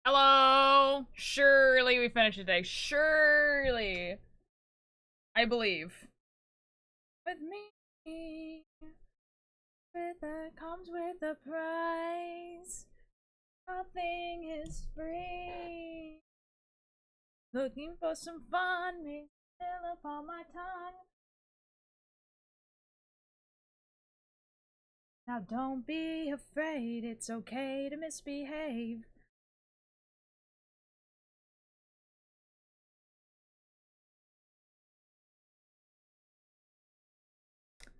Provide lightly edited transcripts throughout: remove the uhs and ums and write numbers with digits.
Hello! Surely we finished today. Surely. I believe. With me. Comes with a price. Nothing is free. Looking for some fun. Me still upon my tongue. Now don't be afraid. It's okay to misbehave.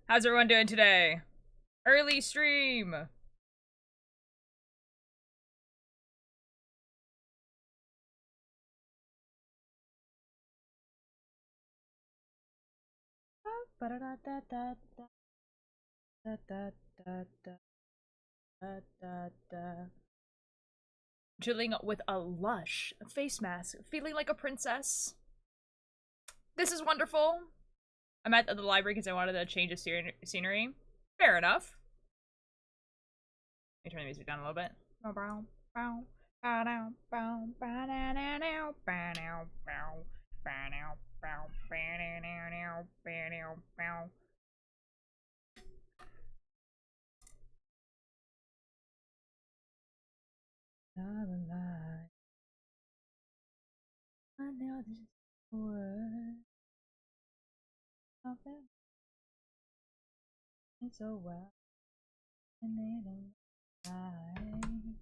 How's everyone doing today? Early stream! Chilling with a lush face mask, feeling like a princess. This is wonderful. I'm at the library because I wanted to change the scenery. Fair enough. Let me turn the music down a little bit. Not alive. I know this is word. It's so well. And they don't lie.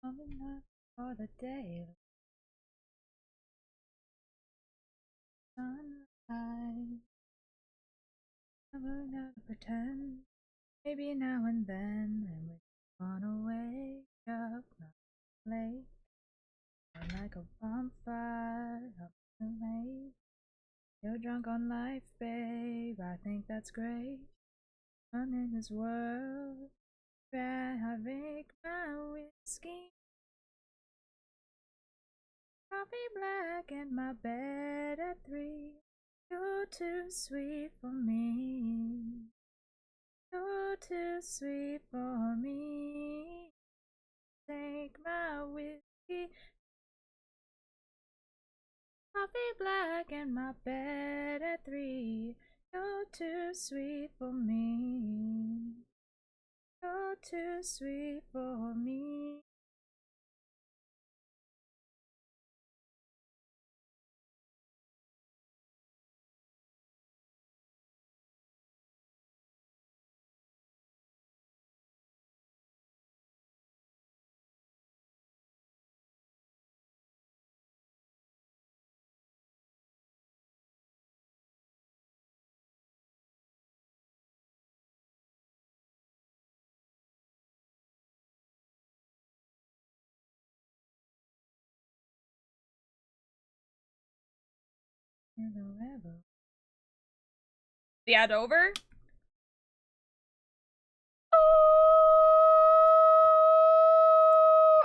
Coming up for the day. Sunlight. I'm not pretend. Maybe now and then. And we wanna wake up. Not late. I'm like a bonfire. Up too late. You're drunk on life, babe. I think that's great. I'm in this world. I make my whiskey. Coffee black in my bed at 3. You're too sweet for me. You're too sweet for me. Take my whiskey. Coffee black in my bed at 3. You're too sweet for me. You're too sweet for me. The ad over?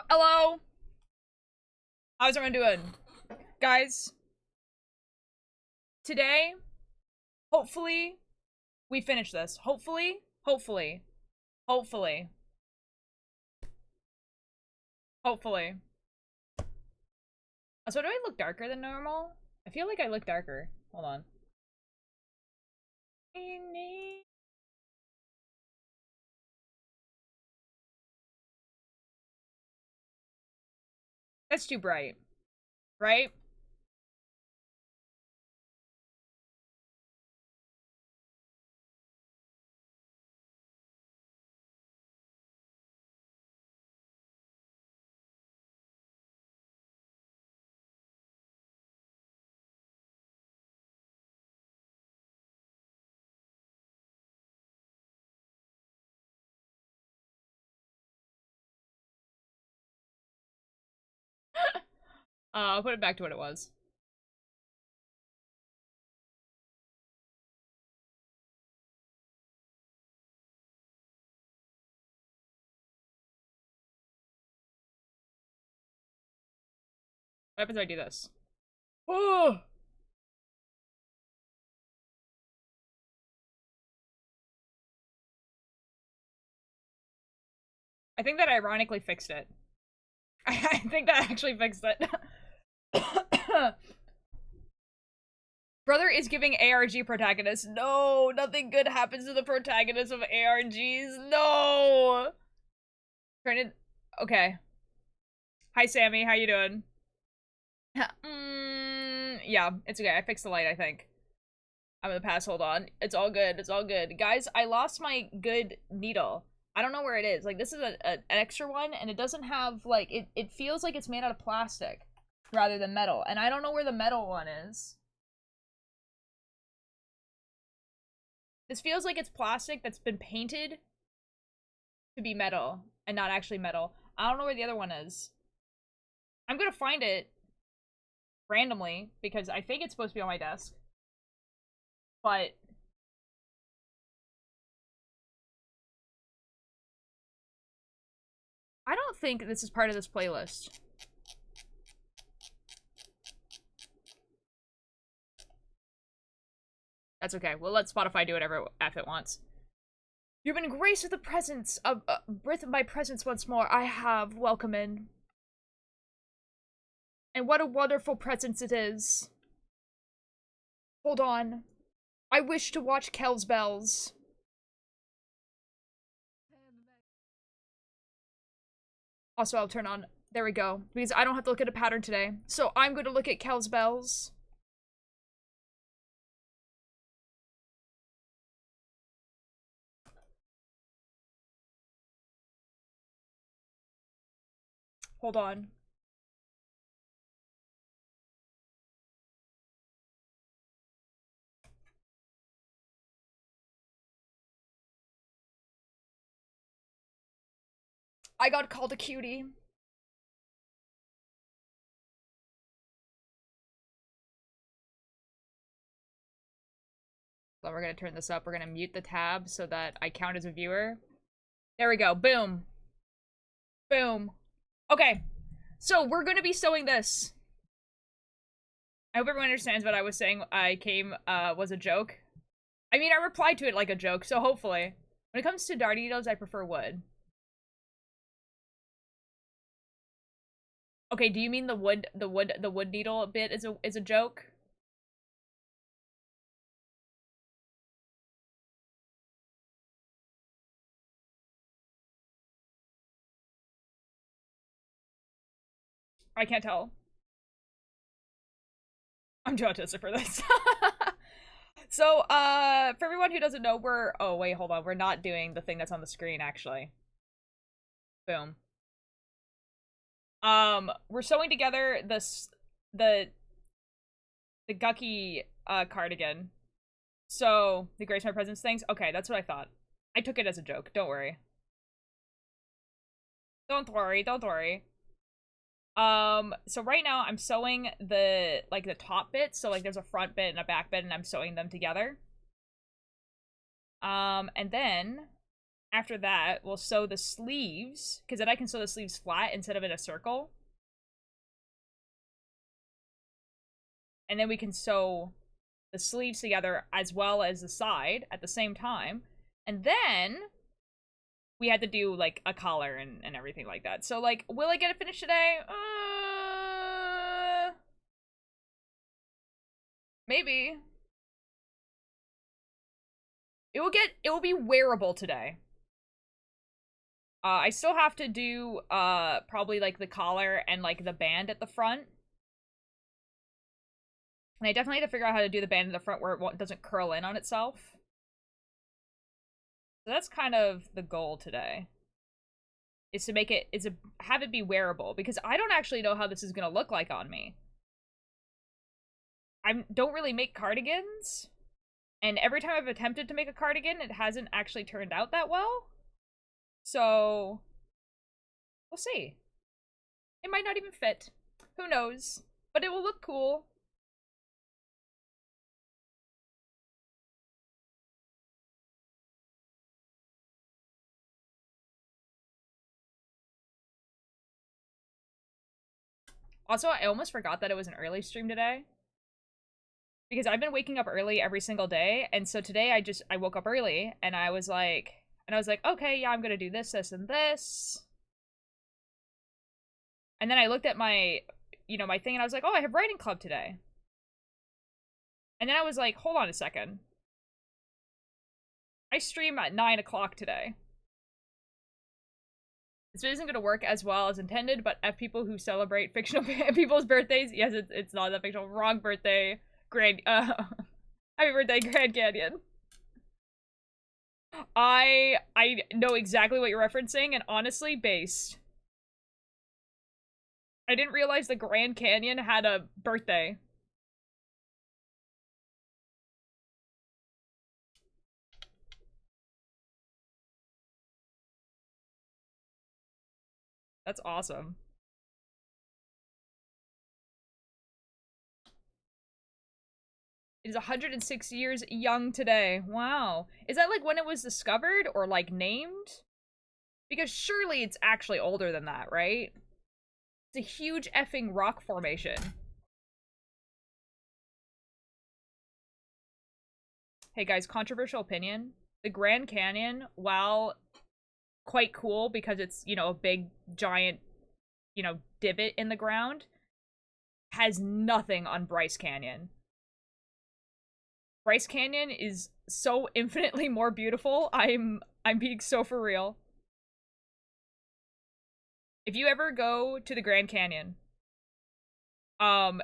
Hello? How's everyone doing? Guys, today, hopefully, we finish this. Hopefully. So do I look darker than normal? I feel like I look darker. Hold on. That's too bright. Right? I'll put it back to what it was. What happens if I do this? Oh! I think that ironically fixed it. I think that actually fixed it. Brother is giving ARG protagonist. No, nothing good happens to the protagonist of ARGs. No. Turn it. Okay. Hi, Sammy. How you doing? Yeah, it's okay. I fixed the light, I think. I'm gonna pass. Hold on. It's all good. It's all good. Guys, I lost my good needle. I don't know where it is. Like, this is an extra one, and it doesn't have, like, it feels like it's made out of plastic rather than metal. And I don't know where the metal one is. This feels like it's plastic that's been painted to be metal and not actually metal. I don't know where the other one is. I'm gonna find it randomly because I think it's supposed to be on my desk. But I don't think this is part of this playlist. That's okay. We'll let Spotify do whatever if it wants. You've been graced with the presence of with my presence once more. I have. Welcome in. And what a wonderful presence it is. Hold on. I wish to watch Kel's Bells. Also, I'll turn on. There we go. Because I don't have to look at a pattern today. So I'm going to look at Kel's Bells. Hold on. I got called a cutie. So we're gonna turn this up. We're gonna mute the tab so that I count as a viewer. There we go. Boom. Boom. Okay. So we're gonna be sewing this. I hope everyone understands what I was saying. I came was a joke. I mean, I replied to it like a joke, so hopefully. When it comes to darty needles, I prefer wood. Okay, do you mean the wood needle bit is a joke? I can't tell. I'm too autistic for this. So, for everyone who doesn't know, we're... Oh, wait, hold on. We're not doing the thing that's on the screen, actually. Boom. We're sewing together the Guggie, cardigan. So, the Grace My Presence things? Okay, that's what I thought. I took it as a joke. Don't worry. Don't worry, don't worry. So right now I'm sewing the top bit. So, like, there's a front bit and a back bit, and I'm sewing them together. And then after that, we'll sew the sleeves, because then I can sew the sleeves flat instead of in a circle. And then we can sew the sleeves together as well as the side at the same time. And then we had to do, like, a collar and everything like that. So, like, will I get it finished today? Maybe. It will be wearable today. I still have to do, probably, like, the collar and, like, the band at the front. And I definitely have to figure out how to do the band in the front where it doesn't curl in on itself. So that's kind of the goal today. Is to make it, have it be wearable. Because I don't actually know how this is gonna look like on me. I don't really make cardigans. And every time I've attempted to make a cardigan, it hasn't actually turned out that well. So, we'll see. It might not even fit. Who knows? But it will look cool. Also, I almost forgot that it was an early stream today. Because I've been waking up early every single day, and so today I woke up early, and I was like, okay, yeah, I'm gonna do this, this, and this. And then I looked at my, my thing, and I was like, oh, I have writing club today. And then I was like, hold on a second. I stream at 9 o'clock today. This isn't going to work as well as intended, but F people who celebrate fictional people's birthdays. Yes, it's not that fictional. Wrong birthday. Happy birthday, Grand Canyon. I know exactly what you're referencing, and honestly, based. I didn't realize the Grand Canyon had a birthday. That's awesome. It is 106 years young today. Wow. Is that like when it was discovered or like named? Because surely it's actually older than that, right? It's a huge effing rock formation. Hey guys, controversial opinion. The Grand Canyon, while quite cool because it's, a big, giant, divot in the ground, has nothing on Bryce Canyon. Bryce Canyon is so infinitely more beautiful. I'm being so for real. If you ever go to the Grand Canyon, and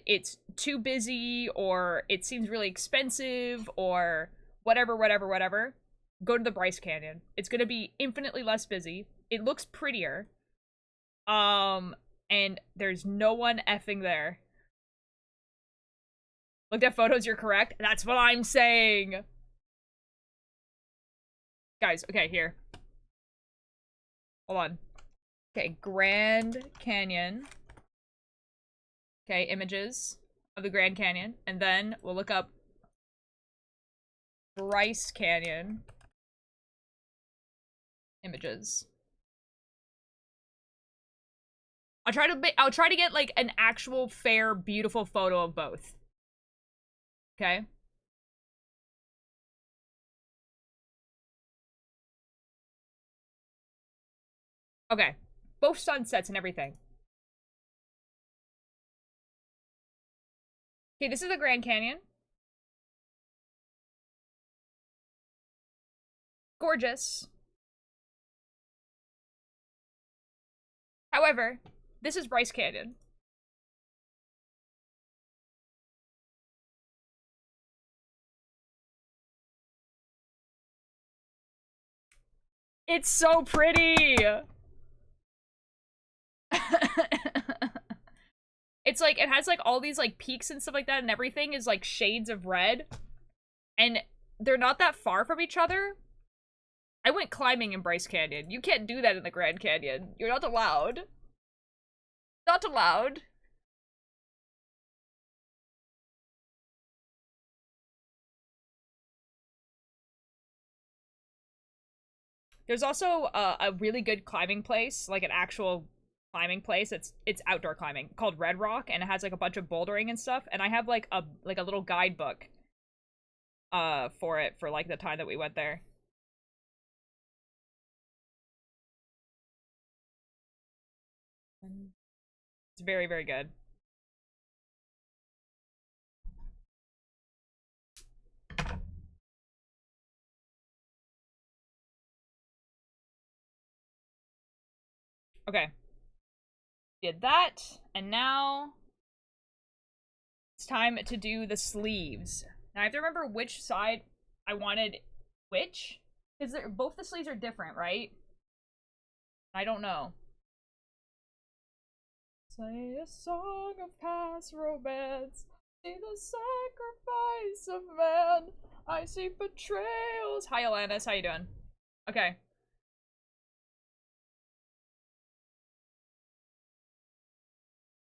it's too busy, or it seems really expensive, or whatever, go to the Bryce Canyon. It's gonna be infinitely less busy. It looks prettier. And there's no one effing there. Looked at photos, you're correct. That's what I'm saying. Guys, okay, here. Hold on. Okay, Grand Canyon. Okay, images of the Grand Canyon. And then we'll look up Bryce Canyon. Images. I'll try to get like an actual fair, beautiful photo of both. Okay. Okay. Both sunsets and everything. Okay, this is the Grand Canyon. Gorgeous. However, this is Bryce Canyon. It's so pretty! It's like, it has like all these like peaks and stuff like that, and everything is like shades of red. And they're not that far from each other. I went climbing in Bryce Canyon. You can't do that in the Grand Canyon. You're not allowed. Not allowed. There's also a really good climbing place, like an actual climbing place. It's outdoor climbing called Red Rock, and it has like a bunch of bouldering and stuff. And I have like a little guidebook for it for like the time that we went there. It's very, very good. Okay. Did that, and now it's time to do the sleeves. Now I have to remember which side I wanted which, because both the sleeves are different, right? I don't know. Say a song of past romance, see the sacrifice of man, I see betrayals. Hi Alanis, how you doing? Okay.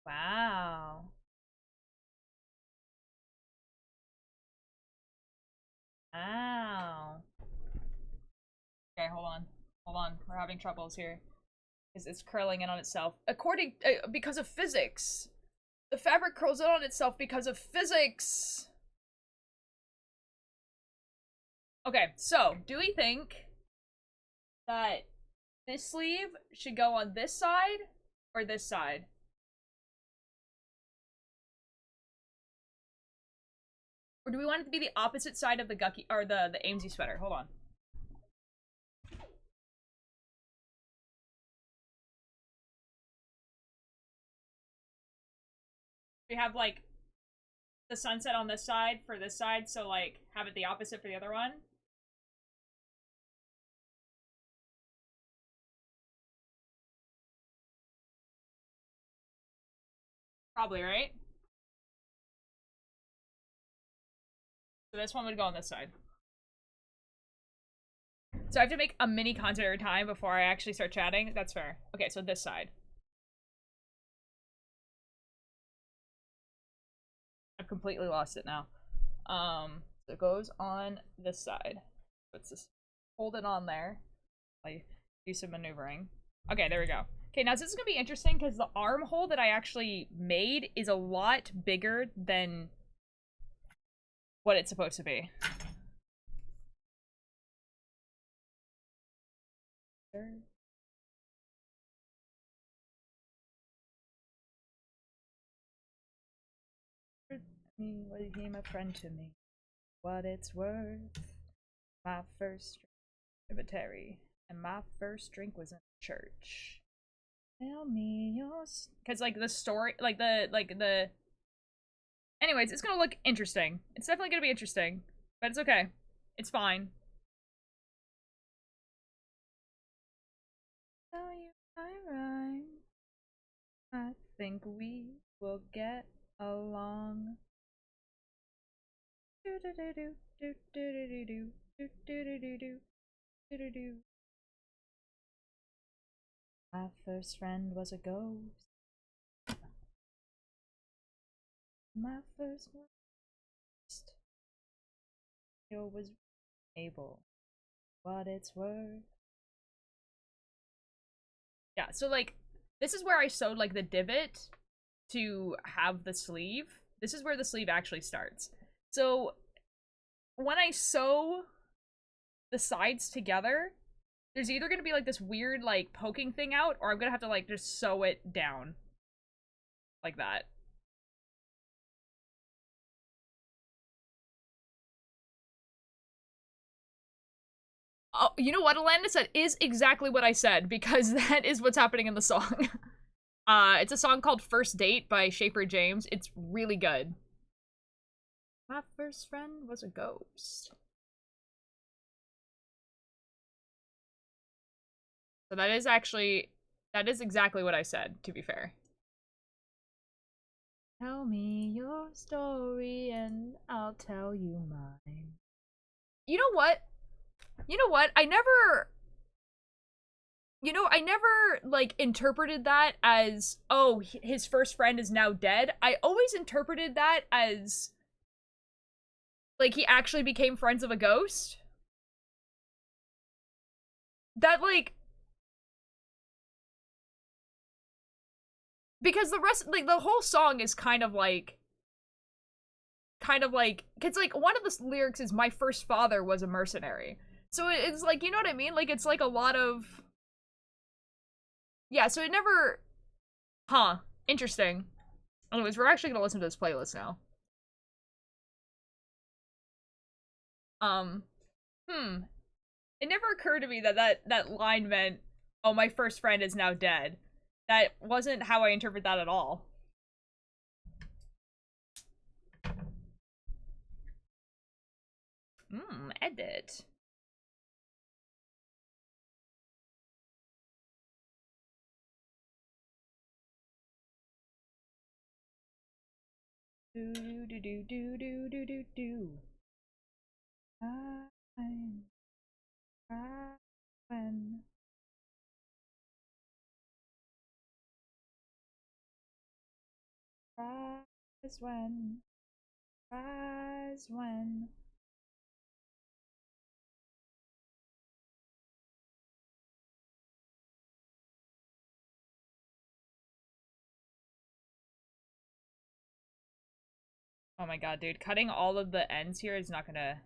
Wow. Wow. Okay, hold on. Hold on. We're having troubles here. It's curling in on itself. Because of physics. The fabric curls in on itself because of physics. Okay, so do we think that this sleeve should go on this side or this side? Or do we want it to be the opposite side of the Guggie, or the Amesy sweater? Hold on. We have, like, the sunset on this side for this side, so, like, have it the opposite for the other one. Probably, right? So this one would go on this side. So I have to make a mini content every time before I actually start chatting. That's fair. Okay, so this side. I've completely lost it now. So it goes on this side. Let's just hold it on there. I do some maneuvering. Okay, there we go. Okay, now this is gonna be interesting because the armhole that I actually made is a lot bigger than what it's supposed to be. Me, what became a friend to me? What it's worth. My first cemetery, and my first drink was in church. Tell me yours, because like the story, like the. Anyways, it's gonna look interesting. It's definitely gonna be interesting, but it's okay. It's fine. Tell you my rhyme. I think we will get along. Do do do do do do do do do do do do do do. My first friend was a ghost. My first ghost. It was able. What it's worth. Yeah, so like this is where I sewed like the divot to have the sleeve. This is where the sleeve actually starts. So when I sew the sides together, there's either gonna be like this weird like poking thing out, or I'm gonna have to like just sew it down. Like that. Oh, you know what, Alanis? That is exactly what I said, because that is what's happening in the song. It's a song called First Date by Schaefer James. It's really good. My first friend was a ghost. So that is exactly what I said, to be fair. Tell me your story and I'll tell you mine. You know what? I never like interpreted that as, oh, his first friend is now dead. I always interpreted that as like he actually became friends of a ghost. That like, because the rest, like the whole song is kind of like it's like one of the lyrics is my first father was a mercenary. So it's like, you know what I mean? Like it's like a lot of, yeah, so it never, interesting. Anyways, we're actually gonna listen to this playlist now. It never occurred to me that line meant, oh, my first friend is now dead. That wasn't how I interpret that at all. Edit. Do do do do do do do do. I'm when rise when oh my god, dude, cutting all of the ends here is not gonna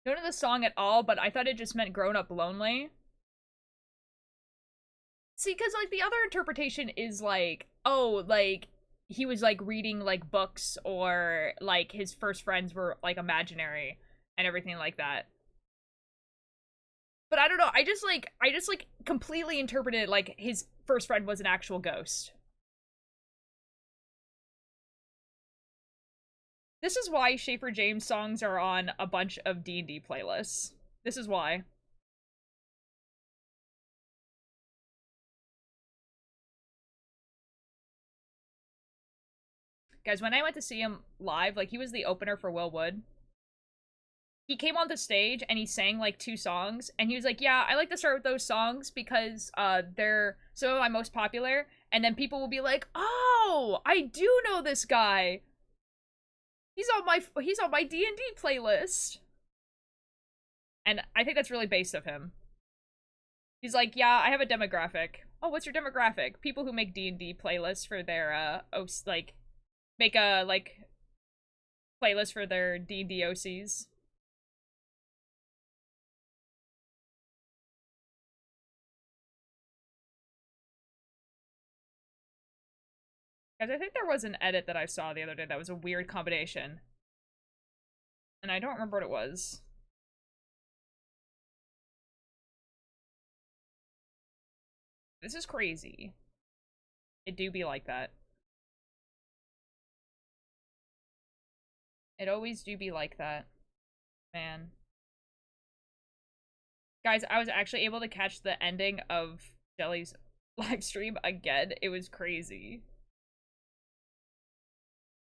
don't know the song at all, but I thought it just meant grown up lonely. See, because, like, the other interpretation is, like, oh, like, he was, like, reading, like, books, or, like, his first friends were, like, imaginary and everything like that. But I don't know, I just, like, completely interpreted, like, his first friend was an actual ghost. This is why Schaefer James songs are on a bunch of D&D playlists. This is why. Guys, when I went to see him live, like, he was the opener for Will Wood. He came on the stage and he sang, like, 2 songs, and he was like, yeah, I like to start with those songs because, they're some of my most popular, and then people will be like, oh, I do know this guy. He's on my D&D playlist. And I think that's really based of him. He's like, yeah, I have a demographic. Oh, what's your demographic? People who make D&D playlists for their, like, make a, like, playlist for their D&D OCs. Guys, I think there was an edit that I saw the other day that was a weird combination. And I don't remember what it was. This is crazy. It do be like that. It always do be like that. Man. Guys, I was actually able to catch the ending of Jelly's live stream again. It was crazy.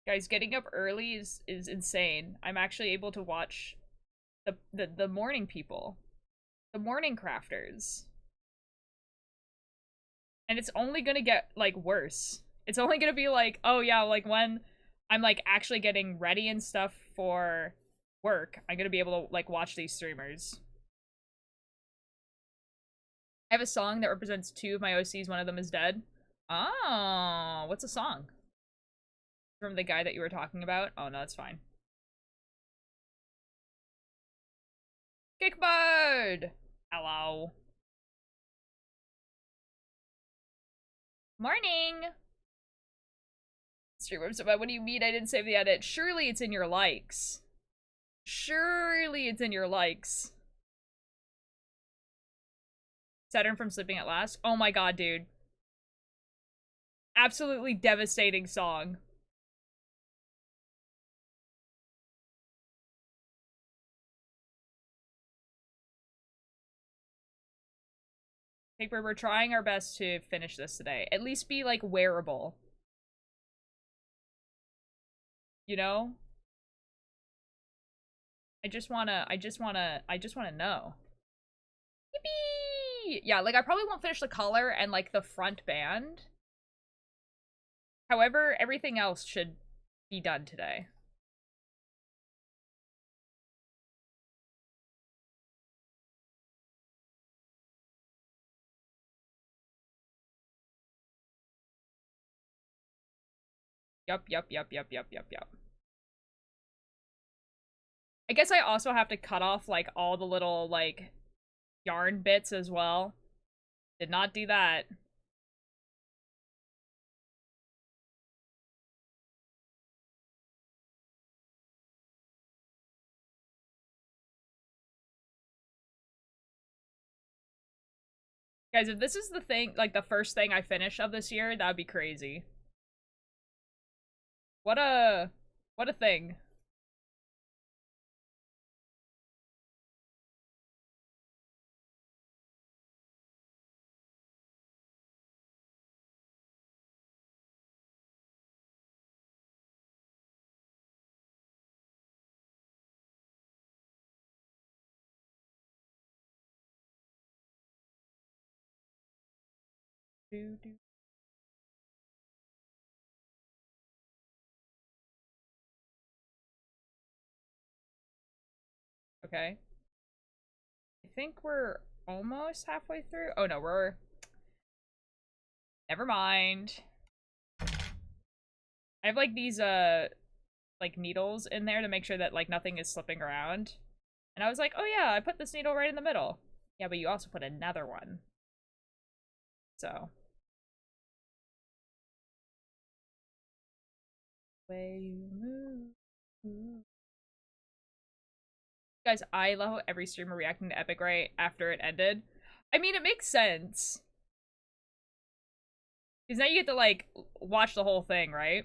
Guys, getting up early is insane. I'm actually able to watch the morning people. The morning crafters. And it's only gonna get, like, worse. It's only gonna be like, oh yeah, like, when I'm, like, actually getting ready and stuff for work, I'm gonna be able to, like, watch these streamers. I have a song that represents 2 of my OCs, one of them is dead. Oh, what's a song? From the guy that you were talking about? Oh, no, that's fine. Kickbird! Hello. Morning! Streamer, what do you mean I didn't save the edit? Surely it's in your likes. Surely it's in your likes. Saturn from Sleeping at Last? Oh my god, dude. Absolutely devastating song. Paper, we're trying our best to finish this today. At least be, like, wearable. You know? I just wanna know. Yippee! Yeah, like, I probably won't finish the collar and, like, the front band. However, everything else should be done today. Yup. I guess I also have to cut off, like, all the little, like, yarn bits as well. Did not do that. Guys, if this is the thing, like, the first thing I finish of this year, that would be crazy. What a thing. Okay. I think we're almost halfway through. Oh no, we're... Never mind. I have, like, these, like, needles in there to make sure that, like, nothing is slipping around. And I was like, oh yeah, I put this needle right in the middle. Yeah, but you also put another one. So. Way you move. Guys, I love how every streamer reacting to Epic right after it ended. I mean, it makes sense. Because now you get to, like, watch the whole thing, right?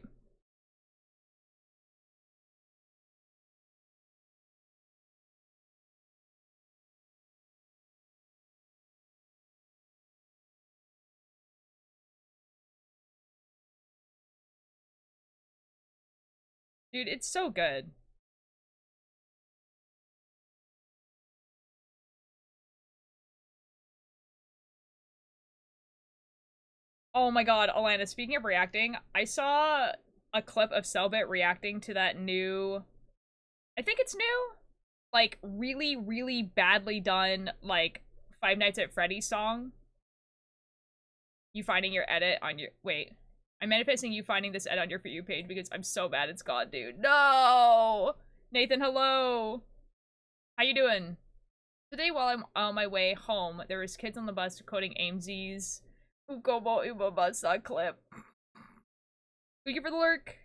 Dude, it's so good. Oh my god, Alana, speaking of reacting, I saw a clip of Selbit reacting to that new... I think it's new? Like, really, really badly done, like, Five Nights at Freddy's song. You finding your edit on your... Wait. I'm manifesting you finding this edit on your For You page because I'm so bad it's gone, dude. No! Nathan, hello! How you doing? Today, while I'm on my way home, there was kids on the bus quoting Amesi's Ukobo Umabasa clip. Thank you for the lurk.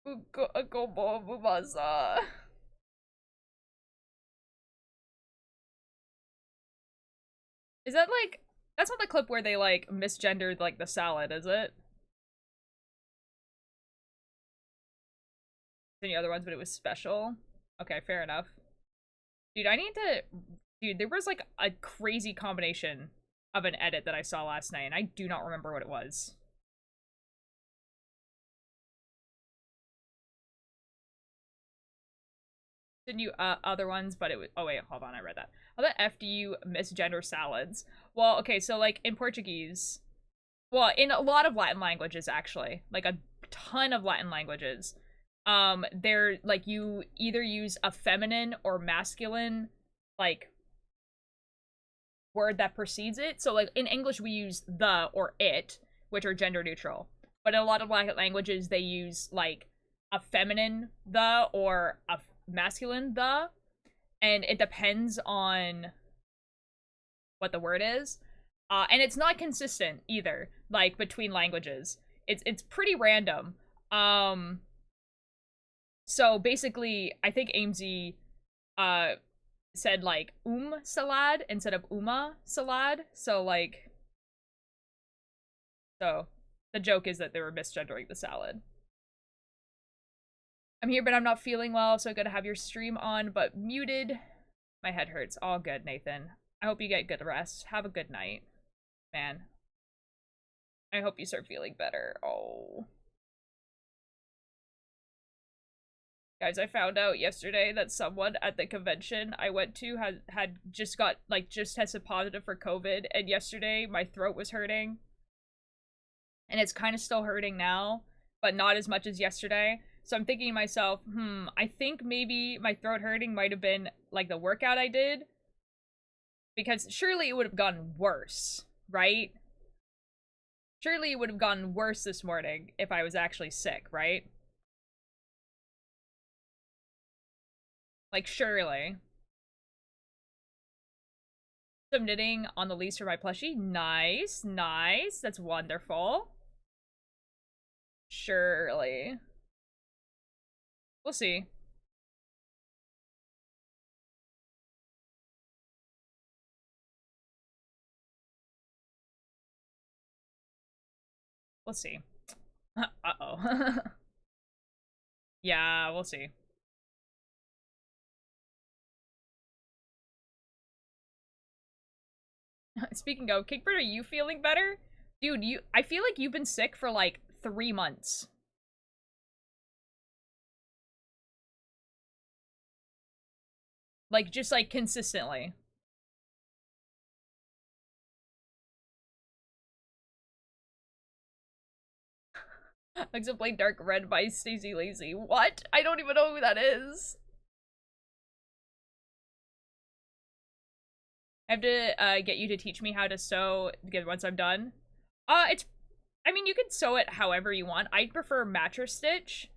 Ukobo Umabasa. Is that like... That's not the clip where they, like, misgendered, like, the salad, is it? Any other ones, but it was special? Okay, fair enough. Dude, I need to... Dude, there was, like, a crazy combination of an edit that I saw last night, and I do not remember what it was. The new other ones, but it was... Oh, wait, hold on, I read that. How the F do you misgender salads? Well, okay, so, like, in Portuguese... Well, in a lot of Latin languages, actually. Like, a ton of Latin languages. They're, like, you either use a feminine or masculine, like, word that precedes it. So, like, in English, we use the or it, which are gender neutral. But in a lot of languages, they use, like, a feminine the or a masculine the. And it depends on what the word is. And it's not consistent, either, like, between languages. It's pretty random. So, basically, I think Amesy, said, like, salad instead of salad. So, like... So, the joke is that they were misgendering the salad. I'm here, but I'm not feeling well, so good to have your stream on, but muted. My head hurts. All good, Nathan. I hope you get good rest. Have a good night. Man. I hope you start feeling better. Oh. Guys, I found out yesterday that someone at the convention I went to had just got, like, just tested positive for COVID, and yesterday my throat was hurting. And it's kind of still hurting now, but not as much as yesterday. So I'm thinking to myself, I think maybe my throat hurting might have been, like, the workout I did. Because surely it would have gotten worse, right? Surely it would have gotten worse this morning if I was actually sick, right? Like, surely. Some knitting on the lease for my plushie. Nice, nice. That's wonderful. Surely. We'll see. We'll see. Uh-oh. Yeah, we'll see. Speaking of, Kickbird, are you feeling better? Dude, I feel like you've been sick for, like, 3 months. Like, just, like, consistently. Like to play Dark Red by Stacey Lazy. What? I don't even know who that is. I have to get you to teach me how to sew once I'm done. I mean, you can sew it however you want. I prefer mattress stitch,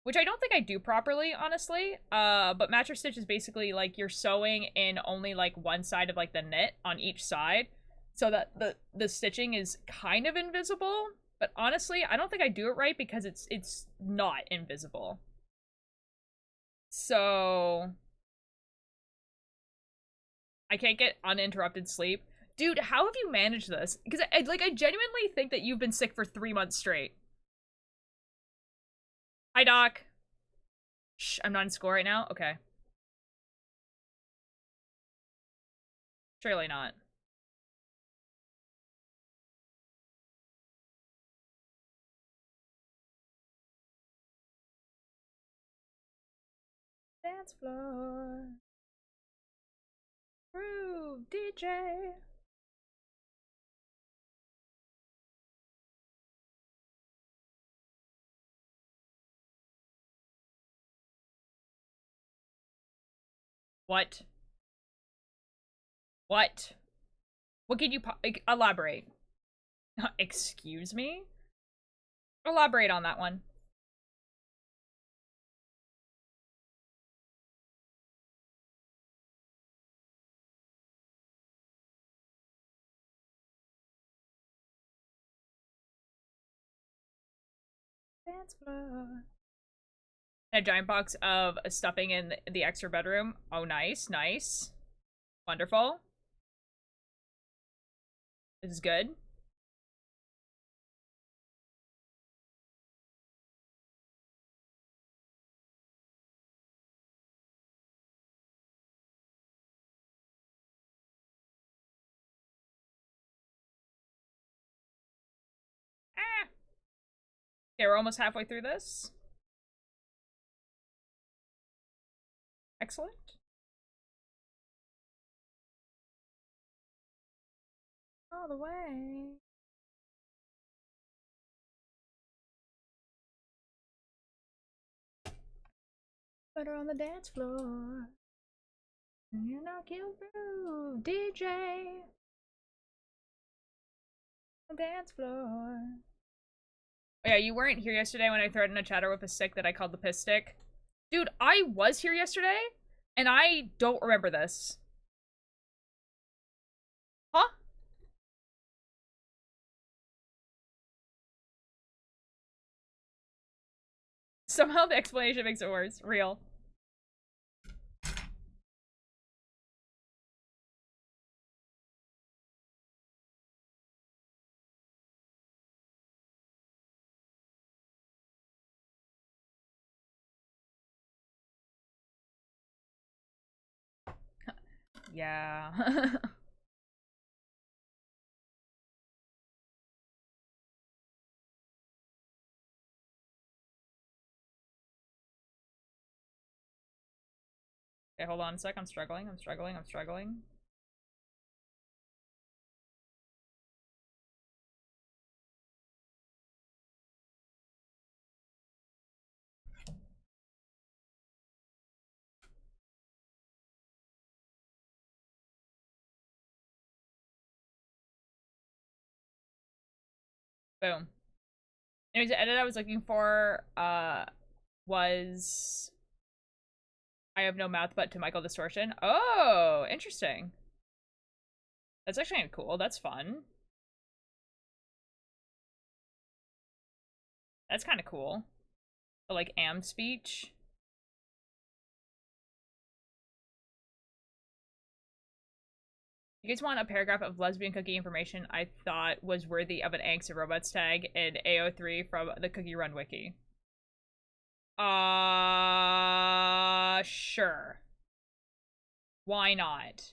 which I don't think I do properly, honestly. But mattress stitch is basically like you're sewing in only like one side of like the knit on each side. so that the stitching is kind of invisible, but honestly, I don't think I do it right because it's not invisible. So I can't get uninterrupted sleep. Dude, how have you managed this? Because I genuinely think that you've been sick for 3 months straight. Hi, Doc. Shh, I'm not in school right now? Okay. Surely not. Dance floor. Groove, DJ. What? What? What can you elaborate? Excuse me? Elaborate on that one. Dance floor. A giant box of stuffing in the extra bedroom. Oh, nice, nice. Wonderful. This is good. Ah. Okay, we're almost halfway through this. Excellent. All the way. Put her on the dance floor. You knock you through, DJ. The dance floor. Oh, yeah, you weren't here yesterday when I threatened a chatter with a stick that I called the piss stick. Dude, I was here yesterday, and I don't remember this. Huh? Somehow the explanation makes it worse. Real. Yeah. Okay, hold on a sec. I'm struggling. I'm struggling. I'm struggling. Boom. Anyways, the edit I was looking for was I have no mouth but to Michael Distortion. Oh, interesting. That's actually kind of cool. That's fun. That's kind of cool. But, like, am speech. You guys want a paragraph of lesbian cookie information I thought was worthy of an Angst of Robots tag in AO3 from the Cookie Run wiki? Sure. Why not?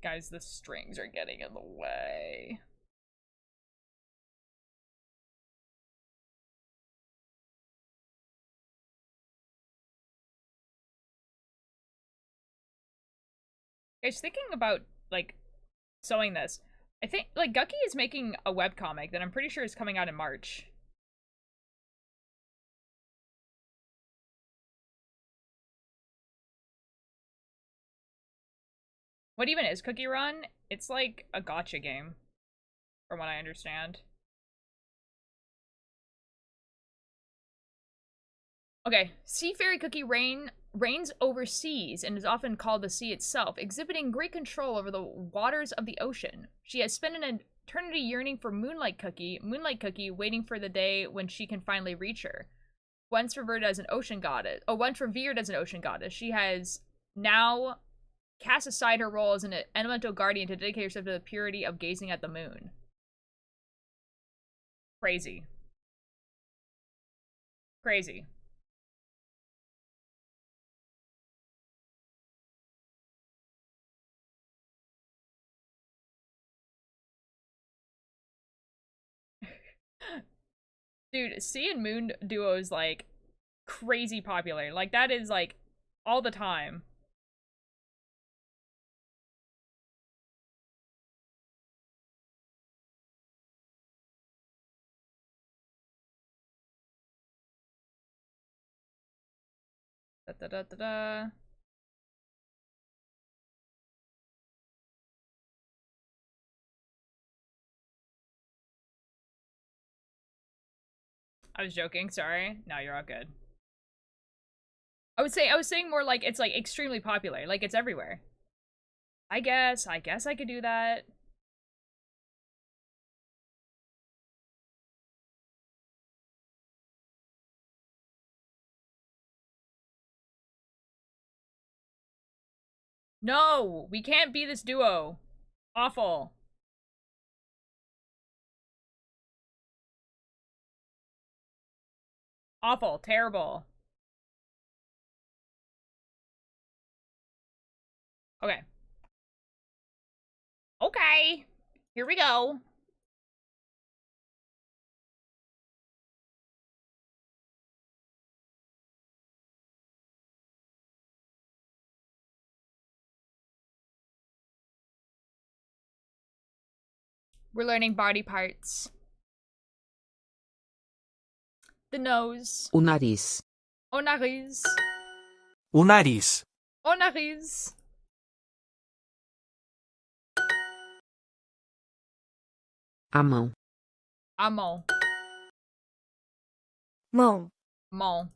Guys, the strings are getting in the way. Guys, thinking about, like, sewing this, I think, like, Guggie is making a webcomic that I'm pretty sure is coming out in March. What even is Cookie Run? It's like a gotcha game, from what I understand. Okay, sea fairy Cookie reigns overseas and is often called the sea itself, exhibiting great control over the waters of the ocean. She has spent an eternity yearning for Moonlight Cookie, waiting for the day when she can finally reach her. Once revered as an ocean goddess, once revered as an ocean goddess, she has now cast aside her role as an elemental guardian to dedicate herself to the purity of gazing at the moon. Crazy. Crazy. Dude, sea and moon duo is like crazy popular. Like that is like all the time. Da, da, da, da, da. I was joking, sorry. No, you're all good. I was saying more like it's like extremely popular. Like it's everywhere. I guess I could do that. No, we can't be this duo. Awful. Awful. Terrible. Okay. Okay. Here we go. We're learning body parts. The nose. O nariz. O nariz. O nariz. O nariz. A mão. A mão. Mão. Mão.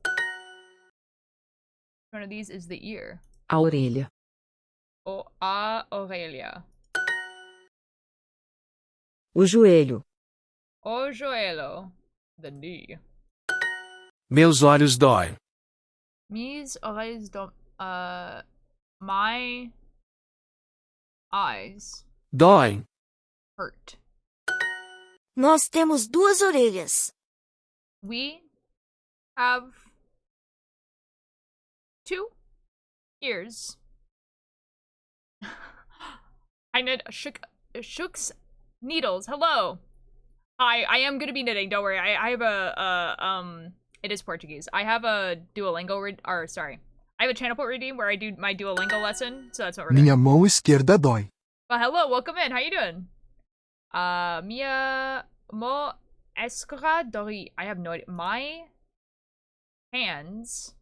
One of these is the ear. A orelha. A orelha. O joelho. O joelho. The knee. Meus olhos dói. Mis oreilles do... My eyes Dói. hurt. Nós temos duas orelhas. We have 2 ears. I knit Shooks needles. Hello. I am gonna be knitting. Don't worry. I have it is Portuguese. I have a Duolingo I have a channel port redeem where I do my Duolingo lesson, so that's what we're doing. Minha mão esquerda dói. Well, hello, welcome in. How you doing? Mia mo escra dori. I have no idea. My hand.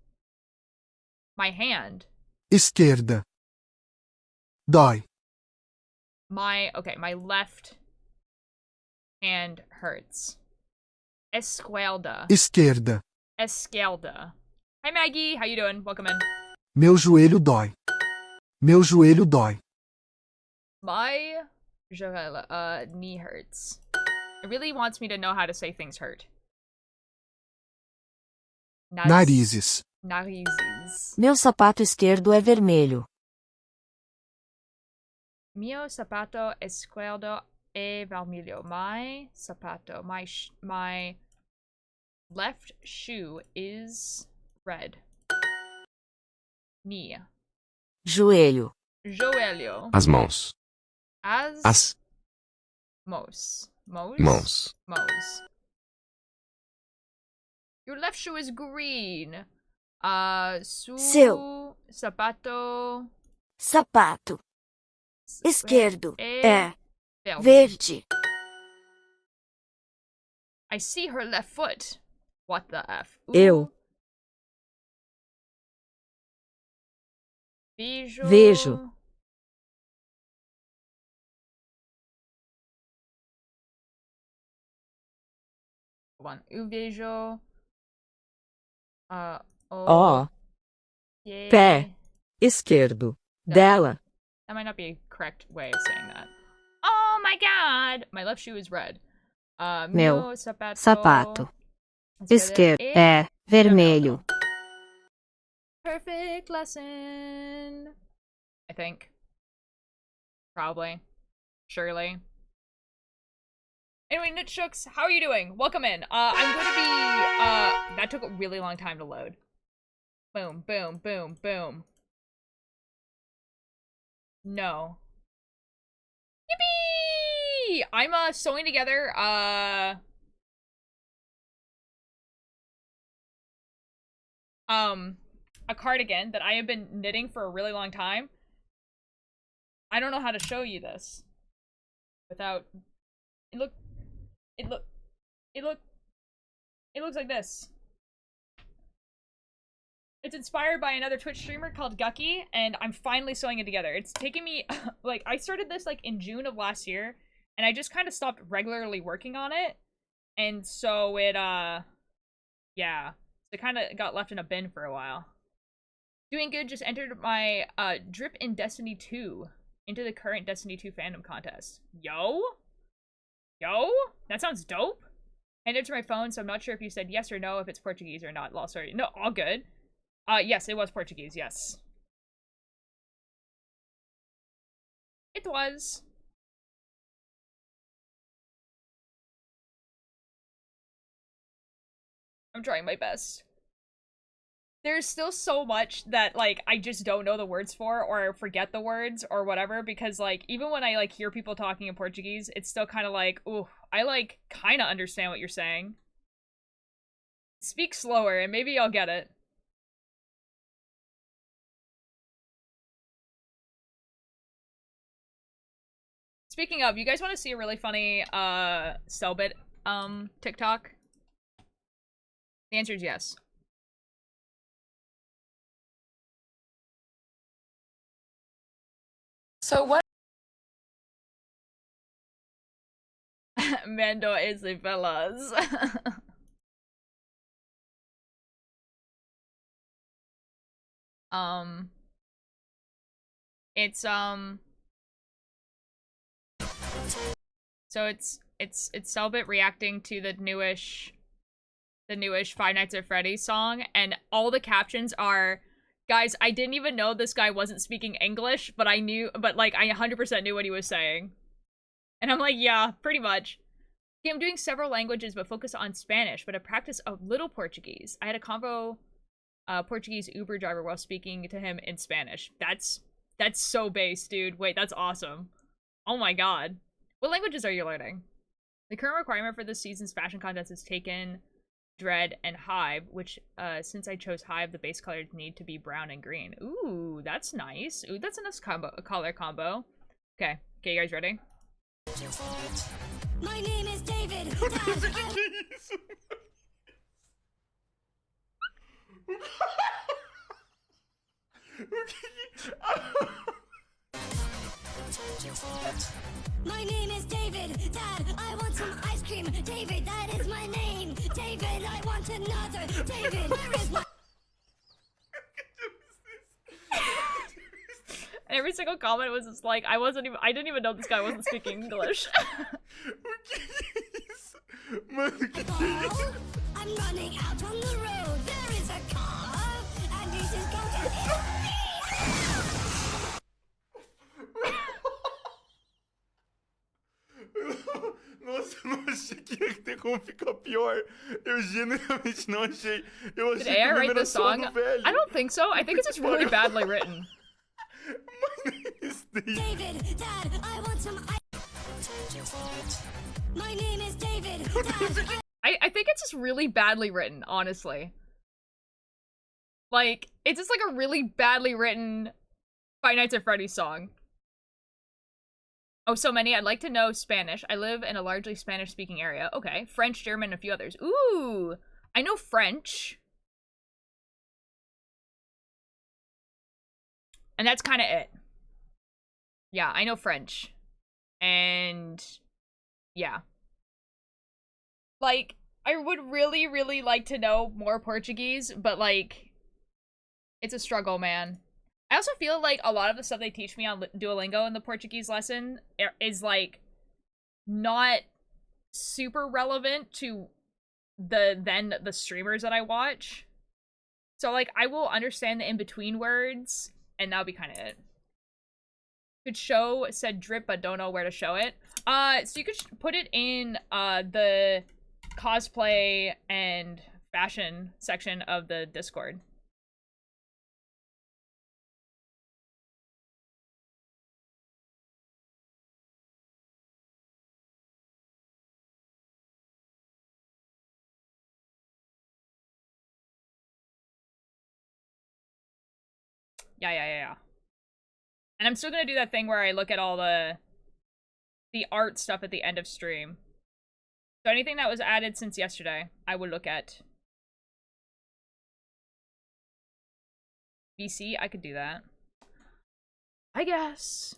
Esquerda. Dói. My left hand hurts. Esquerda. Esquerda. Esquerda. Hi Maggie, how you doing? Welcome in. Meu joelho dói. Meu joelho dói. My knee hurts. It really wants me to know how to say things hurt. Narizes. Narizes. Meu sapato esquerdo é vermelho. Mio sapato esquerdo é vermelho. My sapato, my left shoe is red. Knee. Joelho. Joelho. As mãos. As mãos. Mãos. Your left shoe is green. Su Seu. sapato Esquerdo é é verde. I see her left foot. What the F? Eu vejo. Eu vejo Ó, Yeah. pé esquerdo dela. That might not be a correct way of saying that. Oh my god! My left shoe is red. Meu sapato. sapato Esquerdo esquerdo é vermelho. Perfect lesson. I think. Probably. Surely. Anyway, Nitchooks, how are you doing? Welcome in. I'm going to be, that took a really long time to load. Boom, boom, boom, boom. No. Yippee! I'm, sewing together, a cardigan that I have been knitting for a really long time. I don't know how to show you this without, it looks like this. It's inspired by another Twitch streamer called Guggie, and I'm finally sewing it together. It's taken me, like, I started this, like, in June of last year, and I just kind of stopped regularly working on it, and so it, yeah. It kind of got left in a bin for a while. Doing good, just entered my, drip in Destiny 2 into the current Destiny 2 fandom contest. Yo? Yo? That sounds dope. Handed to my phone, so I'm not sure if you said yes or no, if it's Portuguese or not. Lol, sorry. No, all good. Yes, it was Portuguese, yes. It was. I'm trying my best. There's still so much that, like, I just don't know the words for, or forget the words, or whatever, because, like, even when I, like, hear people talking in Portuguese, it's still kind of like, ooh, I, like, kind of understand what you're saying. Speak slower, and maybe I'll get it. Speaking of, you guys want to see a really funny, Cellbit, TikTok? The answer is yes. So what? Mando is the fellas. It's so it's Cellbit reacting to the newish Five Nights at Freddy's song, and all the captions are, guys, I didn't even know this guy wasn't speaking English, but I 100% knew what he was saying. And I'm like, yeah, pretty much. Okay, I'm doing several languages, but focus on Spanish, but I practice a little Portuguese. I had a convo Portuguese Uber driver while speaking to him in Spanish. That's so base, dude. Wait, that's awesome. Oh my god. What languages are you learning? The current requirement for this season's fashion contest is Taken, Dread, and Hive, which, since I chose Hive, the base colors need to be brown and green. Ooh, that's nice. Ooh, that's a nice color combo. Okay, you guys ready? My name is David. My name is David. Dad, I want some ice cream. David, that is my name. David, I want another. David, where is my... Every single comment was just like, I didn't even know this guy wasn't speaking English. I'm running out on the road. There is a car, and it is going to hit me. Nossa, eu não achei que ia ter como ficar pior. Eu genuinamente não achei. Eu achei Did que AI o write era this só song? do velho. I don't think so. I think it's just really badly written. My name is David. David, Dad, I want some ice... My name is David. Dad, I think it's just really badly written, honestly. Like, it's just like a really badly written Five Nights at Freddy's song. Oh, so many. I'd like to know Spanish. I live in a largely Spanish-speaking area. Okay. French, German, and a few others. Ooh! I know French. And that's kind of it. Yeah, I know French. And... yeah. Like, I would really, really like to know more Portuguese, but, like, It's a struggle, man. I also feel like a lot of the stuff they teach me on Duolingo in the Portuguese lesson is like not super relevant to the streamers that I watch. So like I will understand the in-between words and that'll be kind of it. Could show said drip but don't know where to show it. So you could put it in the cosplay and fashion section of the Discord. Yeah. And I'm still gonna do that thing where I look at all the art stuff at the end of stream. So anything that was added since yesterday, I will look at. VC, I could do that. I guess.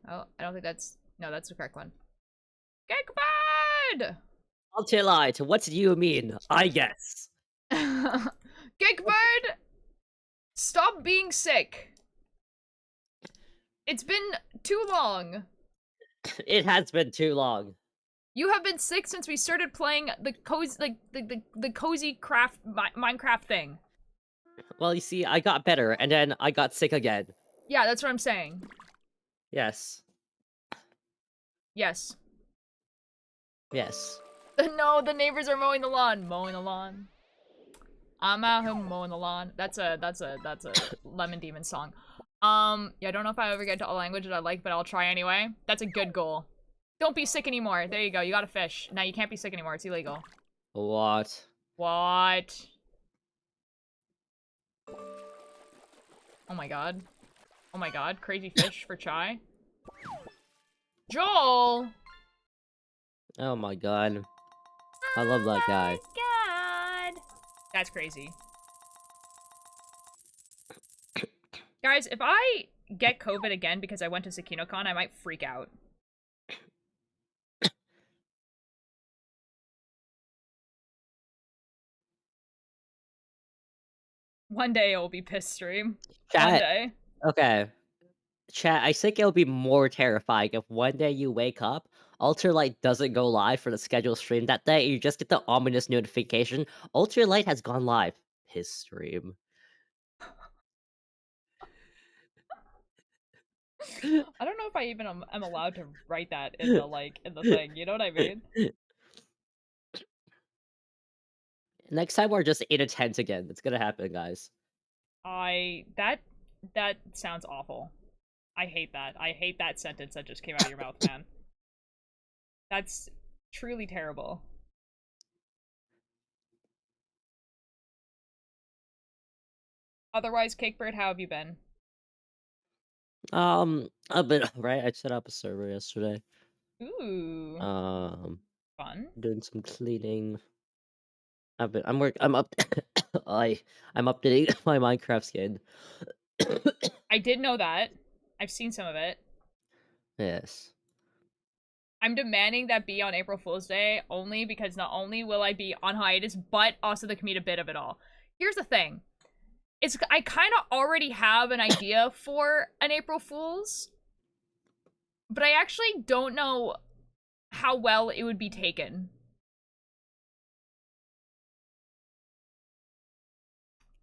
Oh, I don't think that's... No, that's the correct one. Geekbird! Ultralight, what do you mean? I guess. Geekbird! Stop being sick. It's been too long. It has been too long. You have been sick since we started playing the cozy, like the cozy craft Minecraft thing. Well, you see, I got better, and then I got sick again. Yeah, that's what I'm saying. Yes. Yes. Yes. No, the neighbors are mowing the lawn. Mowing the lawn. I'm out here mowing the lawn. That's a Lemon Demon song. Yeah, I don't know if I ever get to a language that I like, but I'll try anyway. That's a good goal. Don't be sick anymore. There you go. You got a fish. Now you can't be sick anymore. It's illegal. What? What? Oh my god. Oh my god. Crazy fish for chai. Joel! Oh my god. I love that guy. God. That's crazy. Guys, if I get COVID again because I went to SakinoCon, I might freak out. One day it will be piss stream. Chat. One day. Okay. Chat, I think it'll be more terrifying if one day you wake up, Ultralight doesn't go live for the scheduled stream that day, you just get the ominous notification, Ultralight has gone live. His stream. I don't know if I even am allowed to write that in the in the thing. You know what I mean? Next time we're just 8 to 10 again. It's gonna happen, guys. That sounds awful. I hate that. I hate that sentence that just came out of your mouth, man. That's truly terrible. Otherwise, Cakebird, how have you been? A bit, right? I set up a server yesterday. Ooh. Fun. Doing some cleaning. I'm up I'm updating my Minecraft skin. I did know that. I've seen some of it. Yes. I'm demanding that be on April Fool's Day only because not only will I be on hiatus, but also the comedic bit of it all. Here's the thing. I kind of already have an idea for an April Fool's, but I actually don't know how well it would be taken.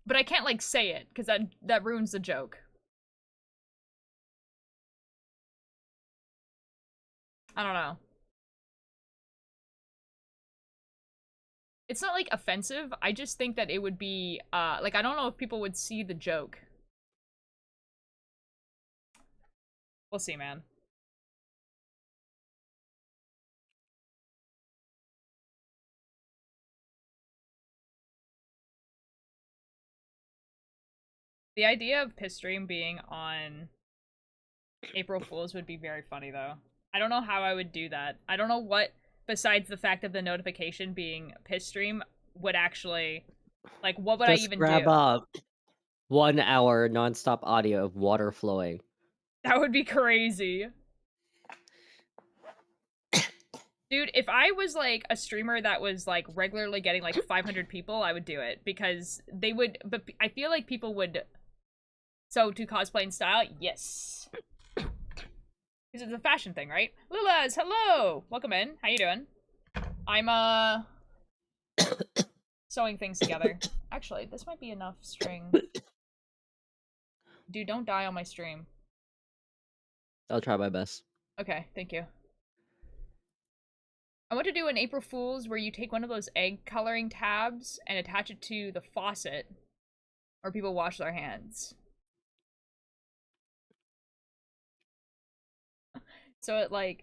But I can't, like, say it, because that ruins the joke. I don't know. It's not, like, offensive. I just think that it would be, like, I don't know if people would see the joke. We'll see, man. The idea of Piss Stream being on April Fool's would be very funny, though. I don't know how I would do that. I don't know what, besides the fact of the notification being Piss Stream, would actually, like, what would Just I even grab do? up 1 hour nonstop audio of water flowing. That would be crazy. Dude, if I was like a streamer that was like regularly getting like 500 people, I would do it because they would, but I feel like people would. So to cosplay in style, yes. Because it's a fashion thing, right? Lilas, hello! Welcome in. How you doing? I'm sewing things together. Actually, this might be enough string. Dude, don't die on my stream. I'll try my best. Okay, thank you. I want to do an April Fool's where you take one of those egg coloring tabs and attach it to the faucet where people wash their hands. So it like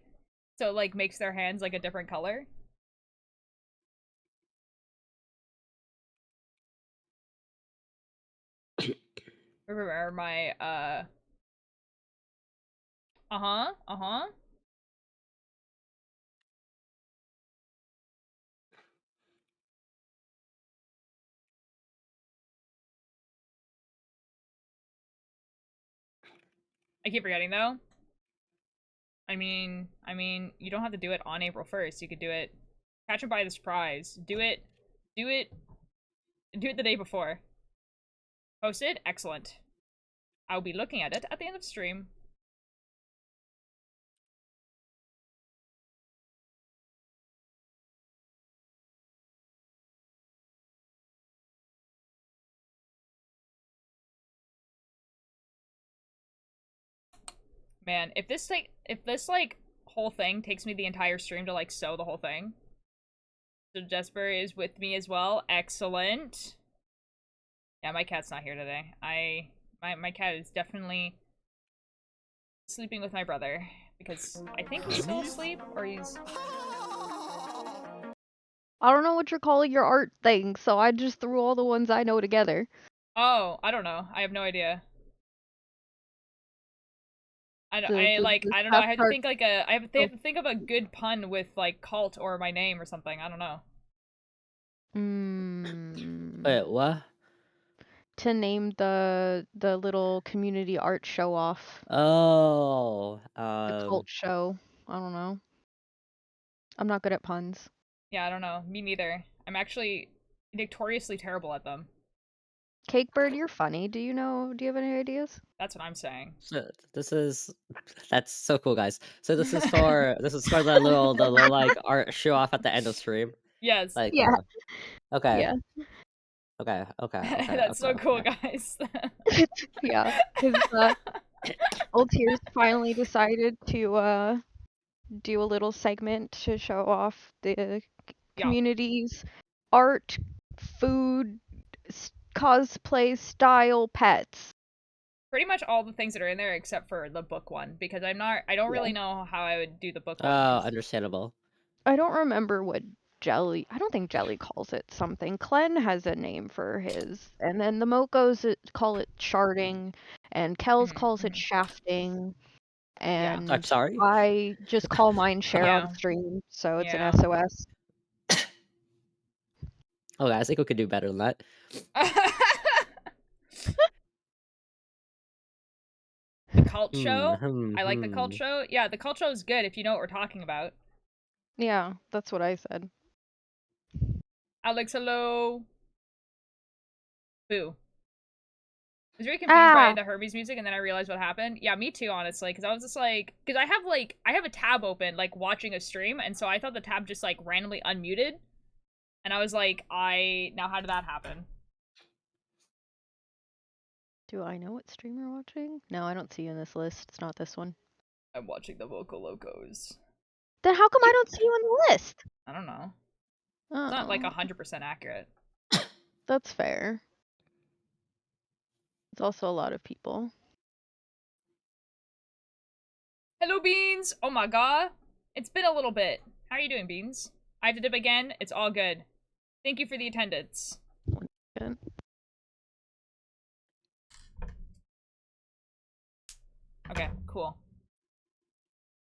makes their hands like a different color. Remember my uh-huh. I keep forgetting though. I mean, you don't have to do it on April 1st. You could do it, catch it by the surprise. Do it the day before. Post it? Excellent. I'll be looking at it at the end of stream. Man, if this whole thing takes me the entire stream to like sew the whole thing. So Jesper is with me as well. Excellent. Yeah, my cat's not here today. My cat is definitely sleeping with my brother because I think he's still asleep or he's I don't know what you're calling your art thing, so I just threw all the ones I know together. Oh, I don't know. I have no idea. I don't know. I have to think like I have to think of a good pun with like cult or my name or something. I don't know. Wait, what? To name the little community art show off. Oh, The cult show. I don't know. I'm not good at puns. Yeah, I don't know. Me neither. I'm actually notoriously terrible at them. Cakebird, you're funny. Do you have any ideas? That's what I'm saying. So that's so cool, guys. So this is for the little like art show off at the end of stream. Yes. Like, Yeah. okay. Yeah. Okay. That's so cool, guys. Yeah, because Altiers finally decided to do a little segment to show off the community's art, food, cosplay style pets. Pretty much all the things that are in there except for the book one because I don't really know how I would do the book one. Oh, understandable. I don't remember what Jelly. I don't think Jelly calls it something. Clen has a name for his, and then the Mokos call it sharding, and Kells calls it shafting, and I'm sorry? I just call mine share on stream, so it's an SOS. Okay, I think we could do better than that. The cult show? I like the cult show. Yeah, the cult show is good if you know what we're talking about. Yeah, that's what I said. Alex, hello. Boo. I was very confused by the Hermes music, and then I realized what happened. Yeah, me too, honestly, because I was just like, because I have a tab open, like, watching a stream, and so I thought the tab just, like, randomly unmuted, and I was like, now how did that happen? Do I know what stream you're watching? No, I don't see you in this list. It's not this one. I'm watching the Vocal Locos. Then how come I don't see you in the list? I don't know. It's not, like, 100% accurate. That's fair. It's also a lot of people. Hello, Beans! Oh my god. It's been a little bit. How are you doing, Beans? I have to dip again? It's all good. Thank you for the attendance. Good. Okay, cool.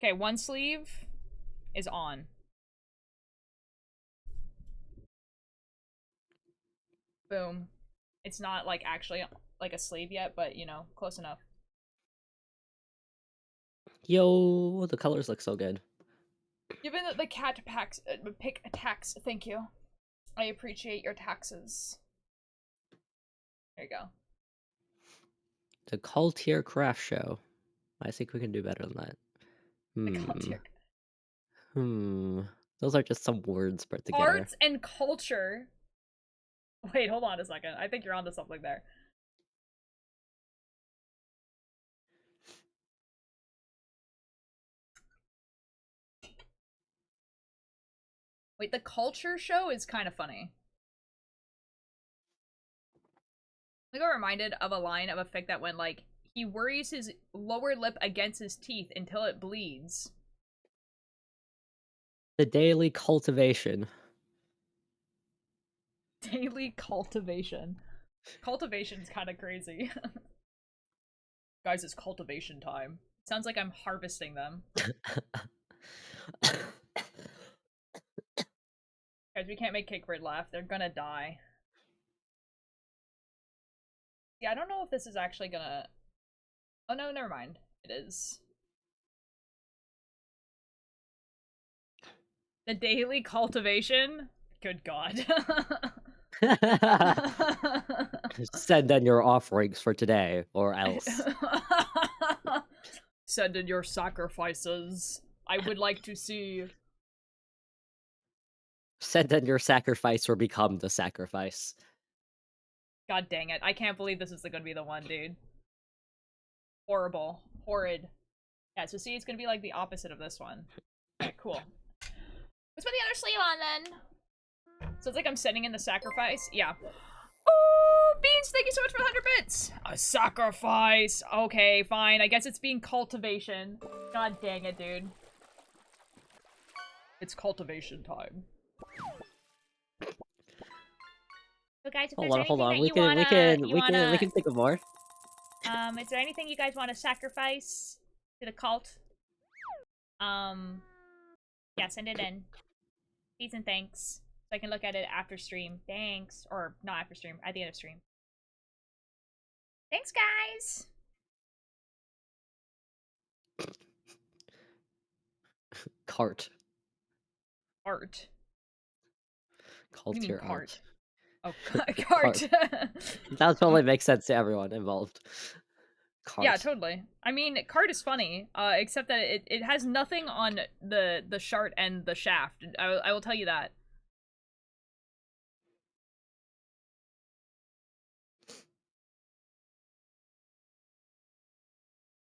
Okay, one sleeve is on. Boom. It's not, like, actually, like, a sleeve yet, but, you know, close enough. Yo, the colors look so good. Given that the cat packs pick a tax, thank you. I appreciate your taxes. There you go. The Cultier Craft Show. I think we can do better than that. The culture. Those are just some words put together. Arts and culture. Wait, hold on a second. I think you're onto something there. Wait, the culture show is kind of funny. I got reminded of a line of a fic that went like, he worries his lower lip against his teeth until it bleeds. The daily cultivation. Daily cultivation. Cultivation's kind of crazy. Guys, it's cultivation time. Sounds like I'm harvesting them. Guys, we can't make Cake Bird laugh. They're gonna die. Yeah, I don't know if this is actually gonna... Oh no, never mind. It is. The daily cultivation? Good god. Send in your offerings for today, or else. Send in your sacrifices. I would like to see... Send in your sacrifice or become the sacrifice. God dang it. I can't believe this is gonna be the one, dude. Horrible. Horrid. Yeah, so see, it's gonna be like the opposite of this one. Okay, cool. Let's put the other sleeve on then. So it's like I'm sending in the sacrifice. Yeah. Oh, Beans, thank you so much for the 100 bits. A sacrifice. Okay, fine. I guess it's being cultivation. God dang it, dude. It's cultivation time. So guys, if Hold on. We can think of more. Is there anything you guys want to sacrifice to the cult? Yeah, send it in. Please and thanks. So I can look at it after stream. Thanks. Or not after stream, at the end of stream. Thanks, guys! Cart. Art. Cult What do you your mean, art. Oh, cart. That totally makes sense to everyone involved. Cart. Yeah, totally. I mean, cart is funny, except that it has nothing on the shart and the shaft. I will tell you that.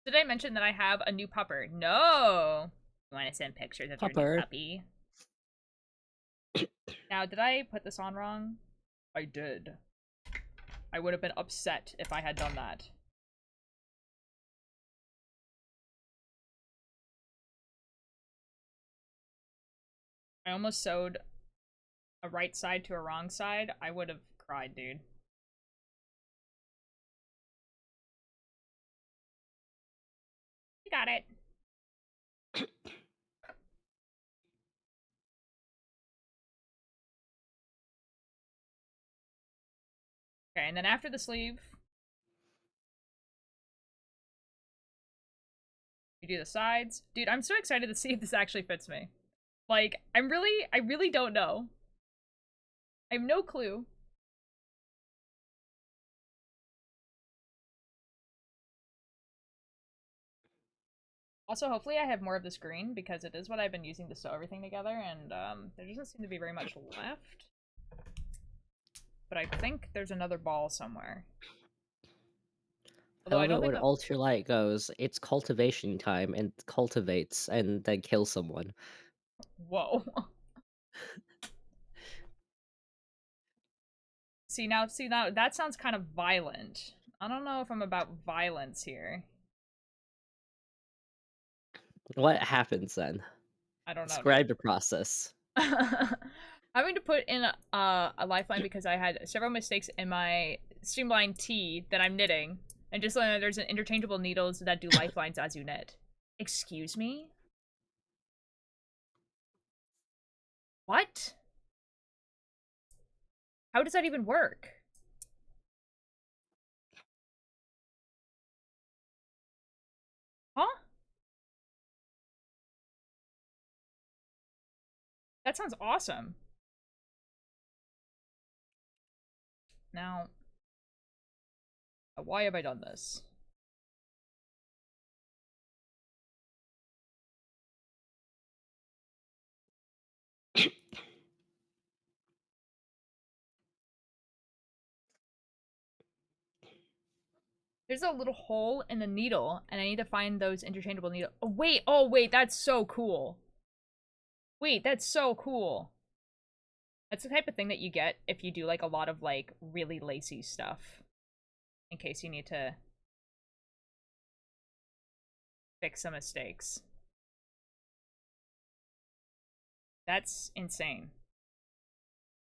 Did I mention that I have a new pupper? No! You want to send pictures of your new puppy? Now, did I put this on wrong? I did. I would have been upset if I had done that. I almost sewed a right side to a wrong side. I would have cried, dude. You got it. Okay, and then after the sleeve, you do the sides. Dude, I'm so excited to see if this actually fits me. Like, I really don't know. I have no clue. Also, hopefully I have more of this green, because it is what I've been using to sew everything together, and there doesn't seem to be very much left. But I think there's another ball somewhere. Although I love it when Ultralight goes, it's cultivation time, and cultivates, and then kills someone. Whoa. See now, that sounds kind of violent. I don't know if I'm about violence here. What happens then? I don't know. Describe the process. Having to put in a lifeline because I had several mistakes in my streamlined tee that I'm knitting, and just learned that there's an interchangeable needles that do lifelines as you knit. Excuse me? What? How does that even work? Huh? That sounds awesome. Now, why have I done this? There's a little hole in the needle, and I need to find those interchangeable needles. Oh wait, that's so cool. Wait, that's so cool. That's the type of thing that you get if you do, like, a lot of, like, really lacy stuff. In case you need to fix some mistakes. That's insane.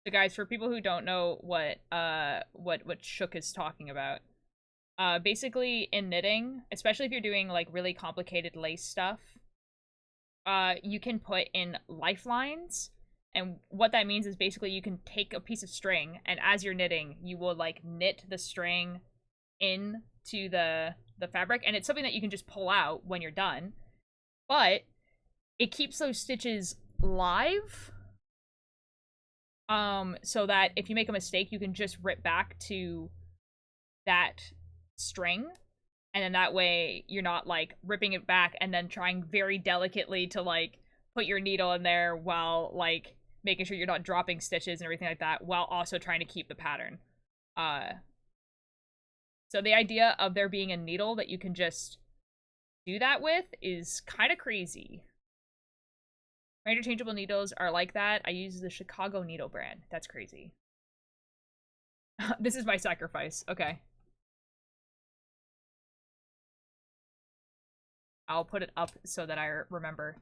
So guys, for people who don't know what Shook is talking about, basically in knitting, especially if you're doing like really complicated lace stuff, you can put in lifelines, and what that means is basically you can take a piece of string, and as you're knitting, you will like knit the string into the fabric, and it's something that you can just pull out when you're done, but it keeps those stitches live, so that if you make a mistake, you can just rip back to that string, and then that way you're not like ripping it back and then trying very delicately to like put your needle in there while like making sure you're not dropping stitches and everything like that, while also trying to keep the pattern. So the idea of there being a needle that you can just do that with is kind of crazy. My interchangeable needles are like that. I use the Chicago needle brand. That's crazy. This is my sacrifice. Okay. I'll put it up so that I remember.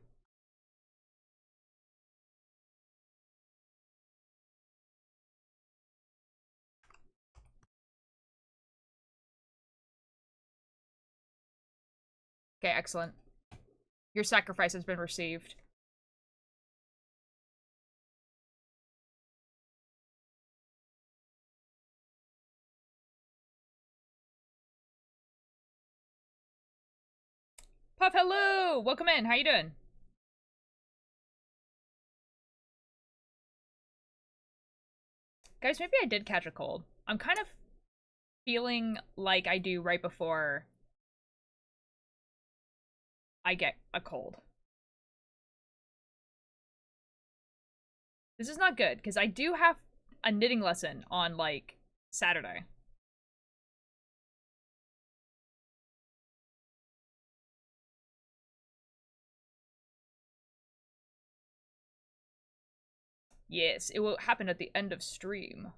Okay, excellent. Your sacrifice has been received. Puff, hello! Welcome in. How you doing? Guys, maybe I did catch a cold. I'm kind of feeling like I do right before I get a cold. This is not good, because I do have a knitting lesson on, like, Saturday. Yes, it will happen at the end of stream.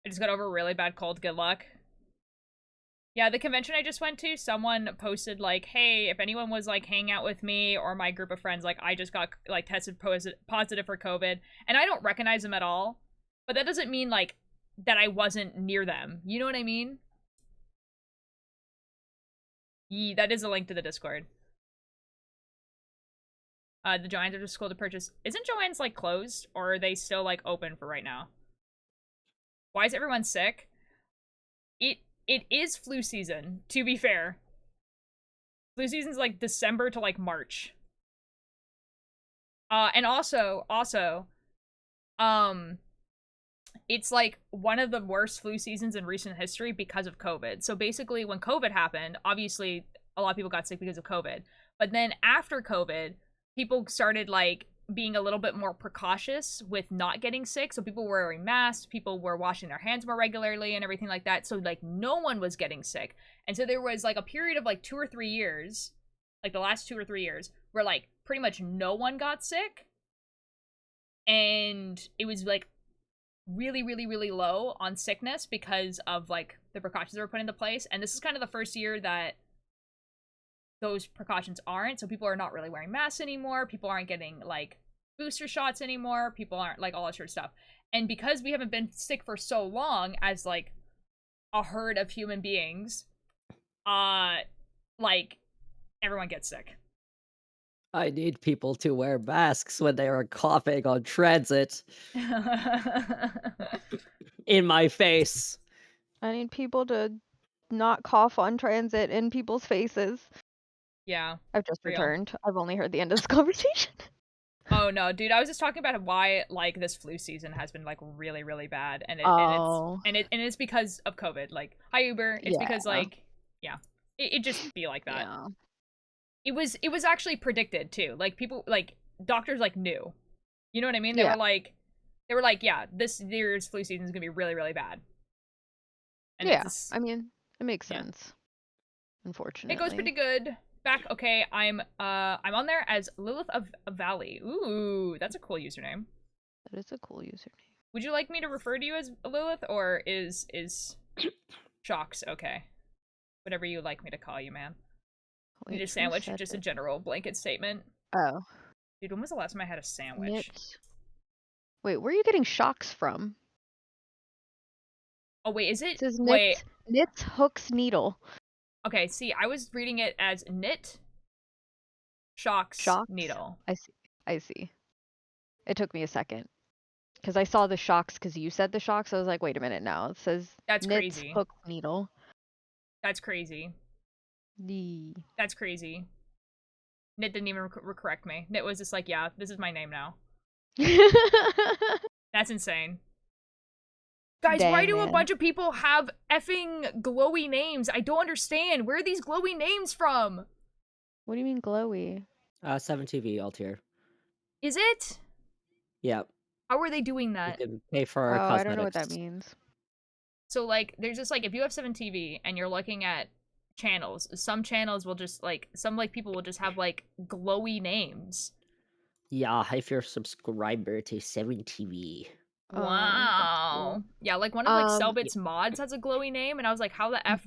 I just got over a really bad cold. Good luck. Yeah, the convention I just went to, someone posted, like, hey, if anyone was, like, hanging out with me or my group of friends, like, I just got, like, tested positive for COVID. And I don't recognize them at all. But that doesn't mean, like, that I wasn't near them. You know what I mean? Yeah, that is a link to the Discord. The Joann's are just cool to purchase. Isn't Joann's, like, closed? Or are they still, like, open for right now? Why is everyone sick? It is flu season, to be fair. Flu season's like December to like March. And also, it's like one of the worst flu seasons in recent history because of COVID. So basically when COVID happened, obviously a lot of people got sick because of COVID. But then after COVID, people started like being a little bit more precautious with not getting sick. So people were wearing masks, people were washing their hands more regularly and everything like that. So like no one was getting sick. And so there was like a period of like 2 or 3 years, like the last 2 or 3 years, where like pretty much no one got sick. And it was like really, really, really low on sickness because of like the precautions that were put into place. And this is kind of the first year that those precautions aren't. So people are not really wearing masks anymore. People aren't getting like booster shots anymore. People aren't like all that sort of stuff. And because we haven't been sick for so long as like a herd of human beings, like everyone gets sick. I need people to wear masks when they are coughing on transit. In my face. I need people to not cough on transit in people's faces. Yeah. I've just Real. returned. I've only heard the end of this conversation. Oh no, dude! I was just talking about why like this flu season has been like really, really bad, and it's because of COVID. Like, hi Uber. It's because like, yeah, it just be like that. Yeah. It was actually predicted too. Like people, like doctors, like knew. You know what I mean? They Yeah. were like, yeah, this year's flu season is gonna be really, really bad. And Yeah. it's- I mean, it makes Yeah. sense. Unfortunately. it goes pretty good. Back, okay, I'm on there as Lilith of Valley. Ooh, that's a cool username. That is a cool username. Would you like me to refer to you as Lilith, or is Shocks okay? Whatever you like me to call you, man. Wait, Need a who sandwich? said Just a it? general blanket statement. Oh. Dude, when was the last time I had a sandwich? Knit. Wait, where are you getting shocks from? Oh wait, is It it? says Wait. knits hooks needle. Okay, see, I was reading it as knit shocks needle. I see. It took me a second. Because I saw the shocks because you said the shocks. I was like, wait a minute now. It says That's knits crazy. hook needle. That's crazy. That's crazy. Knit didn't even correct me. Knit was just like, yeah, this is my name now. That's insane. Guys, Dang, why do a man. bunch of people have effing glowy names? I don't understand. Where are these glowy names from? What do you mean glowy? 7TV all tier. Is it? Yep. How are they doing You that? can pay for Oh, cosmetics. I don't know what that means. So, like, there's just, like, if you have 7TV and you're looking at channels, some channels will just, like, some, like, people will just have, like, glowy names. Yeah, if you're a subscriber to 7TV. Wow. Cool. Yeah, like, one of, like, Selbit's mods has a glowy name, and I was like, how the F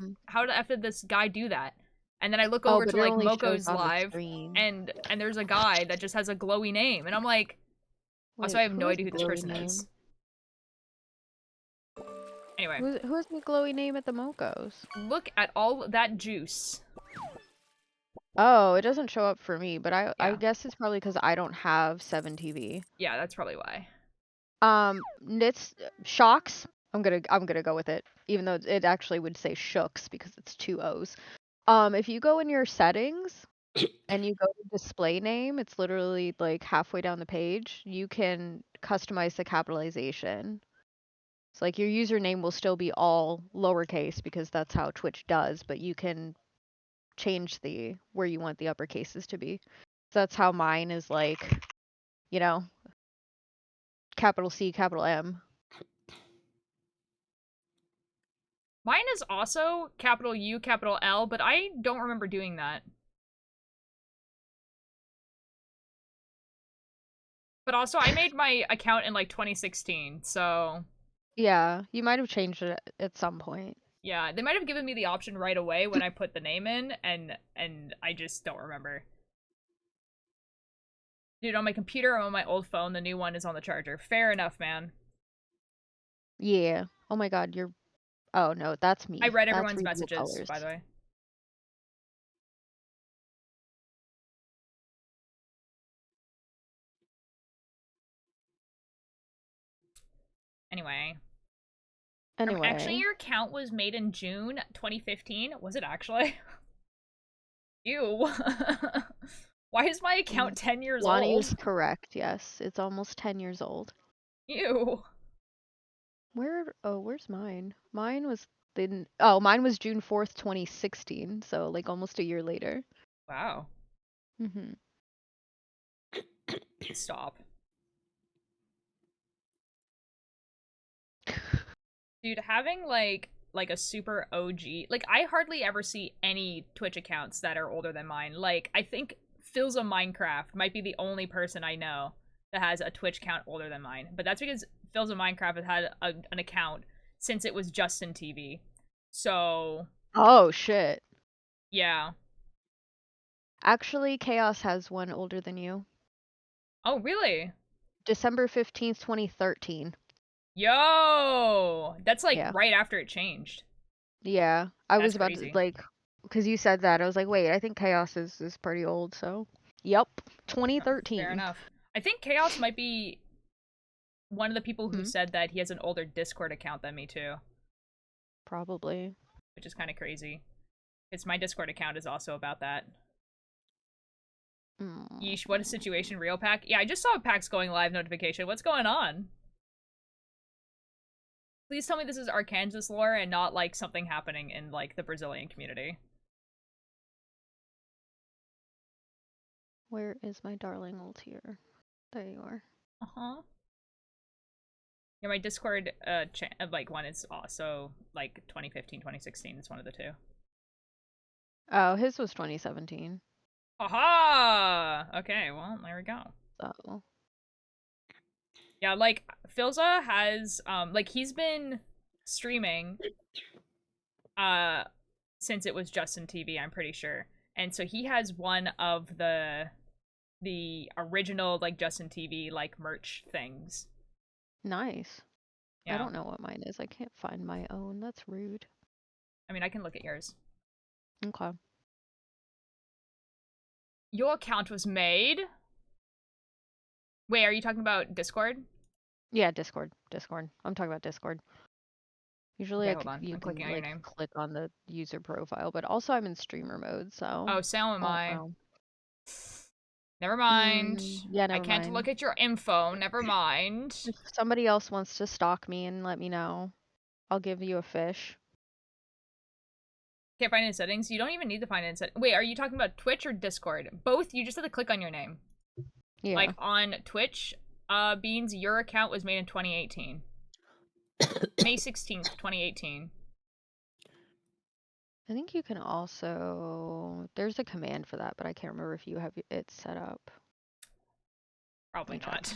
did this guy do that? And then I look over but to, it like, only shows Moko's on the live, screen. and there's a guy that just has a glowy name, and I'm like, also, I have no idea who this person is. Anyway. Who has the glowy name at the Mokos? Look at all that juice. Oh, it doesn't show up for me, but I guess it's probably because I don't have 7TV. Yeah, that's probably why. Knits shocks. I'm gonna go with it, even though it actually would say shooks because it's 2 O's. If you go in your settings and you go to display name, it's literally like halfway down the page. You can customize the capitalization. So like your username will still be all lowercase because that's how Twitch does, but you can change where you want the uppercases to be. So that's how mine is like, you know, capital C, capital M. Mine is also capital U, capital L, but I don't remember doing that. But also, I made my account in, like, 2016, so... Yeah, you might have changed it at some point. Yeah, they might have given me the option right away when I put the name in, and I just don't remember. Dude, on my computer, I'm on my old phone, the new one is on the charger. Fair enough, man. Yeah. Oh my god, you're... Oh no, that's me. I read That's everyone's Readable messages, Colors. by the way. Anyway. Actually, your account was made in June 2015. Was it actually? Ew. Why is my account 10 years Lonnie old? is correct, yes. It's almost 10 years old. Ew. Where's mine? Mine was June 4th, 2016, so like almost a year later. Wow. Mm-hmm. Stop. Dude, having like a super OG, like I hardly ever see any Twitch accounts that are older than mine. Like I think Phil's a Minecraft might be the only person I know that has a Twitch account older than mine. But that's because Phil's a Minecraft has had an account since it was Justin TV. So. Oh shit. Yeah. Actually, Chaos has one older than you. Oh really? December 15th, 2013. Yo, that's like right after it changed. Yeah, I was about crazy. to like, because you said that, I was like, wait, I think Chaos is pretty old. So, yep, 2013. Fair enough. I think Chaos might be one of the people who said that he has an older Discord account than me too. Probably. which is kind of crazy. Because my Discord account is also about that. Yeesh, what a situation, real pack. Yeah, I just saw a PAX going live notification. What's going on? Please tell me this is Arkansas lore and not, like, something happening in, like, the Brazilian community. Where is my darling Altier? There you are. Uh-huh. Yeah, my Discord, like, one is also, like, 2015, 2016. It's one of the two. Oh, his was 2017. Aha! Okay, well, there we go. So. Yeah, like, Philza has, like, he's been streaming, since it was Justin TV, I'm pretty sure. And so he has one of the original, like, Justin TV, like, merch things. Nice. Yeah. I don't know what mine is. I can't find my own. That's rude. I mean, I can look at yours. Okay. Your account was made? Wait, are you talking about Discord? Yeah, Discord. I'm talking about Discord. Usually Okay, hold on. you I'm can clicking on your like name. click on the user profile, but also I'm in streamer mode, so. Oh, so am I. Wow. Never mind. Yeah, I never can't mind. look at your info. Never mind. If somebody else wants to stalk me and let me know, I'll give you a fish. Can't find it in settings. You don't even need to find it in settings. Wait, are you talking about Twitch or Discord? Both. You just have to click on your name. Yeah. Like on Twitch, Beans, your account was made in 2018. May 16th, 2018. I think you can also. There's a command for that, but I can't remember if you have it set up. Probably not.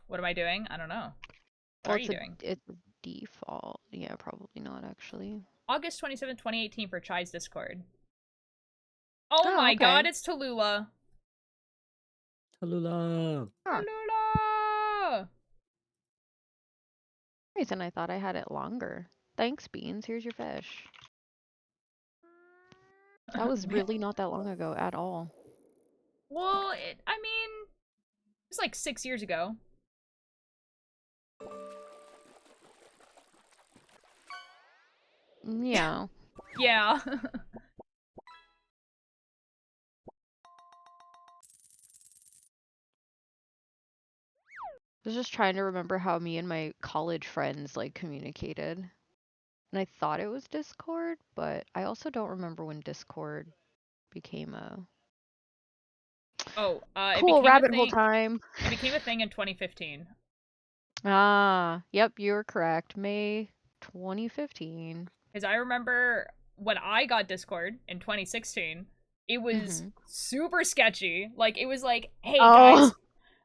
What am I doing? I don't know. What are you doing? It's a default. Yeah, probably not actually. August 27th, 2018 for Chai's Discord. Oh my okay. god, it's Tallulah. Tallulah. Huh. Tallulah! Reason I thought I had it longer. Thanks, Beans. Here's your fish. That was really not that long ago at all. Well, I mean, it was like 6 years ago. Yeah. Yeah. I was just trying to remember how me and my college friends like communicated. And I thought it was Discord, but I also don't remember when Discord became a Oh, cool rabbit hole time. It became a thing in 2015. Ah, yep, you're correct. May 2015. Because I remember when I got Discord in 2016, it was super sketchy. Like, it was like, hey guys,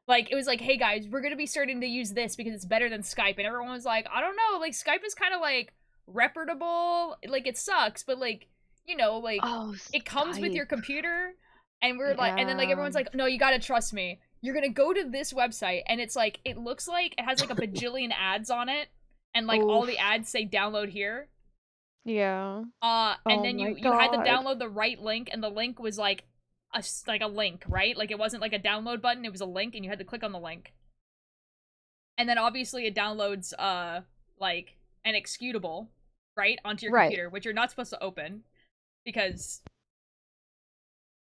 like, it was like, hey guys, we're gonna be starting to use this because it's better than Skype. And everyone was like, I don't know, like, Skype is kind of like reputable. Like, it sucks, but like, you know, like, it comes with your computer. And we're like, and then like everyone's like, no, you gotta trust me. You're gonna go to this website, and it's like, it looks like it has like a bajillion ads on it, and like all the ads say download here. Yeah. And then you had to download the right link, and the link was like a link, right? Like it wasn't like a download button, it was a link, and you had to click on the link. And then obviously it downloads like an executable, right, onto your computer, which you're not supposed to open because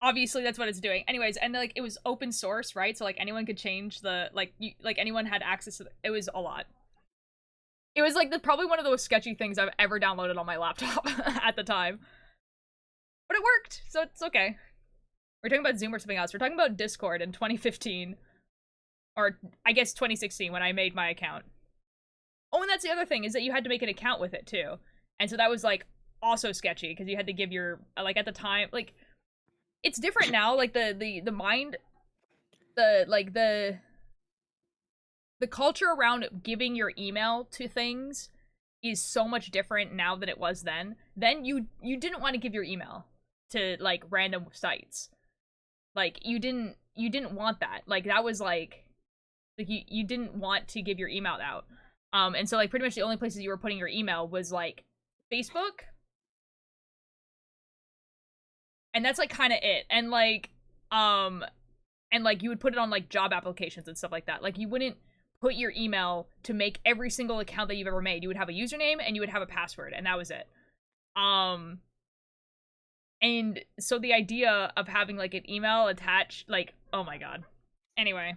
obviously that's what it's doing. Anyways, and like it was open source, right? So like anyone could change the like anyone had access to it was a lot. It was like probably one of those sketchy things I've ever downloaded on my laptop at the time. But it worked, so it's okay. We're talking about Zoom or something else. We're talking about Discord in 2015. Or I guess 2016 when I made my account. Oh, and that's the other thing, is that you had to make an account with it too. And so that was like also sketchy because you had to give your like at the time like it's different now, like the mind the culture around giving your email to things is so much different now than it was then. Then you didn't want to give your email to like random sites. Like you didn't want that. Like that was like you didn't want to give your email out. And so like pretty much the only places you were putting your email was like Facebook. And that's like kind of it. And like And like you would put it on like job applications and stuff like that. Like you wouldn't put your email to make every single account that you've ever made. You would have a username and you would have a password, and that was it. And so the idea of having like an email attached, like, oh my god. Anyway.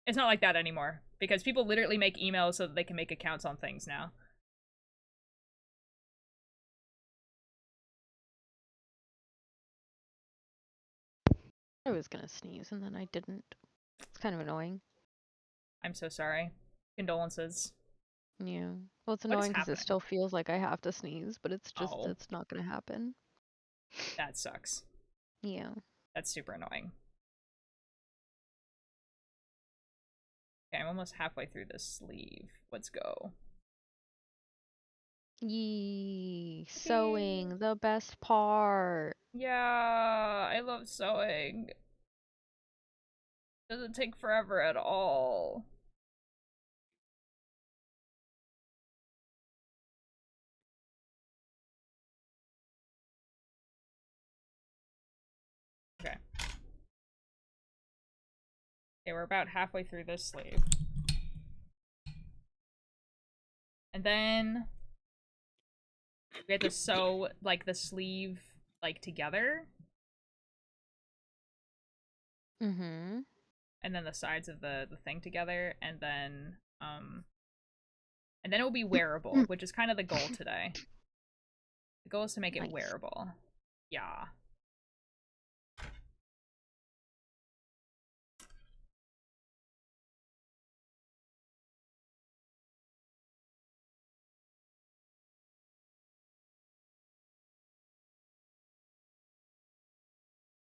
It's not like that anymore, because people literally make emails so that they can make accounts on things now. I was gonna sneeze and then I didn't. It's kind of annoying. I'm so sorry. Condolences. Yeah. Well, it's What is annoying because it happening? still feels like I have to sneeze, but it's just, Oh. it's not gonna happen. That sucks. Yeah. That's super annoying. Okay, I'm almost halfway through this sleeve. Let's go. Yee. Sewing, the best part. Yeah, I love sewing. Doesn't take forever at all. Okay. Okay, we're about halfway through this sleeve. And then we have to sew like the sleeve like together. Mm-hmm. And then the sides of the thing together, and then it will be wearable, which is kind of the goal today. The goal is to make it Nice. wearable. Yeah.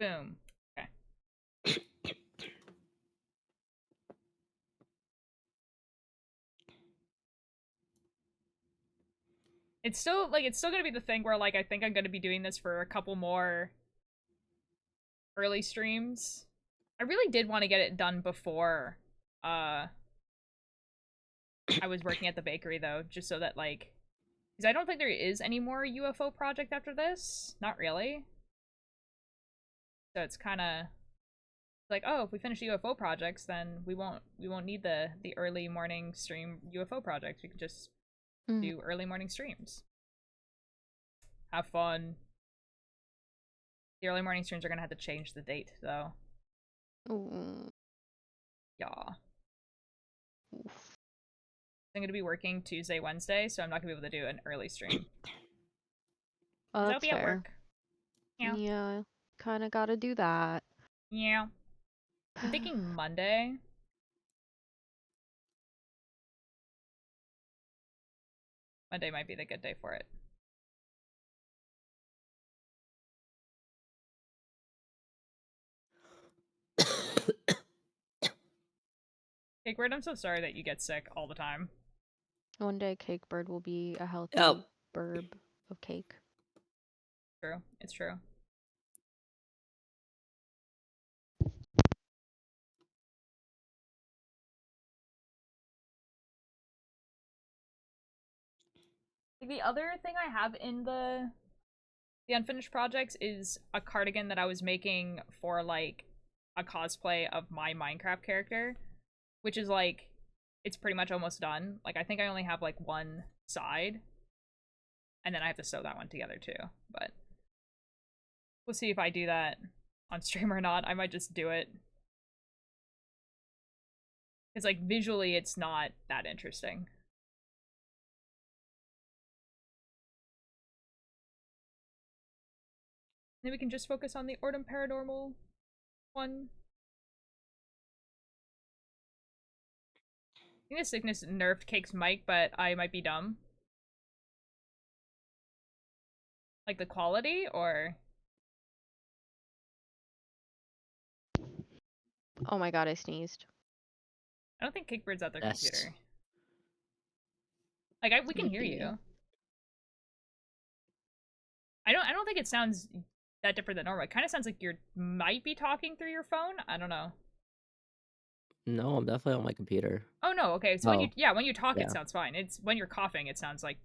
Boom. Okay. It's still gonna be the thing where like I think I'm gonna be doing this for a couple more early streams. I really did want to get it done before I was working at the bakery though, just so that like, because I don't think there is any more UFO project after this. Not really. So it's kind of like, oh, if we finish UFO projects, then we won't need the early morning stream UFO projects. We can just do early morning streams. Have fun. The early morning streams are gonna have to change the date though. Ooh. Yeah. Oof. I'm gonna be working Tuesday, Wednesday, so I'm not gonna be able to do an early stream. Oh, I'll that's be at fair. work. Yeah. Yeah, kind of gotta do that. Yeah. I'm thinking Monday. Monday might be the good day for it. Cakeward, I'm so sorry that you get sick all the time. One day, Cake Bird will be a healthy burb of cake. True. It's true. The other thing I have in the unfinished projects is a cardigan that I was making for like a cosplay of my Minecraft character, which is like, it's pretty much almost done. Like I think I only have like one side, and then I have to sew that one together too. But we'll see if I do that on stream or not. I might just do it. Because like visually it's not that interesting. Then we can just focus on the Ordum Paranormal one. I think the sickness nerfed Cake's mic, but I might be dumb. Like the quality, or? Oh my god, I sneezed. I don't think Cakebird's at their Yes. computer. Like we can hear you. I don't think it sounds that different than normal. It kind of sounds like you might be talking through your phone. I don't know. No, I'm definitely on my computer. Oh no, okay. So when you talk, yeah. it sounds fine. It's when you're coughing, it sounds like,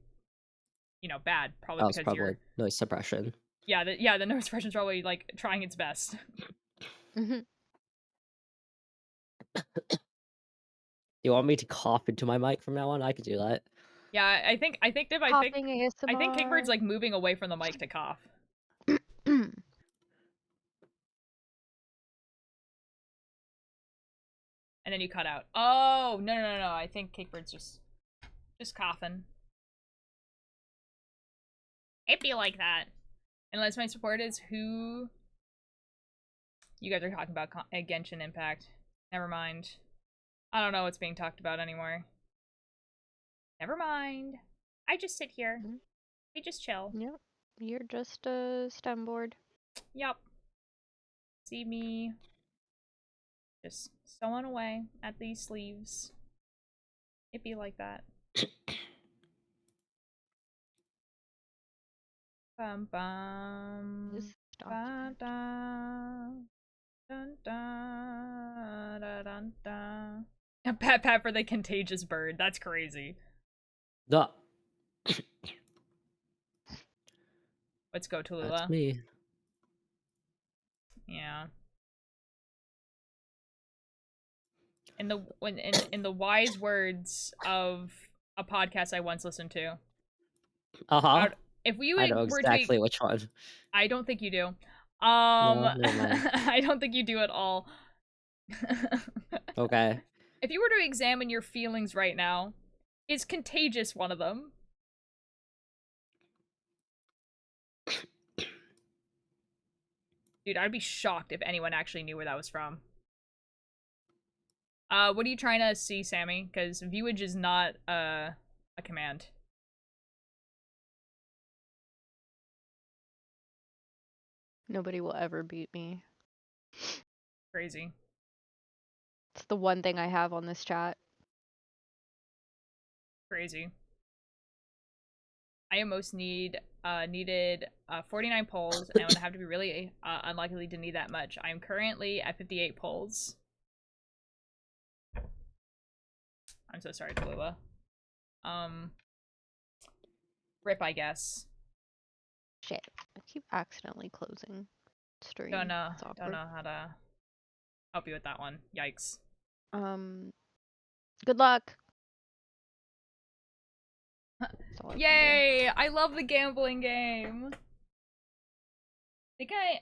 you know, bad. Probably That was because probably you're noise suppression. Yeah, the nose expression's probably like trying its best. Mhm. You want me to cough into my mic from now on? I could do that. Yeah, I think Coughing Kickbird's ASMR. like moving away from the mic to cough. And then you cut out. Oh, no. I think Kickbird's just coughing. It'd be like that. Unless my support is who you guys are talking about, Genshin Impact. Never mind. I don't know what's being talked about anymore. Never mind. I just sit here. We just chill. Yep. You're just a STEM board. Yep. See me just sewing away at these sleeves. It be like that. Bum bum. Just stop. Ba, da, dun, da, da, dun, da. Pat for the contagious bird. That's crazy. Duh. Let's go, Tallulah. That's me. Yeah. In the wise words of a podcast I once listened to. Uh-huh. If we I know were exactly to, which one. I don't think you do. No, never mind. I don't think you do at all. Okay. If you were to examine your feelings right now, is contagious one of them? Dude, I'd be shocked if anyone actually knew where that was from. What are you trying to see, Sammy? Because viewage is not a command. Nobody will ever beat me. Crazy. It's the one thing I have on this chat. Crazy. I almost needed 49 polls, and I would have to be really unlikely to need that much. I am currently at 58 polls. I'm so sorry, Tallulah. Rip, I guess. Shit. I keep accidentally closing stream. Don't know It's awkward. how to help you with that one. Yikes. Good luck. Yay! I love the gambling game.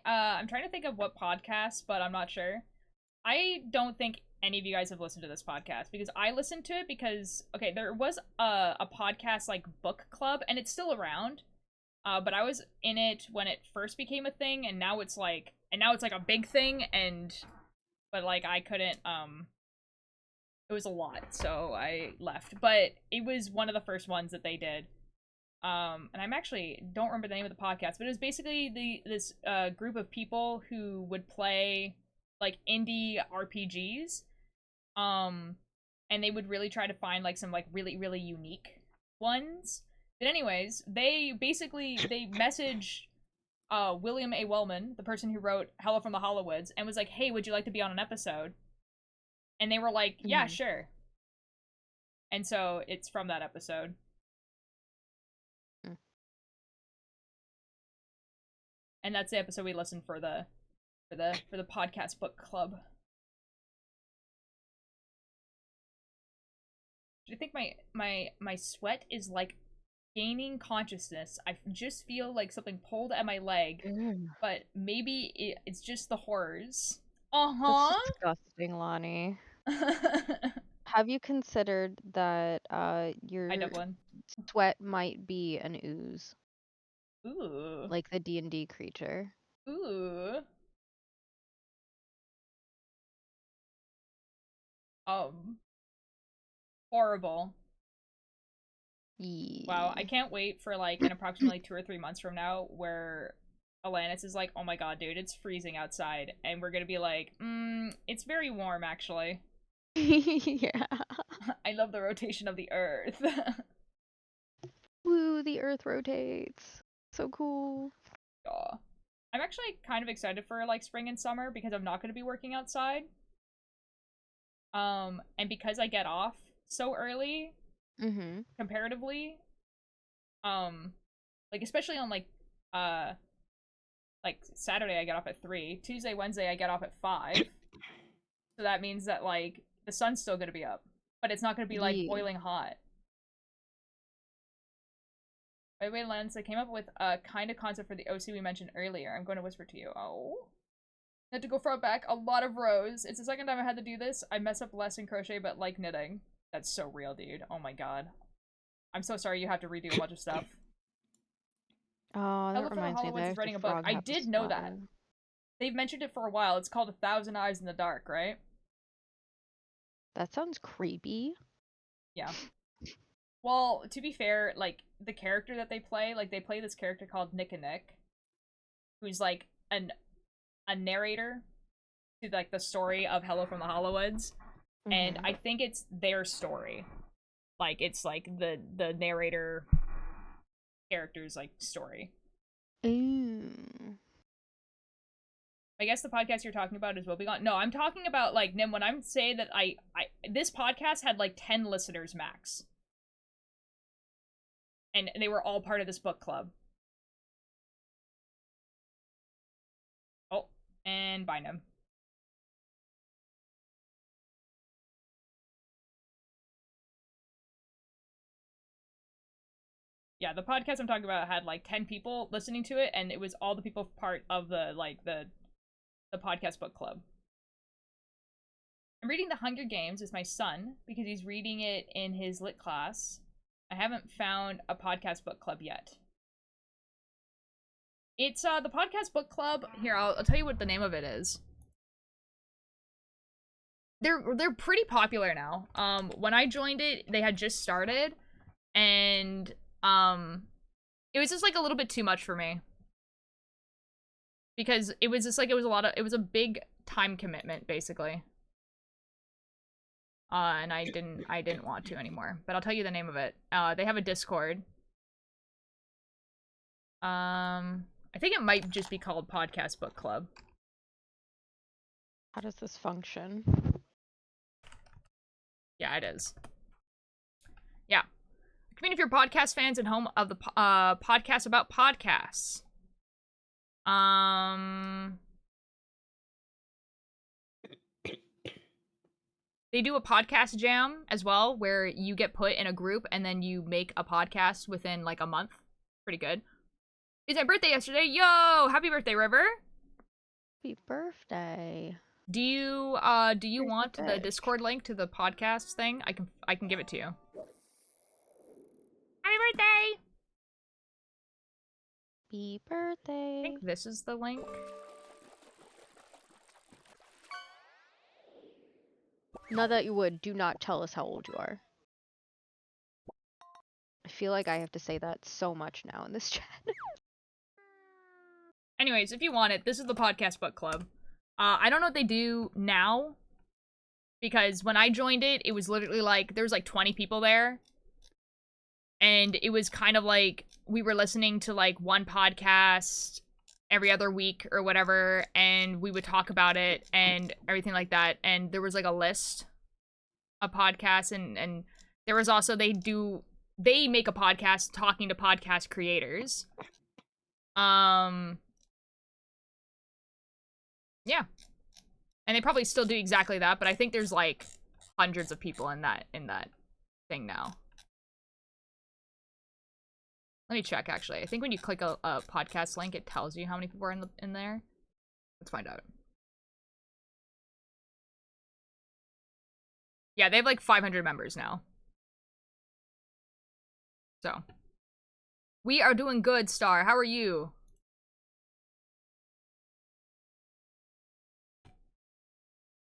I'm trying to think of what podcast, but I'm not sure. I don't think any of you guys have listened to this podcast because I listened to it because okay, there was a podcast like book club and it's still around. But I was in it when it first became a thing and now it's like a big thing but like I couldn't it was a lot, so I left. But it was one of the first ones that they did. And I'm actually don't remember the name of the podcast, but it was basically this group of people who would play like indie RPGs. And they would really try to find like some like really, really unique ones. But anyways, they messaged William A. Wellman, the person who wrote Hello from the Hollowwoods, and was like, hey, would you like to be on an episode? And they were like, yeah, sure. And so it's from that episode. And that's the episode we listened for the podcast book club. Do you think my sweat is like gaining consciousness? I just feel like something pulled at my leg, but maybe it's just the horrors. That's disgusting, Lonnie. Have you considered that your sweat might be an ooze? Ooh. Like the D&D creature. Ooh. Horrible. Yeah. Wow, I can't wait for like an approximately 2 or 3 months from now where Alanis is like, oh my god, dude, it's freezing outside. And we're gonna be like, it's very warm, actually. Yeah. I love the rotation of the earth. Woo, the earth rotates. So cool. Yeah. I'm actually kind of excited for like spring and summer because I'm not gonna be working outside. And because I get off so early, comparatively, like especially on like Like, Saturday I get off at 3. Tuesday, Wednesday I get off at 5. So that means that, like, the sun's still gonna be up. But it's not gonna be, like, Yeah. boiling hot. By the way, Lance, I came up with a kind of concept for the OC we mentioned earlier. I'm going to whisper to you. Oh. I had to go front back a lot of rows. It's the second time I had to do this. I mess up less in crochet, but like knitting. That's so real, dude. Oh my god. I'm so sorry you have to redo a bunch of stuff. Oh, that reminds me. Is writing a book. I did know that. They've mentioned it for a while. It's called 1,000 Eyes in the Dark, right? That sounds creepy. Yeah. Well, to be fair, like, the character that they play, like, they play this character called Nick and Nick, who's, like, a narrator to, like, the story of Hello from the Hollowwoods, and I think it's their story. Like, it's, like, the narrator character's, like, story. Ooh. I guess the podcast you're talking about is Will Be Gone. No, I'm talking about, like, Nim, when I'm saying that this podcast had, like, 10 listeners max. And they were all part of this book club. Oh, and bye, Nim. Yeah, the podcast I'm talking about had like 10 people listening to it, and it was all the people part of the podcast book club. I'm reading The Hunger Games with my son because he's reading it in his lit class. I haven't found a podcast book club yet. It's the podcast book club. Here, I'll tell you what the name of it is. They're pretty popular now. When I joined it, they had just started, and it was just like a little bit too much for me. Because it was just like it was a big time commitment basically. And I didn't want to anymore. But I'll tell you the name of it. They have a Discord. I think it might just be called Podcast Book Club. How does this function? Yeah, it is. Yeah. Community for podcast fans and home of the podcast about podcasts. They do a podcast jam as well, where you get put in a group and then you make a podcast within like a month. Pretty good. It's my birthday yesterday. Yo, happy birthday, River. Happy birthday. Do you want the Discord link to the podcast thing? I can give it to you. Happy birthday! Happy birthday. I think this is the link. Now that you would, do not tell us how old you are. I feel like I have to say that so much now in this chat. Anyways, if you want it, this is the podcast book club. I don't know what they do now, because when I joined it, it was literally like, there was like 20 people there, and it was kind of like, we were listening to like one podcast every other week or whatever, and we would talk about it and everything like that, and there was like a list of podcasts, and there was also, they make a podcast talking to podcast creators. Yeah. And they probably still do exactly that, but I think there's like hundreds of people in that thing now. Let me check, actually. I think when you click a podcast link, it tells you how many people are in there. Let's find out. Yeah, they have like 500 members now. So. We are doing good, Star. How are you?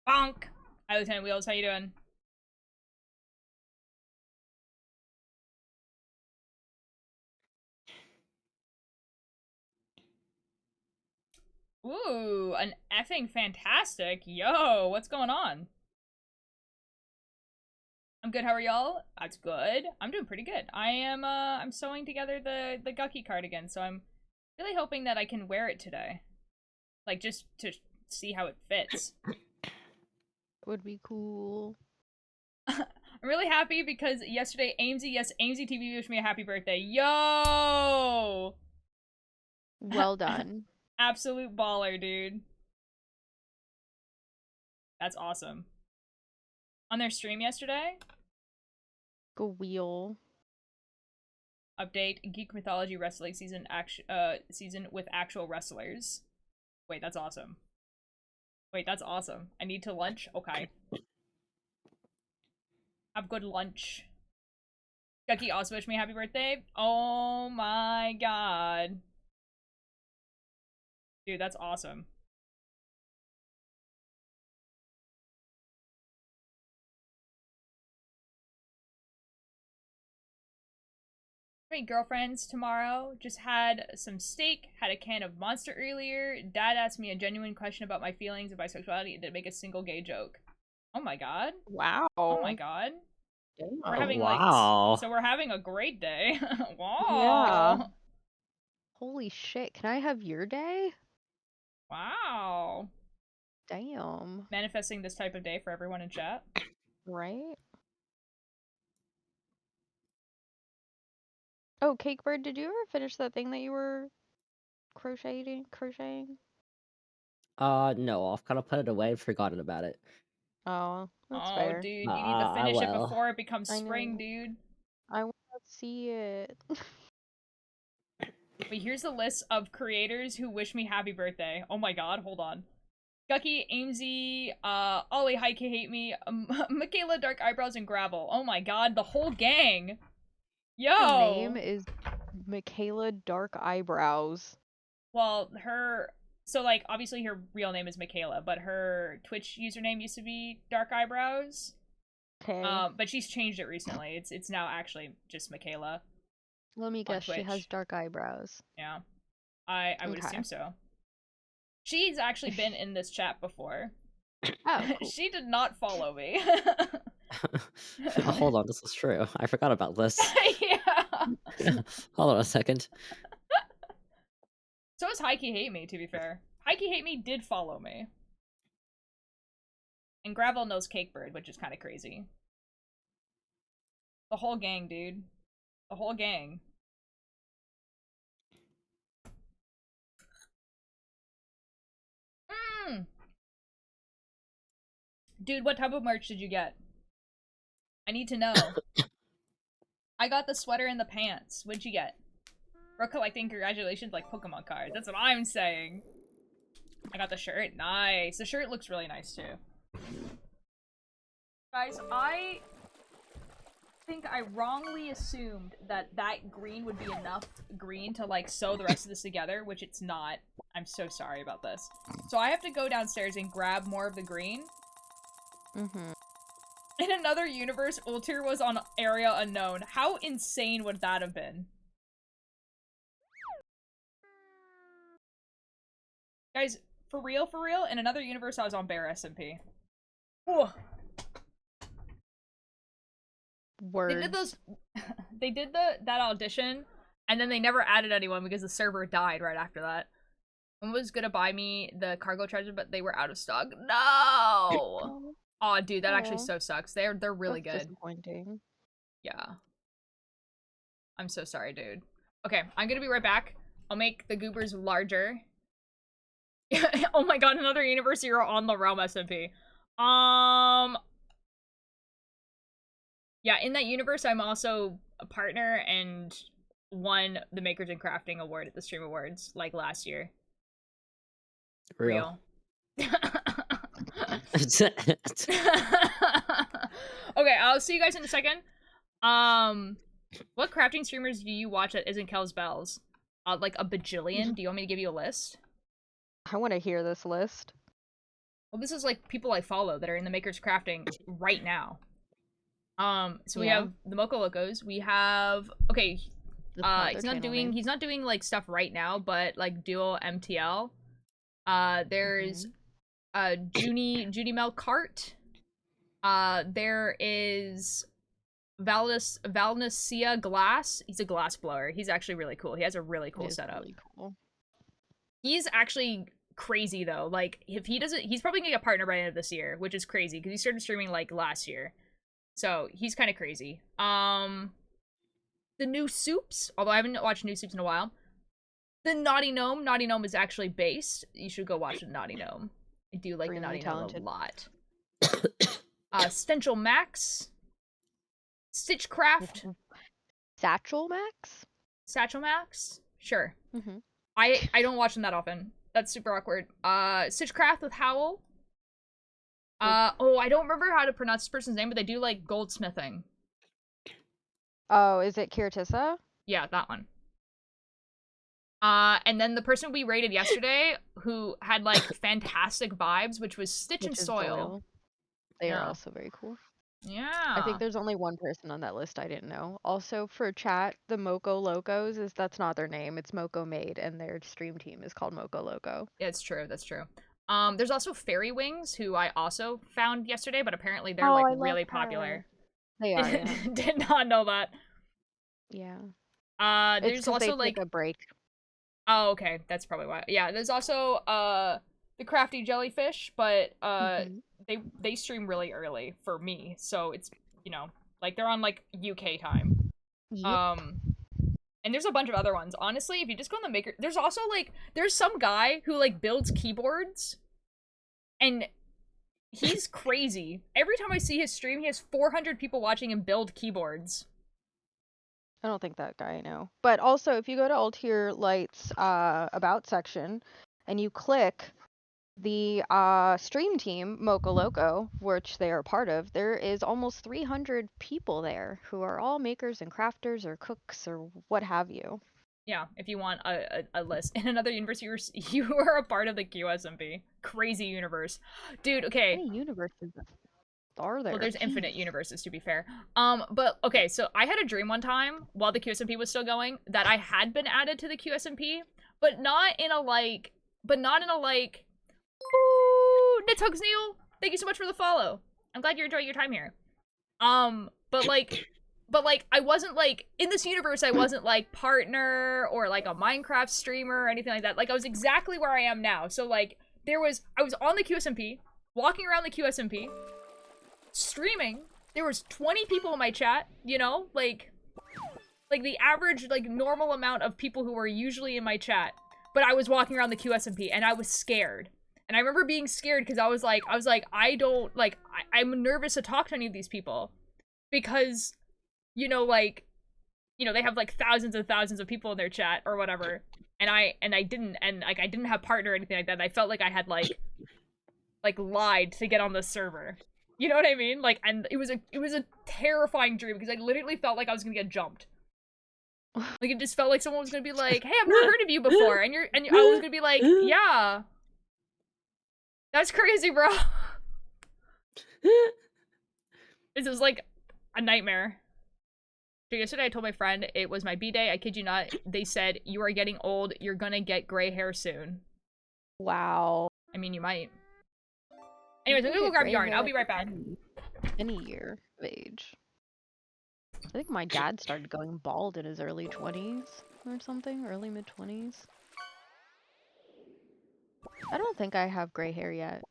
Bonk! Hi, Lieutenant Wheels. How you doing? Ooh, an effing fantastic. Yo, what's going on? I'm good, how are y'all? That's good. I'm doing pretty good. I'm sewing together the Guggie cardigan, so I'm really hoping that I can wear it today. Like, just to see how it fits. Would be cool. I'm really happy because yesterday, Amesy TV wished me a happy birthday. Yo! Well done. Absolute baller, dude. That's awesome. On their stream yesterday, Go wheel. update Geek Mythology Wrestling season season with actual wrestlers. Wait, that's awesome. Wait, that's awesome. I need to lunch? Okay. Have good lunch. Guggie also wished me happy birthday. Oh my god. Dude, that's awesome. Great girlfriends tomorrow. Just had some steak, had a can of Monster earlier. Dad asked me a genuine question about my feelings of bisexuality and didn't make a single gay joke. Oh my god. Wow. Oh my god. Damn. We're having Wow. so we're having a great day. Wow. Yeah. Holy shit, can I have your day? Wow. Damn. Manifesting this type of day for everyone in chat. Right? Oh, Cakebird, did you ever finish that thing that you were crocheting? No, I've kind of put it away and forgotten about it. Oh, that's Oh, fair. dude, you need to I finish it will. before it becomes I spring, know. dude. I want to see it. Wait, here's the list of creators who wish me happy birthday. Oh my god, hold on. Guggie, Amesy, Ollie, Heike, Hate Me, Michaela, Dark Eyebrows, and Gravel. Oh my god, the whole gang. Yo! Her name is Michaela Dark Eyebrows. Well, so, like, obviously her real name is Michaela, but her Twitch username used to be Dark Eyebrows. Okay. But she's changed it recently. It's now actually just Michaela. Let me guess, she has Twitch. dark eyebrows. Yeah. I would Okay. assume so. She's actually been in this chat before. Oh, cool. She did not follow me. Hold on, this is true. I forgot about this. Yeah. Hold on a second. So is Heike Hate Me, to be fair. Heike Hate Me did follow me. And Gravel knows Cakebird, which is kind of crazy. The whole gang, dude. The whole gang. Dude, what type of merch did you get? I need to know. I got the sweater and the pants. What'd you get? We're collecting congratulations like Pokemon cards. That's what I'm saying. I got the shirt. Nice. The shirt looks really nice too. Guys, I think I wrongly assumed that green would be enough green to like sew the rest of this together, which it's not. I'm so sorry about this. So I have to go downstairs and grab more of the green. Mm-hmm. In another universe, Ultir was on Area Unknown. How insane would that have been? Guys, for real, in another universe I was on Bear SMP. Ooh. Words. They did those they did that audition and then they never added anyone because the server died right after that. Someone was gonna buy me the cargo treasure, but they were out of stock. No! Oh, dude, that actually so sucks. They're really That's good. disappointing. Yeah. I'm so sorry, dude. Okay, I'm gonna be right back. I'll make the goobers larger. Oh my god, another universe hero on the Realm SMP. Yeah, in that universe, I'm also a partner and won the Makers and Crafting Award at the Stream Awards, like, last year. Real. Okay, I'll see you guys in a second. What crafting streamers do you watch that isn't Kel's Bells? Like a bajillion? Do you want me to give you a list? I want to hear this list. Well, this is like people I follow that are in the Makers Crafting right now. So we Yeah. have the Mocha Locos. We have he's not He's doing like stuff right now, but like Duo MTL. There's Junie Melcart. There is Valnesia Glass. He's a glass blower. He's actually really cool. He has a really cool setup. Really cool. He's actually crazy though. Like if he doesn't, he's probably gonna get a partner by the end of this year, which is crazy because he started streaming like last year. So he's kind of crazy. The New Soups, although I haven't watched New Soups in a while. The Naughty Gnome is actually based. You should go watch the Naughty Gnome. I do like the Extremely Naughty Gnome talented. a lot. Stenchel Max. Stitchcraft. Satchel Max? Satchel Max? Sure. Mm-hmm. I don't watch them that often. That's super awkward. Stitchcraft with Howl. Oh, I don't remember how to pronounce this person's name, but they do like goldsmithing. Oh, is it Kirtissa? Yeah, that one. And then the person we rated yesterday, who had like fantastic vibes, which was Stitch and Soil. They are Yeah. also very cool. Yeah. I think there's only one person on that list I didn't know. Also, for chat, the Moco Locos that's not their name. It's Moco Made, and their stream team is called Moco Loco. Yeah, it's true. That's true. There's also Fairy Wings, who I also found yesterday, but apparently they're I like love really her. popular. They are. Yeah. Did not know that. Yeah. There's It's 'cause also they like took a break. Oh, okay. That's probably why. Yeah, there's also the Crafty Jellyfish, but Mhm. they stream really early for me, so it's, you know, like they're on like UK time. Yep. And there's a bunch of other ones. Honestly, if you just go on the maker, there's also like there's some guy who like builds keyboards, and he's crazy. Every time I see his stream, he has 400 people watching him build keyboards. I don't think that guy I know. But also, if you go to Altier Light's about section, and you click the stream team Moco Loco, which they are part of, there is almost 300 people there who are all makers and crafters or cooks or what have you. Yeah, if you want a list. In another universe, you are a part of the QSMP. Crazy universe. Dude, okay. How many universes are there? Well, there's infinite universes, to be fair. But, okay, so I had a dream one time, while the QSMP was still going, that I had been added to the QSMP, but not in a, like, ooh, Nithugs Neil, thank you so much for the follow. I'm glad you're enjoying your time here. But like, I wasn't, like, in this universe, I wasn't, like, partner, or, like, a Minecraft streamer, or anything like that. Like, I was exactly where I am now. So, like, I was on the QSMP, walking around the QSMP, streaming. There was 20 people in my chat, you know? Like the average, like, normal amount of people who were usually in my chat. But I was walking around the QSMP, and I was scared. And I remember being scared, because I was like, I don't, like, I'm nervous to talk to any of these people. Because, you know, like, you know, they have, like, thousands and thousands of people in their chat, or whatever. And I didn't, and, like, I didn't have partner or anything like that. And I felt like I had, like, lied to get on the server. You know what I mean? Like, and it was a terrifying dream, because I literally felt like I was gonna get jumped. Like, it just felt like someone was gonna be like, hey, I've never heard of you before, and I was gonna be like, yeah. That's crazy, bro. This was like a nightmare. So yesterday I told my friend it was my B-day, I kid you not, they said, you are getting old, you're gonna get gray hair soon. Wow. I mean, you might. Anyways, I'm gonna go grab yarn, I'll be right back. Any year of age. I think my dad started going bald in his early 20s or something, early mid-20s. I don't think I have gray hair yet.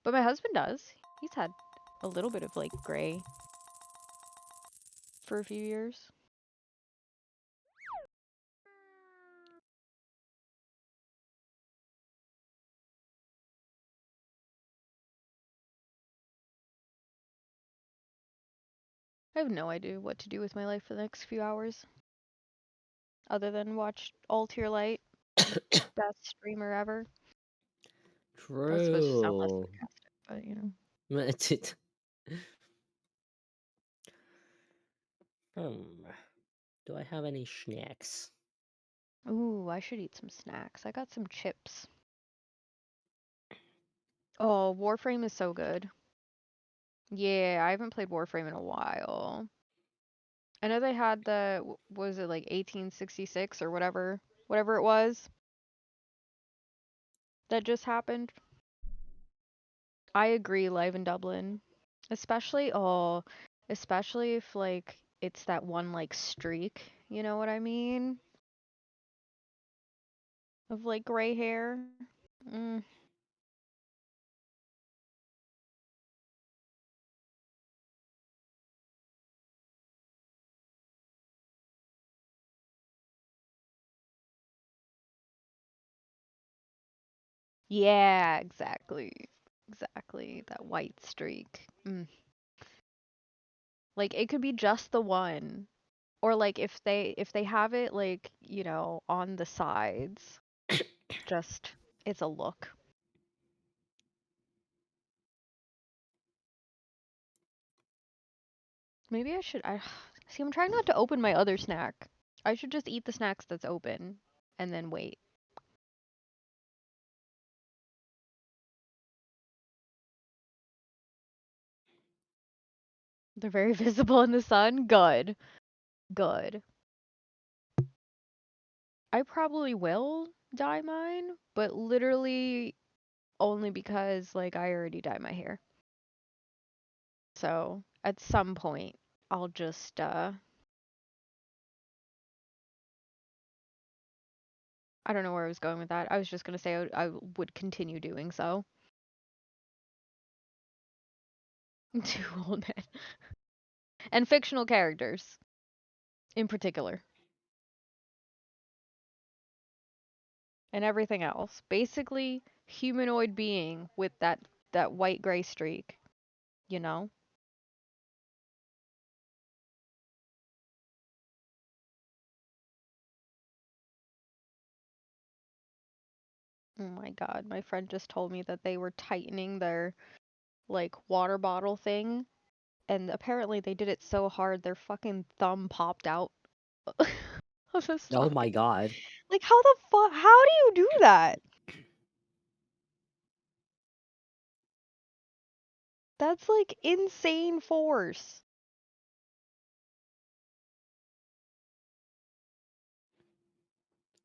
But my husband does. He's had a little bit of, like, gray for a few years. I have no idea what to do with my life for the next few hours. Other than watch Altier Light, best streamer ever. I was supposed to sound less True. sarcastic, but you know. Do I have any snacks? Ooh, I should eat some snacks. I got some chips. Oh, Warframe is so good. Yeah, I haven't played Warframe in a while. I know they had the, was it like 1866 or whatever it was that just happened. I agree, live in Dublin. Especially if like it's that one like streak, you know what I mean? Of like gray hair. Mm. Yeah, exactly. Exactly. That white streak. Like it could be just the one. Or like if they have it like, on the sides, just it's a look. Maybe I see I'm trying not to open my other snack. I should just eat the snacks that's open and then wait. They're very visible in the sun. Good. Good. I probably will dye mine, but literally only because like I already dye my hair. So, at some point I'll just I don't know where I was going with that. I was just going to say I would continue doing so. Two old men. And fictional characters in particular. And everything else. Basically, humanoid being with that white gray streak, you know? Oh my god, my friend just told me that they were tightening their like water bottle thing and apparently they did it so hard their fucking thumb popped out of the Oh spot. my god. Like how the fuck how do you do that? That's like insane force.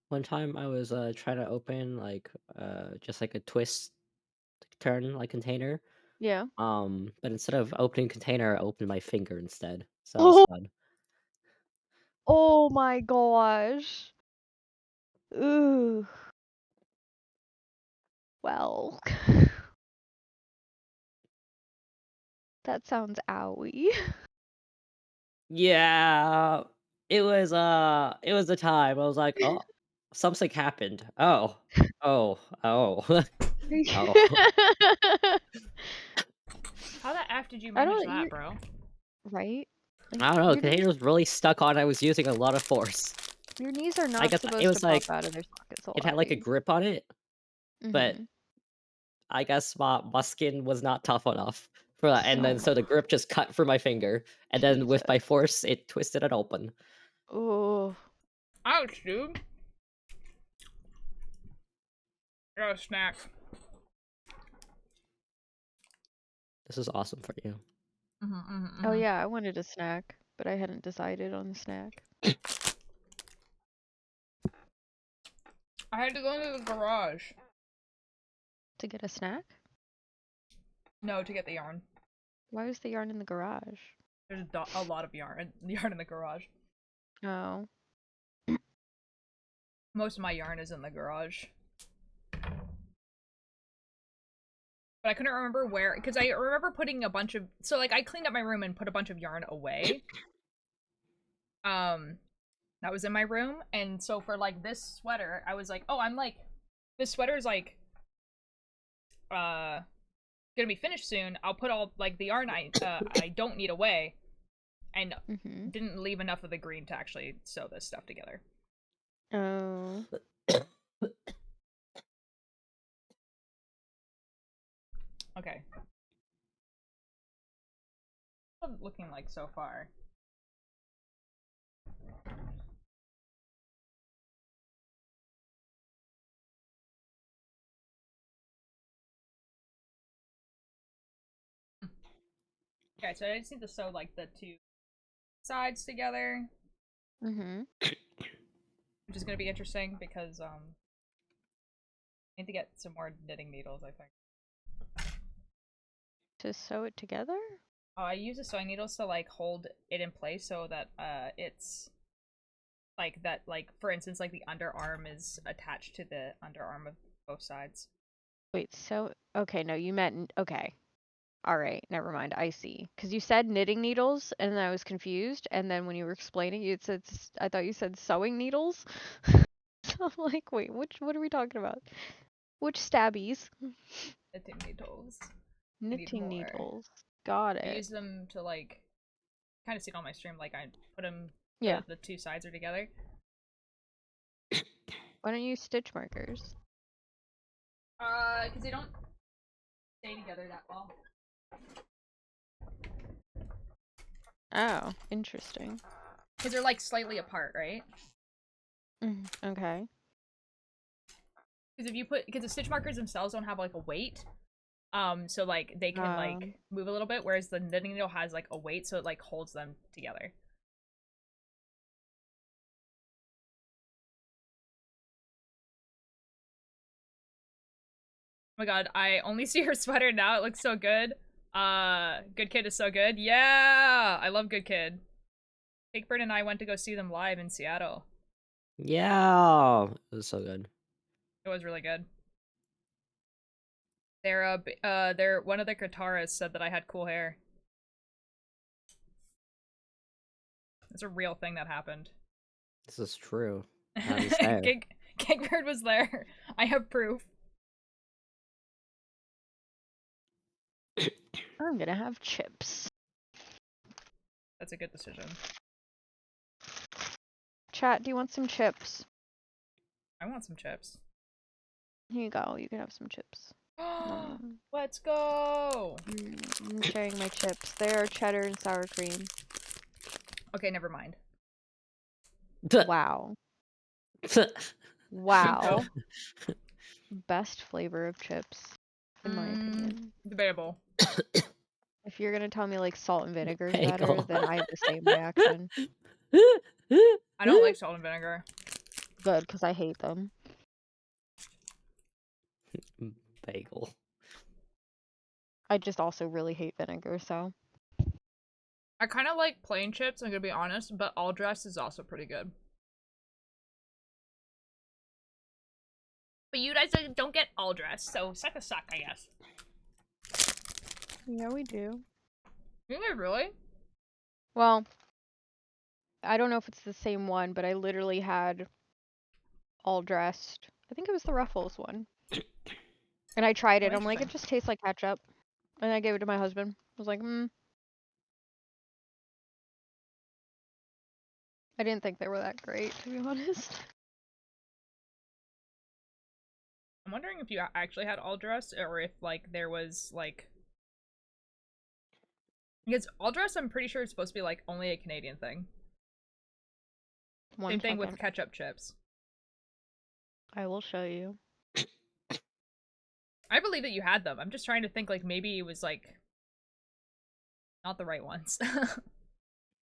One time I was trying to open like just like a twist turn like container. Yeah. But instead of opening container, I opened my finger instead. So that was Oh, fun. oh my gosh. Ooh. Well. That sounds owie. Yeah, it was a time. I was like, oh, something happened. Oh, oh, oh, oh. How the F did you I manage don't that, you bro? right? Like I don't know. your knees Container was really stuck on. I was using a lot of force. your knees are I not guess it supposed to was pop like out of their sockets a it lot, had like a babe. grip on it, but Mhm. I guess my skin was not tough enough for that. And then Oh, so the grip just cut through my finger, and then with Jesus. my force, it twisted it open. Oh. Ouch, dude. I got a snack. This is awesome for you. Oh yeah, I wanted a snack, but I hadn't decided on the snack. I had to go into the garage. To get a snack? No, to get the yarn. Why was the yarn in the garage? There's a lot of yarn in the garage. Oh. Most of my yarn is in the garage. But I couldn't remember where, because I remember putting a bunch of, so like I cleaned up my room and put a bunch of yarn away. That was in my room, and so for like this sweater, I was like, oh, this sweater is like, gonna be finished soon. I'll put all like the yarn I don't need away, and didn't leave enough of the green to actually sew this stuff together. Oh. Okay. What's it looking like so far? Okay, so I just need to sew like the two sides together. Which is gonna be interesting because I need to get some more knitting needles, I think. To sew it together? Oh, I use the sewing needles to like hold it in place so that it's like that, like for instance, like the underarm is attached to the underarm of both sides. Wait, so okay, no, you meant okay. All right, never mind. I see. Because you said knitting needles, and then I was confused. And then when you were explaining, you said I thought you said sewing needles. So I'm like, wait, what are we talking about? Which stabbies? Knitting needles. need Knitting more. needles. Got I it. use them to like kind of see it on my stream. Like I put them. Yeah. The two sides are together. Why don't you use stitch markers? Because they don't stay together that well. Oh, interesting. Because they're like slightly apart, right? Okay. Because if you put, because the stitch markers themselves don't have like a weight, so like they can like move a little bit, whereas the knitting needle has like a weight, so it like holds them together. Oh my god, I only see her sweater now. It looks so good. Good Kid is so good. Yeah, I love Good Kid. Big and I went to go see them live in Seattle. Yeah, it was so good. It was really good. They're one of the guitarists said that I had cool hair. It's a real thing that happened. This is true. I was there. Gigbird was there. I have proof. I'm gonna have chips. That's a good decision. Chat, do you want some chips? I want some chips. Here you go. You can have some chips. Let's go! I'm sharing my chips. They are cheddar and sour cream. Okay, never mind. Wow. Wow. Best flavor of chips, in my opinion. Debatable. If you're gonna tell me like salt and vinegar is Bagel. better, then I have the same reaction. I don't like salt and vinegar. Good, because I hate them. Bagel. I just also really hate vinegar, so. I kind of like plain chips, I'm gonna be honest, but all dressed is also pretty good. But you guys don't get all dressed, so suck a suck, I guess. Yeah, we do. You guys really? Well, I don't know if it's the same one, but I literally had all dressed. I think it was the Ruffles one. And I tried it. I'm like, it just tastes like ketchup. And I gave it to my husband. I was like, I didn't think they were that great, to be honest. I'm wondering if you actually had all dressed, or if like there was like, because all dressed, I'm pretty sure it's supposed to be like only a Canadian thing. Same thing with ketchup chips. I will show you. I believe that you had them. I'm just trying to think like maybe it was like not the right ones.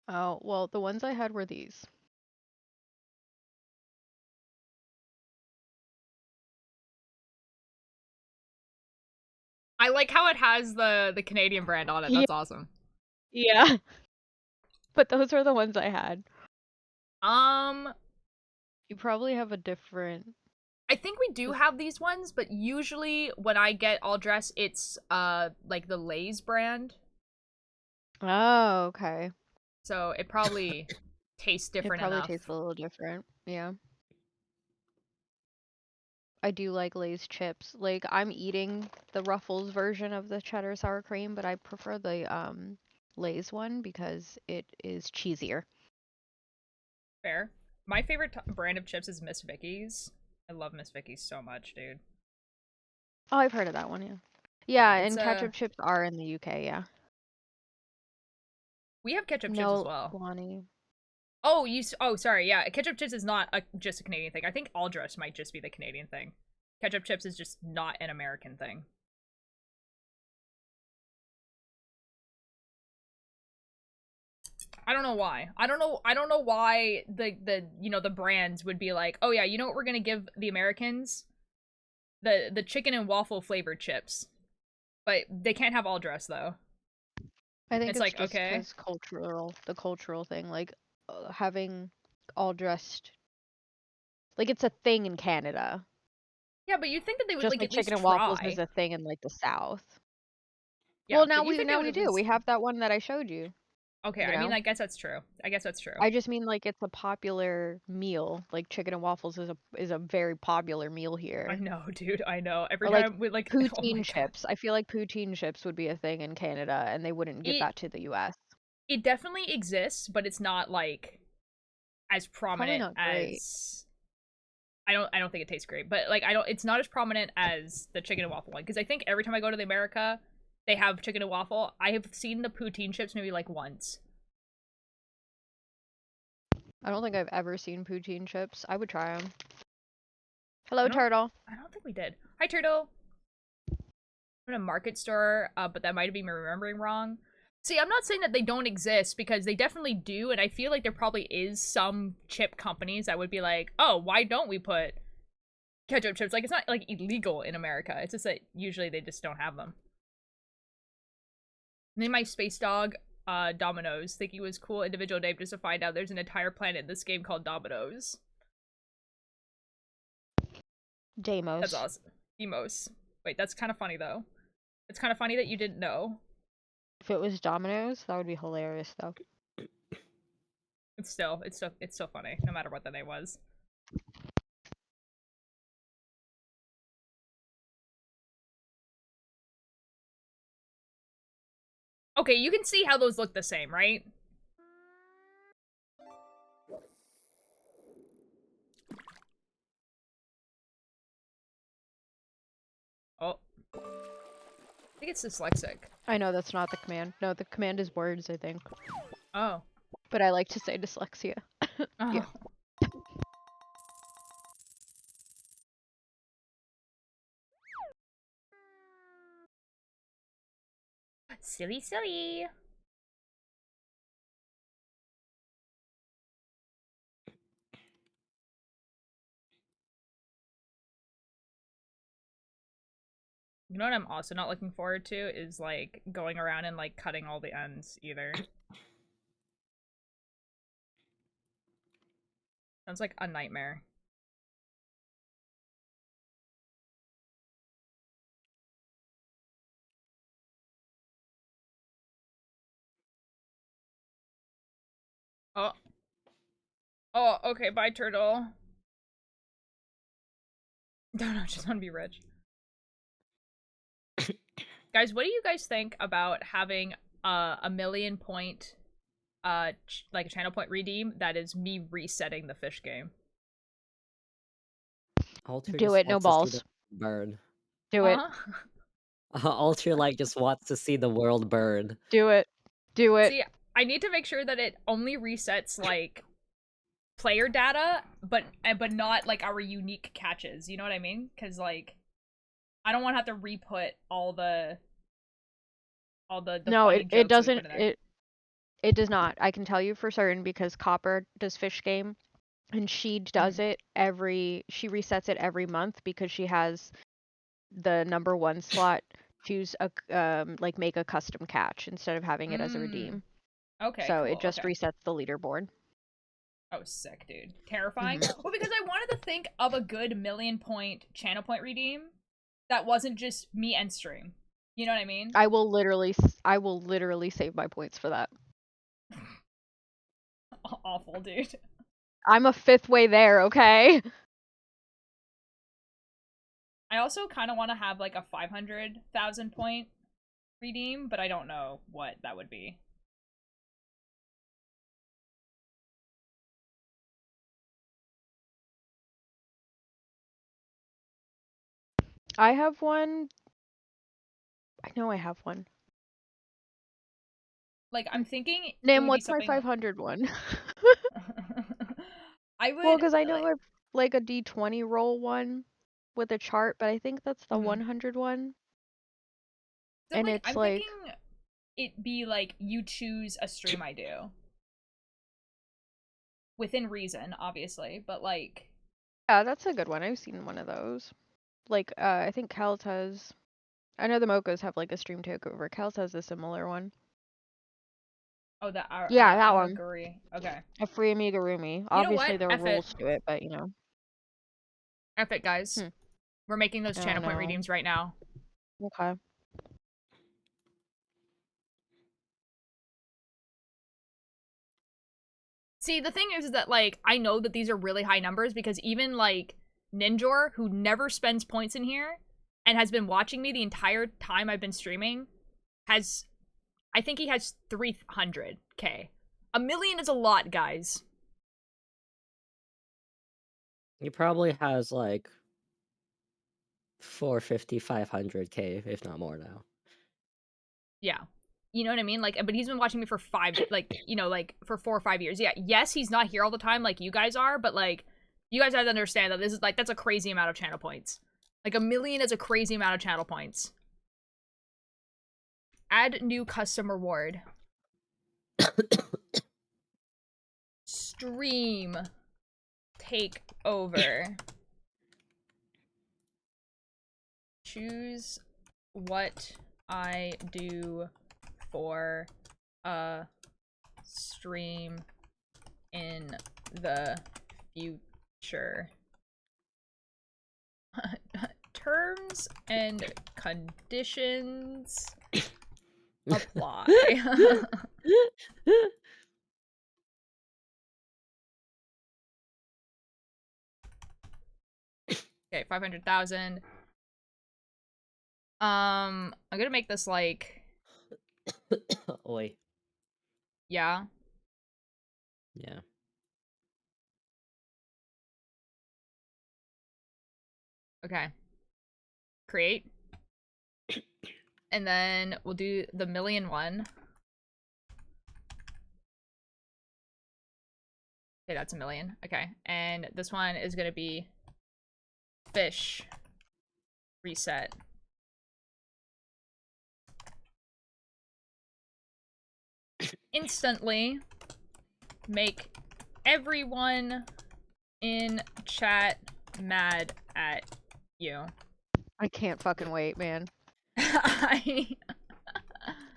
Oh, well, the ones I had were these. I like how it has the Canadian brand on it. That's awesome. Yeah. But those are the ones I had. You probably have a different. I think we do have these ones, but usually when I get all dressed, it's like the Lay's brand. Oh, okay. So it probably tastes different enough. It probably tastes a little different. Yeah. I do like Lay's chips. Like, I'm eating the Ruffles version of the cheddar sour cream, but I prefer the Lay's one because it is cheesier. Fair. My favorite brand of chips is Miss Vicky's. I love Miss Vicky's so much, dude. Oh, I've heard of that one, yeah. Yeah, It's, and ketchup chips are in the UK, yeah. We have ketchup chips as well. Lonnie. Oh, oh, sorry, yeah. Ketchup chips is not just a Canadian thing. I think all dress might just be the Canadian thing. Ketchup chips is just not an American thing. I don't know why. I don't know why the you know, the brands would be like, "Oh yeah, you know what we're going to give the Americans? The chicken and waffle flavored chips." But they can't have all dress though. I think it's like, just okay. The cultural thing, like having all dressed, like it's a thing in Canada. Yeah, but you'd think that they would just like at chicken least and waffles try. is a thing in like the South. Yeah, well, now we do. have that one that I showed you. Okay, You I mean, know? I guess that's true. I guess that's true. I just mean like it's a popular meal. Like chicken and waffles is a very popular meal I here. know, dude. I know. Every Or like time we like, oh my poutine god, chips. I feel like poutine chips would be a thing in Canada, and they wouldn't give it that to the U.S. it definitely exists, but it's not like as Probably prominent not great. as. I don't think it tastes great, but like I don't. It's not as prominent as the chicken and waffle one because I think every time I go to the America, they have chicken and waffle. I have seen the poutine chips maybe like once. I don't think I've ever seen poutine chips. I would try them. I Hello, don't. turtle. I don't think we did. Hi, turtle. I'm in a market store, but that might be me remembering wrong. See, I'm not saying that they don't exist because they definitely do, and I feel like there probably is some chip companies that would be like, oh, why don't we put ketchup chips? Like, it's not like illegal in America. It's just that usually they just don't have them. Name my space dog Dominoes. Think he was cool individual name just to find out there's an entire planet in this game called Dominoes. Damos. That's awesome. Demos. Wait, that's kind of funny though. It's kind of funny that you didn't know. If it was Domino's, that would be hilarious, though. It's still funny, no matter what the name was. Okay, you can see how those look the same, right? Oh. I think it's dyslexic. I know that's not the command. No, the command is words, I think. Oh. But I like to say dyslexia. Oh. Yeah. Silly, silly. You know what I'm also not looking forward to is like going around and like cutting all the ends either. Sounds like a nightmare. Oh. Oh, okay, bye, turtle. No, just want to be rich. Guys, what do you guys think about having a million point, like a channel point redeem that is me resetting the fish game? Alter Do just it, no wants to see balls. the burn. Do it. Alter like just wants to see the world burn. Do it. Do it. See, I need to make sure that it only resets like player data, but not like our unique catches. You know what I mean? Because like, I don't want to have to re-put all the No, funny it jokes that we doesn't. put in there. It does not. I can tell you for certain because Copper does fish game, and she does it every. She resets it every month because she has the number 1 slot. Choose a like make a custom catch instead of having it as a redeem. Okay, So cool, it just okay. resets the leaderboard. Oh, sick, dude. Terrifying. Well, because I wanted to think of a good million point channel point redeem that wasn't just me end stream. You know what I mean? I will literally save my points for that. Awful, dude. I'm a 5th way there, okay? I also kind of want to have like a 500,000 point redeem, but I don't know what that would be. I have one. I know I have one. Like, I'm thinking it Nim, would be what's my something 500 one? I would Well, because I know like, I've like a D20 roll one with a chart, but I think that's the 100 one. so, And like, it's I'm like thinking it be like you choose a stream I do. Within reason, obviously, but like yeah, that's a good one. I've seen one of those. Like I think Cal's has. I know the Mochas have like a stream takeover. Cal's has a similar one. oh that Yeah, that one. Amigurumi. Okay. A free amigurumi. You know Obviously what? there are F rules it. to it, but you know. F it, guys. We're making those Oh, channel point no. redeems right now. Okay. See, the thing is that, like, I know that these are really high numbers because even, like, Ninjor, who never spends points in here and has been watching me the entire time I've been streaming, has, I think he has 300k. 1 million is a lot, guys. He probably has like 450, 500k, if not more now. Yeah. You know what I mean? Like, but he's been watching me for 5, like, you know, like, for 4 or 5 years. Yeah, yes, he's not here all the time like you guys are, but, like, you guys have to understand that this is, like, that's a crazy amount of channel points. Like, 1 million is a crazy amount of channel points. Add new custom reward. Stream. Take over. Choose what I do for a stream in the future. Terms and conditions apply. Okay, 500,000. I'm gonna make this like... Oi. Yeah. Yeah. Okay. Create. And then we'll do the 1 million one. Okay, that's 1 million. Okay. And this one is gonna be fish. Reset. Instantly make everyone in chat mad at you. I can't fucking wait, man. I...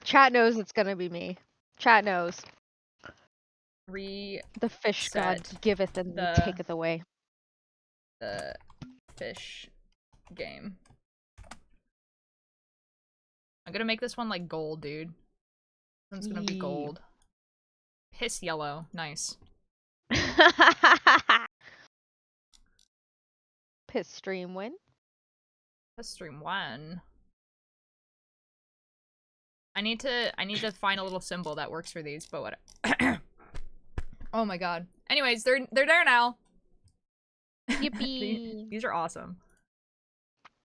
Chat knows it's gonna be me. Chat knows. The fish god giveth and taketh away. The fish game. I'm gonna make this one like gold, dude. This one's gonna be gold. Piss yellow. Nice. Piss stream win. Piss stream 1. I need to find a little symbol that works for these, but what? Oh my god. Anyways, they're there now. Yippee. These are awesome.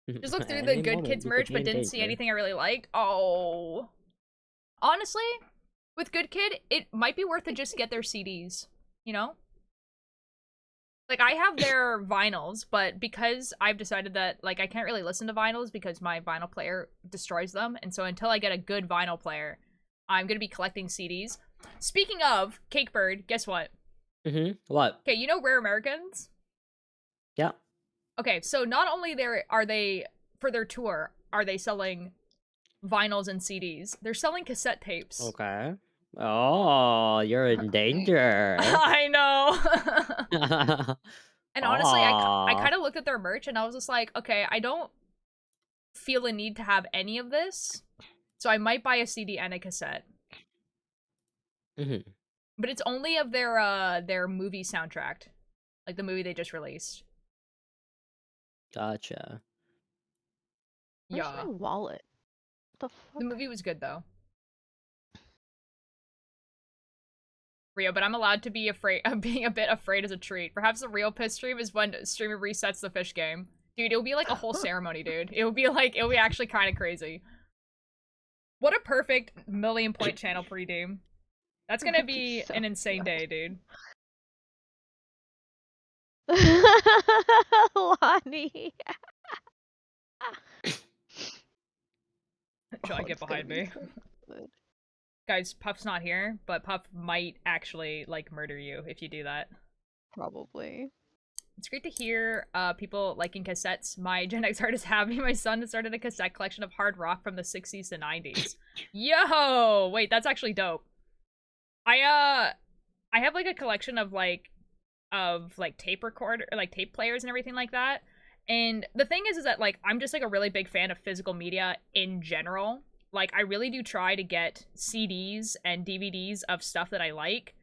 Just look through the Good Kids merch, but didn't see anything I really liked. Oh. Honestly, with Good Kid, it might be worth it just to get their CDs. You know? Like, I have their vinyls, but because I've decided that, like, I can't really listen to vinyls because my vinyl player destroys them, and so until I get a good vinyl player, I'm gonna be collecting CDs. Speaking of Cakebird, guess what? What? Okay, you know Rare Americans? Yeah. Okay, so not only are they, for their tour, are they selling vinyls and CDs, they're selling cassette tapes. Okay. Oh, you're in danger. I know. And honestly, I kind of looked at their merch and I was just like, okay, I don't feel a need to have any of this, so I might buy a CD and a cassette. But it's only of their movie soundtrack, like the movie they just released. Gotcha. Where's my wallet? What the fuck? The movie was good though. Rio, but I'm allowed to be afraid of being a bit afraid as a treat. Perhaps the real piss stream is when streamer resets the fish game. Dude, it'll be like a whole ceremony, dude. It'll be actually kind of crazy. What a perfect 1 million point channel pre-deem. That's gonna be an insane day, dude. Lonnie. Shall I get behind me? Guys, Puff's not here, but Puff might actually, like, murder you if you do that. Probably. It's great to hear people liking cassettes. My Gen X heart is happy. My son has started a cassette collection of hard rock from the 60s to 90s. Yo! Wait, that's actually dope. I have, like, a collection of, like, tape recorder, or, like, tape players and everything like that. And the thing is that, like, I'm just, like, a really big fan of physical media in general. Like, I really do try to get CDs and DVDs of stuff that I like.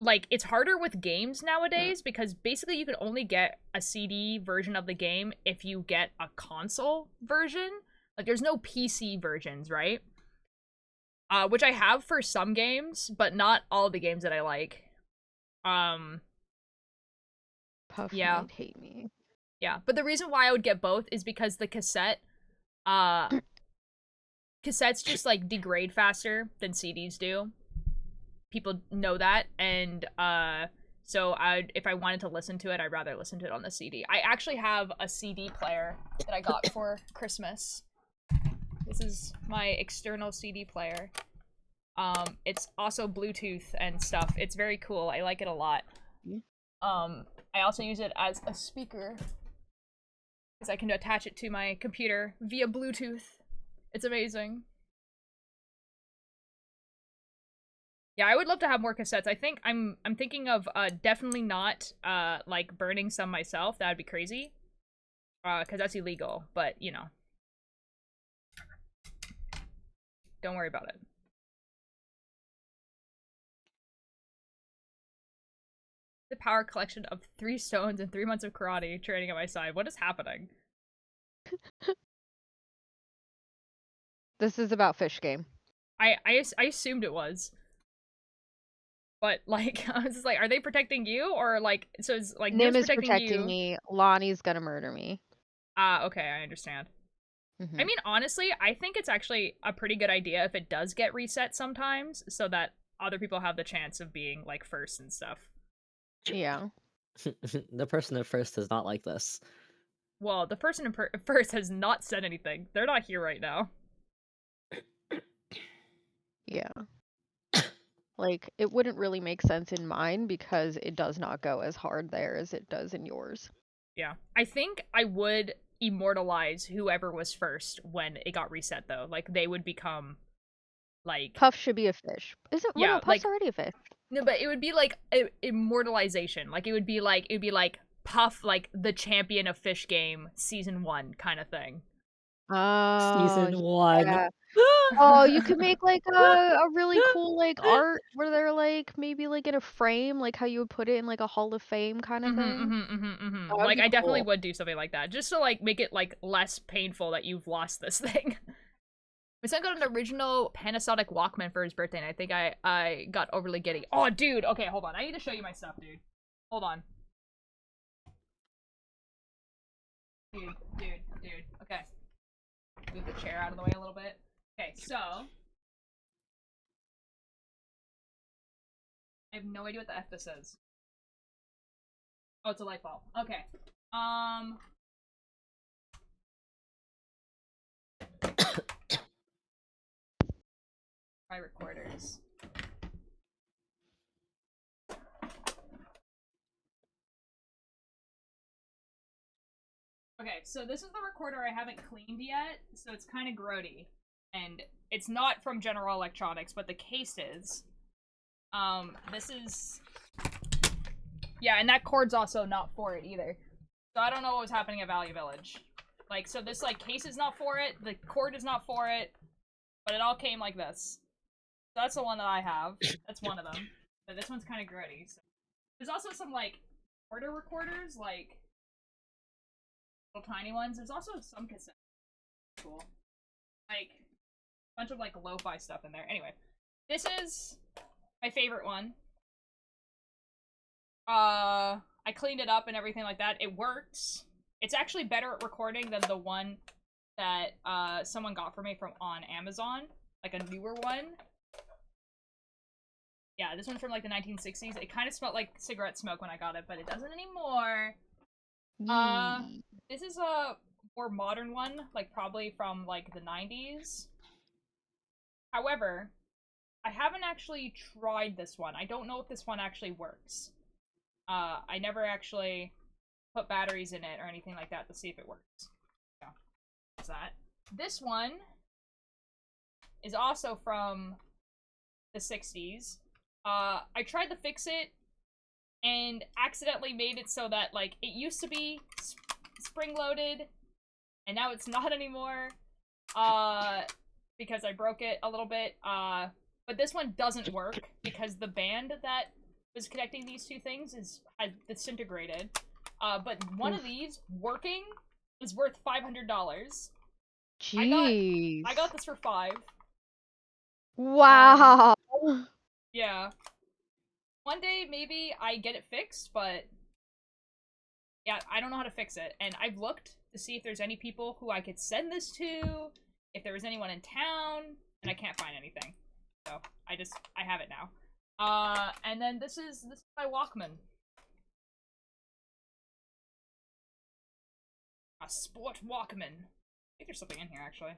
Like, it's harder with games nowadays because basically you can only get a CD version of the game if you get a console version. Like, there's no PC versions, right? Which I have for some games, but not all the games that I like. Puff Yeah. might hate me. Yeah, but the reason why I would get both is because the cassettes just, like, degrade faster than CDs do. People know that, and so if I wanted to listen to it, I'd rather listen to it on the CD. I actually have a CD player that I got for Christmas. This is my external CD player. It's also Bluetooth and stuff. It's very cool. I like it a lot. I also use it as a speaker because I can attach it to my computer via Bluetooth. It's amazing. Yeah, I would love to have more cassettes. I think I'm thinking of definitely not like burning some myself. That would be crazy. Cuz that's illegal, but you know. Don't worry about it. The power collection of 3 stones and 3 months of karate training at my side. What is happening? This is about fish game. I assumed it was. But, like, I was just like, are they protecting you? Or, like, so it's, like, Nim Nim's is protecting you. me. Lonnie's gonna murder me. Okay, I understand. I mean, honestly, I think it's actually a pretty good idea if it does get reset sometimes, so that other people have the chance of being, like, first and stuff. Yeah. The person at first is not like this. Well, the person in first has not said anything. They're not here right now. Yeah. Like, it wouldn't really make sense in mine because it does not go as hard there as it does in yours. Yeah. I think I would immortalize whoever was first when it got reset, though. Like, they would become, like... Puff should be a fish. Isn't Yeah, well, no, Puff's like, already a fish. No, but it would be, like, immortalization. Like, it would be like, Puff, like, the champion of Fish Game, Season 1 kind of thing. Season 1. Yeah. Oh, you could make like a really cool like art where they're like maybe like in a frame, like how you would put it in like a Hall of Fame kind of thing. Like, I definitely would do something like that, just to like make it like less painful that you've lost this thing. My son got an original Panasonic Walkman for his birthday, and I think I got overly giddy. Oh, dude. Okay, hold on. I need to show you my stuff, dude. Hold on. Dude. Okay. Move the chair out of the way a little bit. Okay, so I have no idea what the F this is. Oh, it's a light bulb. Okay. My recorders. Okay, so this is the recorder I haven't cleaned yet, so it's kind of grody. And it's not from General Electronics, but the case is. This is... Yeah, and that cord's also not for it either. So I don't know what was happening at Value Village. Like, so this, like, case is not for it, the cord is not for it, but it all came like this. So that's the one that I have. That's one of them. But this one's kind of grody. So. There's also some, like, order recorders, like... little tiny ones. There's also some cassettes. Cool. Like, a bunch of, like, lo-fi stuff in there. Anyway, this is my favorite one. I cleaned it up and everything like that. It works. It's actually better at recording than the one that, someone got for me on Amazon. Like, a newer one. Yeah, this one's from, like, the 1960s. It kind of smelled like cigarette smoke when I got it, but it doesn't anymore. This is a more modern one, like probably from like the 90s. However, I haven't actually tried this one. I don't know if this one actually works. I never actually put batteries in it or anything like that to see if it works. Yeah, that's that. This one is also from the 60s. I tried to fix it and accidentally made it so that, like, it used to be spring-loaded, and now it's not anymore, because I broke it a little bit, but But this one doesn't work because the band that was connecting these two things has disintegrated. But one of these working is worth $500. Jeez. I got this for $5. Wow. Yeah. One day maybe I get it fixed, but yeah, I don't know how to fix it. And I've looked to see if there's any people who I could send this to, if there was anyone in town, and I can't find anything. So I have it now. And then this is my Walkman. A sport Walkman. I think there's something in here actually.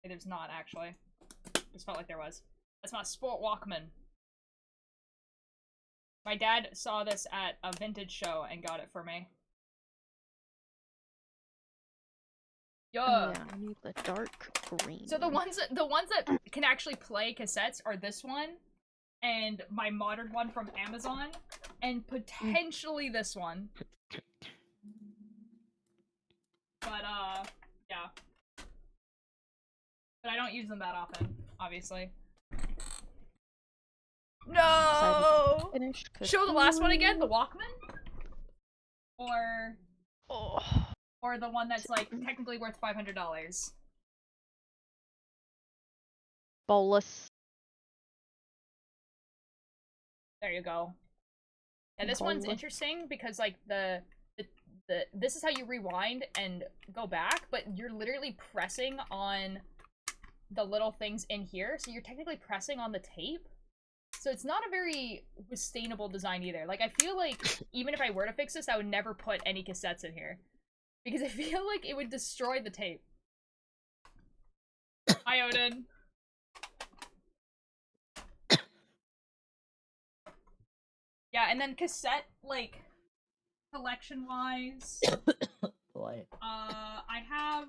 Hey, there's not actually. Just felt like there was. That's my sport Walkman. My dad saw this at a vintage show and got it for me. Yeah, I need the dark green. So the ones that can actually play cassettes are this one, and my modern one from Amazon, and potentially this one. But yeah. But I don't use them that often, obviously. No! Show the last one again, the Walkman? Or the one that's, like, technically worth $500. Bolus. There you go. And this one's interesting because, like, this is how you rewind and go back, but you're literally pressing on the little things in here, so you're technically pressing on the tape. So it's not a very sustainable design either. Like, I feel like even if I were to fix this, I would never put any cassettes in here. Because I feel like it would destroy the tape. Hi, Odin. Yeah, and then cassette, like, collection-wise, Boy. I have...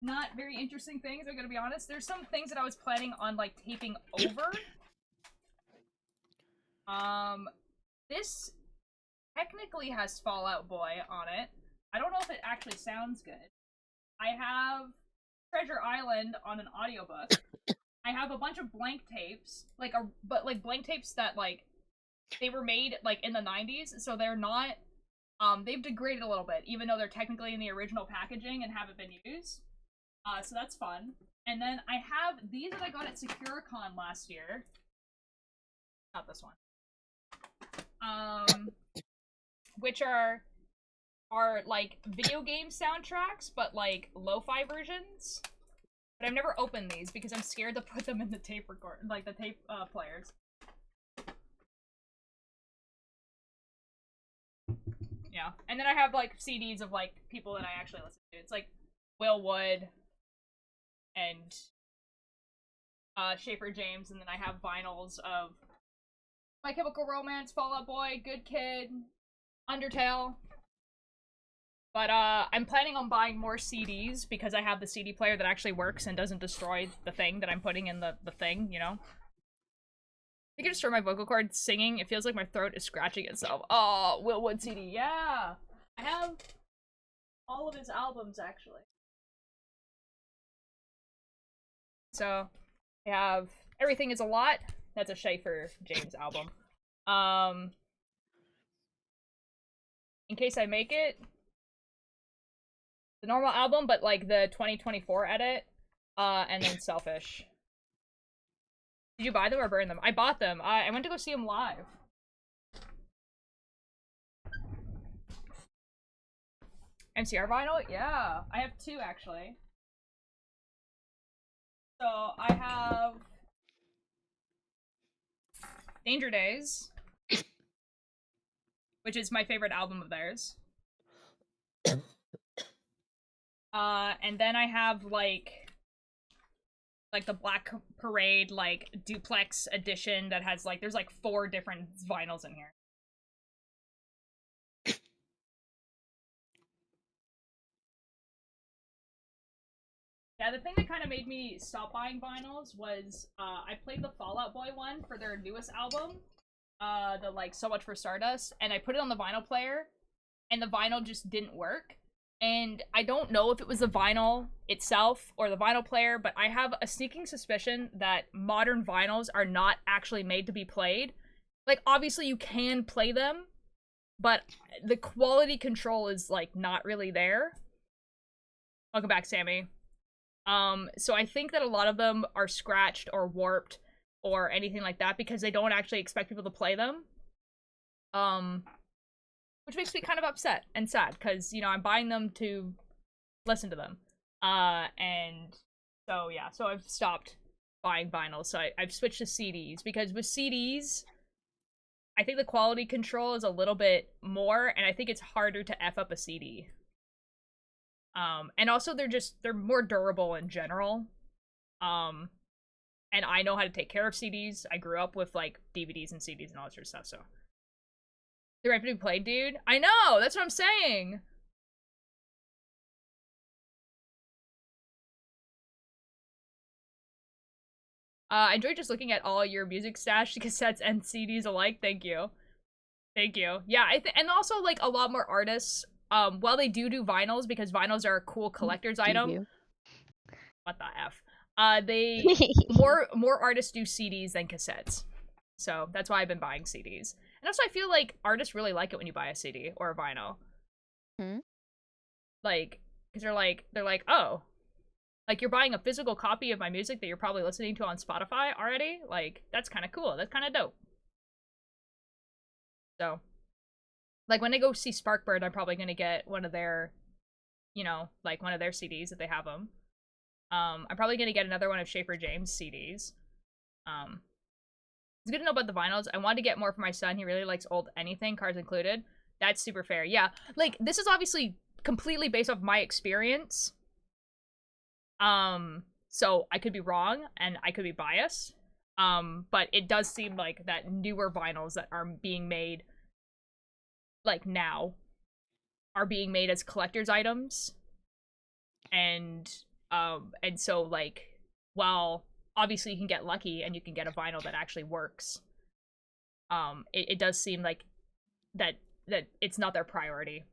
not very interesting things, I'm gonna be honest. There's some things that I was planning on, like, taping over. This technically has Fall Out Boy on it. I don't know if it actually sounds good. I have Treasure Island on an audiobook. I have a bunch of blank tapes, but blank tapes that, like, they were made, like, in the 90s, so they're not, they've degraded a little bit, even though they're technically in the original packaging and haven't been used. So that's fun. And then I have these that I got at Securicon last year. Not this one. Which are like video game soundtracks, but like lo-fi versions. But I've never opened these because I'm scared to put them in the tape the tape players. Yeah, and then I have like CDs of like people that I actually listen to. It's like Will Wood and Schaefer James, and then I have vinyls of My Chemical Romance, Fall Out Boy, Good Kid, Undertale. But I'm planning on buying more CDs because I have the CD player that actually works and doesn't destroy the thing that I'm putting in the thing, you know? I can destroy my vocal cords singing. It feels like my throat is scratching itself. Oh, Will Wood CD, yeah! I have all of his albums, actually. So, I have Everything Is a Lot. That's a Schaefer James album. In Case I Make It, the normal album, but like the 2024 edit, and then Selfish. Did you buy them or burn them? I bought them. I went to go see them live. MCR vinyl? Yeah. I have two, actually. So, I have Danger Days, which is my favorite album of theirs. And then I have, like the Black Parade, like, duplex edition that has, like, there's, like, 4 different vinyls in here. Yeah, the thing that kind of made me stop buying vinyls was, I played the Fall Out Boy one for their newest album, the, like, So Much for Stardust, and I put it on the vinyl player, and the vinyl just didn't work. And I don't know if it was the vinyl itself or the vinyl player, but I have a sneaking suspicion that modern vinyls are not actually made to be played. Like, obviously you can play them, but the quality control is, like, not really there. Welcome back, Sammy. So I think that a lot of them are scratched or warped or anything like that because they don't actually expect people to play them. Which makes me kind of upset and sad, because, you know, I'm buying them to listen to them. And so, yeah, so I've stopped buying vinyl, so I've switched to CDs, because with CDs, I think the quality control is a little bit more, and I think it's harder to F up a CD. And also they're more durable in general. And I know how to take care of CDs. I grew up with, like, DVDs and CDs and all that sort of stuff, so. They're ready to be played, dude. I know! That's what I'm saying! I enjoyed just looking at all your music stash, cassettes and CDs alike. Thank you. Thank you. Yeah, and also, like, a lot more artists, while they do vinyls, because vinyls are a cool collector's item. What the F? More artists do CDs than cassettes. So, that's why I've been buying CDs. And also, I feel like artists really like it when you buy a CD or a vinyl. Like, because they're like, oh, like, you're buying a physical copy of my music that you're probably listening to on Spotify already? Like, that's kind of cool. That's kind of dope. So, like, when I go see Sparkbird, I'm probably going to get one of their, you know, like, one of their CDs if they have them. I'm probably going to get another one of Schaefer James' CDs. It's good to know about the vinyls. I wanted to get more for my son. He really likes old anything, cars included. That's super fair. Yeah, like, this is obviously completely based off my experience. So I could be wrong, and I could be biased. But it does seem like that newer vinyls that are being made, like, now, are being made as collector's items. And so, like, while obviously you can get lucky and you can get a vinyl that actually works, it does seem like that it's not their priority.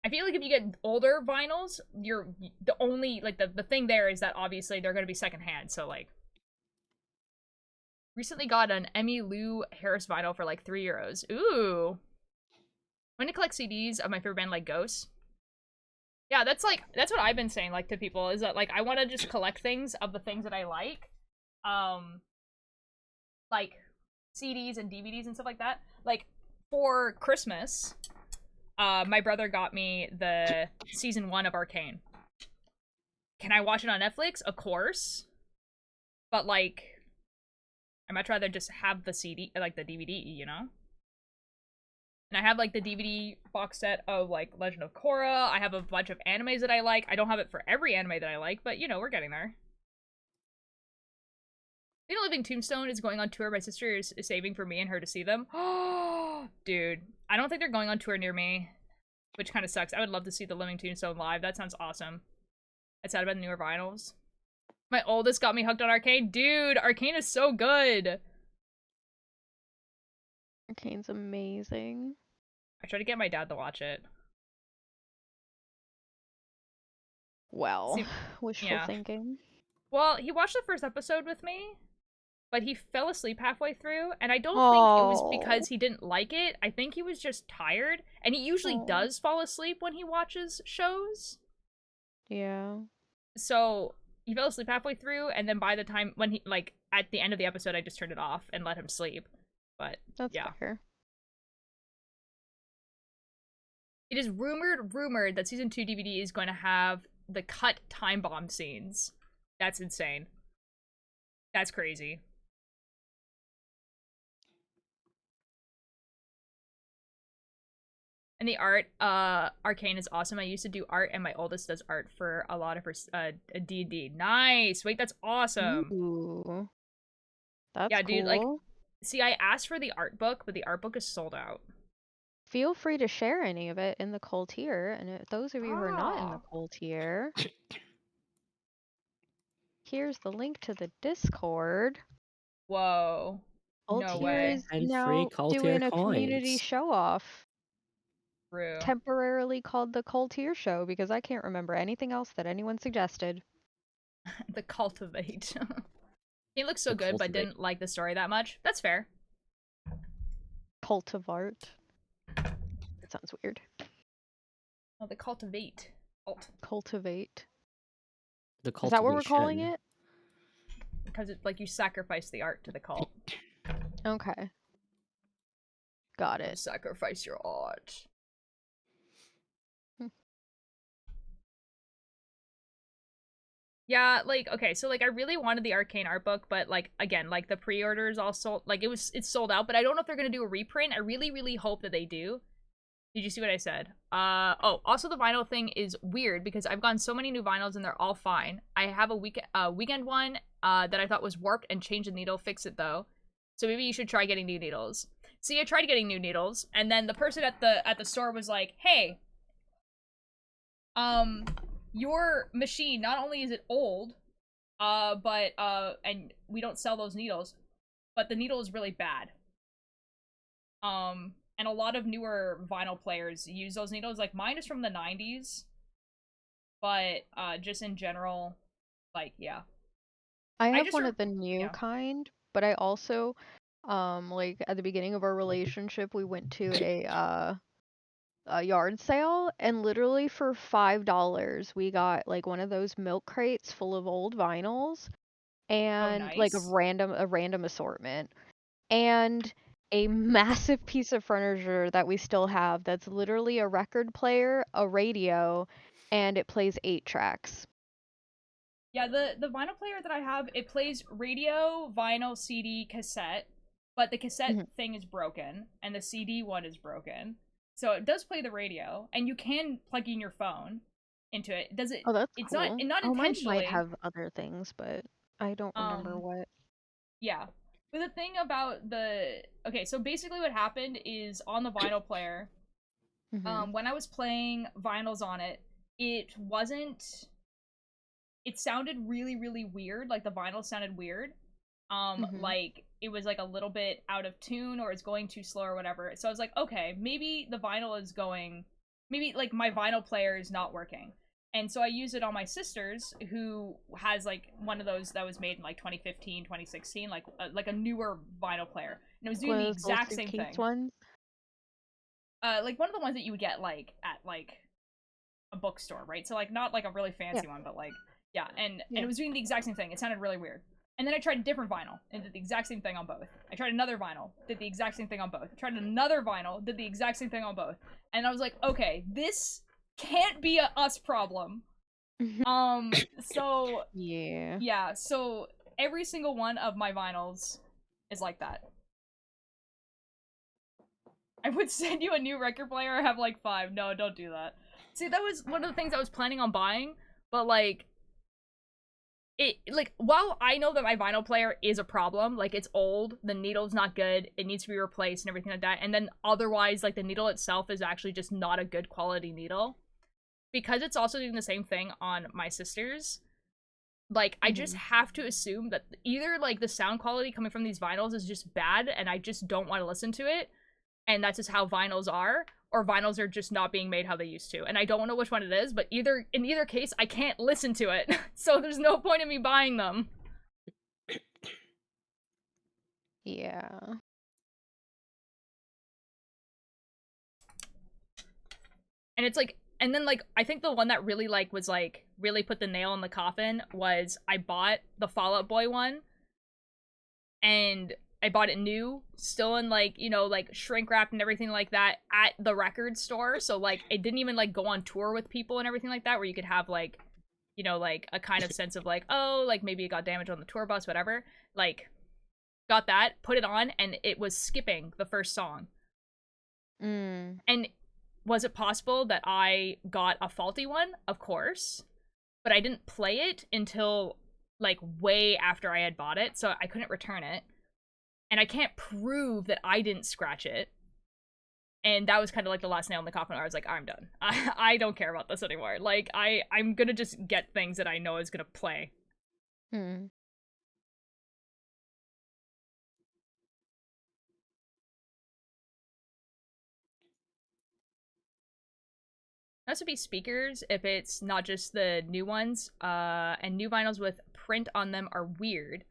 I feel like if you get older vinyls, you're the only, like, the thing there is that obviously they're gonna be secondhand, so, like, recently got an Emmy Lou Harris vinyl for like €3. Ooh. I'm gonna collect CDs of my favorite band, like Ghosts. Yeah, that's what I've been saying, like, to people, is that, like, I want to just collect things of the things that I like. Like, CDs and DVDs and stuff like that. Like, for Christmas, my brother got me the season 1 of Arcane. Can I watch it on Netflix? Of course. But, like, I'd much rather just have the CD, like, the DVD, you know? And I have, like, the DVD box set of, like, Legend of Korra. I have a bunch of animes that I like. I don't have it for every anime that I like, but, you know, we're getting there. You know, Living Tombstone is going on tour. My sister is saving for me and her to see them. Oh, dude. I don't think they're going on tour near me, which kind of sucks. I would love to see the Living Tombstone live. That sounds awesome. It's sad about the newer vinyls. My oldest got me hooked on Arcane. Dude, Arcane is so good. Arcane's amazing. I tried to get my dad to watch it. Well, wishful thinking. Well, he watched the first episode with me, but he fell asleep halfway through, and I don't think it was because he didn't like it. I think he was just tired, and he usually does fall asleep when he watches shows. Yeah. So he fell asleep halfway through, and then by the time when he, like, at the end of the episode, I just turned it off and let him sleep. But that's fair. It is rumored that season 2 DVD is going to have the cut time bomb scenes. That's insane. That's crazy. And the art, Arcane is awesome. I used to do art, and my oldest does art for a lot of her D&D. Nice! Wait, that's awesome. Ooh. That's yeah, dude, cool. like, see, I asked for the art book, but the art book is sold out. Feel free to share any of it in the Cool tier, and those of you who are not in the Cool tier, here's the link to the Discord. Whoa. Cool no tier way. is And now free Cool doing tier a community coins. show-off. True. temporarily called the Cultier Show because I can't remember anything else that anyone suggested. The Cultivate. He looks so The good, but Cultivate. didn't like the story that much. That's fair. Cultivart. That sounds weird. Oh, the Cultivate. Cultivate. The Is that what we're calling cultivation. it? Because it's like you sacrifice the art to the cult. Okay. Got You it. sacrifice your art. Hmm. Yeah, like, okay, so like I really wanted the Arcane art book, but like again, like the pre-orders all sold, like it's sold out, but I don't know if they're gonna do a reprint. I really, really hope that they do. Did you see what I said? Oh, also the vinyl thing is weird because I've gotten so many new vinyls and they're all fine. I have a weekend one that I thought was warped and changed the needle, fix it though. So maybe you should try getting new needles. See, I tried getting new needles, and then the person at the store was like, "Hey, your machine, not only is it old, but and we don't sell those needles, but the needle is really bad. And a lot of newer vinyl players use those needles. Like mine is from the 90s, but just in general, like yeah. I have just one rem- of the new yeah. kind, but I also like at the beginning of our relationship we went to a yard sale and literally for $5 we got like one of those milk crates full of old vinyls Oh, and like nice. a random assortment and a massive piece of furniture that we still have that's literally a record player, a radio, and it plays 8 tracks. Yeah, the vinyl player that I have, it plays radio, vinyl, CD, cassette, but the cassette Mhm. thing is broken and the CD one is broken. So it does play the radio, and you can plug in your phone into it. Does it? Oh, that's It's cool. not Oh, mine might intentionally. have other things, but I don't remember Um, what. yeah. But the thing about the okay, so basically what happened is on the vinyl player, Mhm. when I was playing vinyls on it, it wasn't. It sounded really, really weird. Like the vinyl sounded weird. Mhm. Like it was like a little bit out of tune or it's going too slow or whatever. So I was like, okay, maybe the vinyl is going, maybe like my vinyl player is not working. And so I used it on my sister's, who has like one of those that was made in like 2015, 2016, like a newer vinyl player, and it was doing One of the those little exact same suitcase thing. ones. Like one of the ones that you would get like at like a bookstore, right? So like not like a really Yeah. fancy one, but like yeah, and Yeah. it was doing the exact same thing. It sounded really weird. And then I tried a different vinyl and did the exact same thing on both. I tried another vinyl, did the exact same thing on both. I tried another vinyl, did the exact same thing on both. And I was like, okay, this can't be a us problem. So Yeah. yeah, so every single one of my vinyls is like that. I would send you a new record player. I have like 5. No, don't do that. See, that was one of the things I was planning on buying, but like it like while I know that my vinyl player is a problem, like it's old, the needle's not good, it needs to be replaced and everything like that, and then otherwise like the needle itself is actually just not a good quality needle. Because it's also doing the same thing on my sister's, like I just have to assume that either like the sound quality coming from these vinyls is just bad and I just don't want to listen to it, and that's just how vinyls are, or vinyls are just not being made how they used to. And I don't know which one it is, but in either case, I can't listen to it. So there's no point in me buying them. Yeah. And it's like, and then like I think the one that really like was like really put the nail in the coffin was I bought the Fall Out Boy one, and I bought it new, still in like, you know, like shrink wrapped and everything like that at the record store. So like it didn't even like go on tour with people and everything like that, where you could have like, you know, like a kind of sense of like, oh, like maybe it got damaged on the tour bus, whatever. Like got that, put it on, and it was skipping the first song. Mm. And was it possible that I got a faulty one? Of course. But I didn't play it until like way after I had bought it, so I couldn't return it. And I can't prove that I didn't scratch it. And that was kind of like the last nail in the coffin where I was like, I'm done. I don't care about this anymore. Like, I'm gonna just get things that I know is gonna play. Hmm. Has to be speakers if it's not just the new ones. And new vinyls with print on them are weird.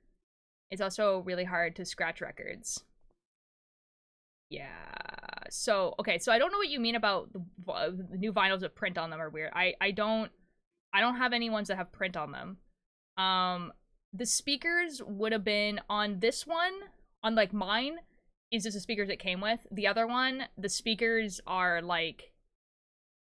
It's also really hard to scratch records. Yeah. So, okay, so I don't know what you mean about the new vinyls with print on them are weird. I don't have any ones that have print on them. The speakers would have been on this one, on like mine, is just the speakers it came with. The other one, the speakers are like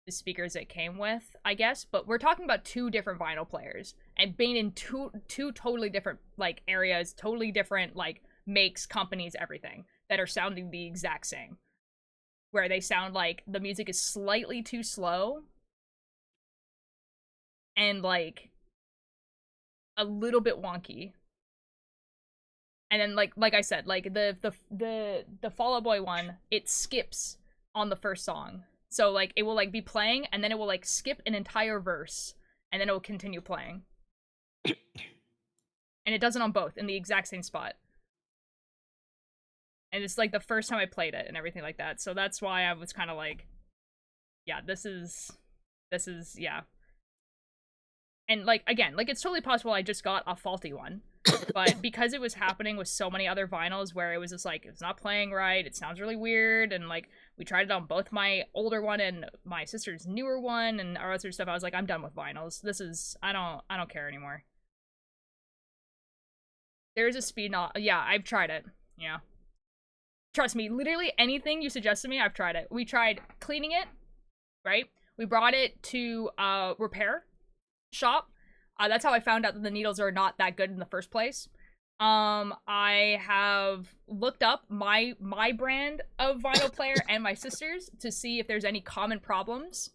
the speakers it came with, I guess. But we're talking about two different vinyl players and being in two totally different like areas, totally different like makes, companies, everything that are sounding the exact same. Where they sound like the music is slightly too slow and like a little bit wonky. And then like I said, like the Fall Out Boy one, it skips on the first song. So like it will like be playing and then it will like skip an entire verse and then it will continue playing. And it does it on both in the exact same spot. And it's like the first time I played it and everything like that. So that's why I was kind of like, yeah, this is, yeah. And like, again, like it's totally possible I just got a faulty one. But because it was happening with so many other vinyls where it was just like, it's not playing right, it sounds really weird, and like, we tried it on both my older one and my sister's newer one and our other stuff, I was like, I'm done with vinyls. This is, I don't care anymore. There's a speed knot. Yeah, I've tried it. Yeah. Trust me, literally anything you suggest to me, I've tried it. We tried cleaning it, right? We brought it to a repair shop. That's how I found out that the needles are not that good in the first place. I have looked up my brand of vinyl player and my sister's to see if there's any common problems.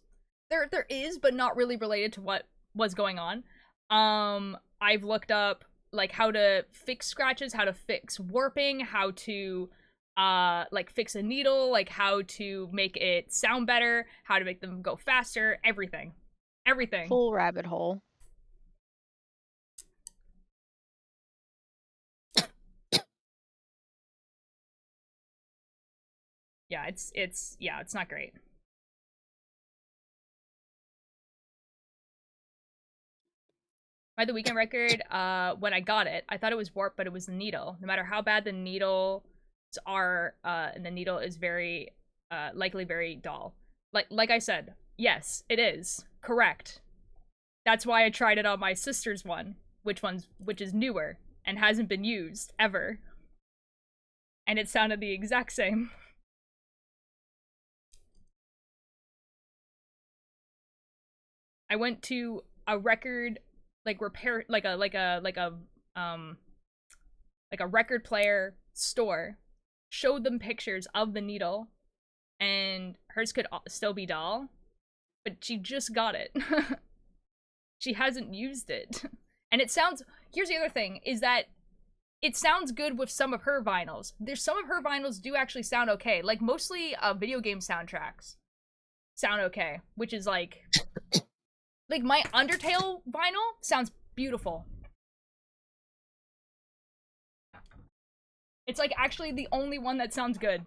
There is, but not really related to what was going on. I've looked up like how to fix scratches, how to fix warping, how to like fix a needle, like how to make it sound better, how to make them go faster, everything. Full rabbit hole. Yeah, it's not great. By the Weekend record, when I got it, I thought it was warped, but it was the needle. No matter how bad the needles are, and the needle is very, likely very dull. Like I said, yes, it is. Correct. That's why I tried it on my sister's one, which is newer, and hasn't been used, ever. And it sounded the exact same. I went to a record like repair like a record player store, showed them pictures of the needle, and hers could still be dull, but she just got it. She hasn't used it. And it sounds, here's the other thing, is that it sounds good with some of her vinyls. There's some of her vinyls do actually sound okay. Like mostly video game soundtracks sound okay, which is like like my Undertale vinyl sounds beautiful. It's like actually the only one that sounds good.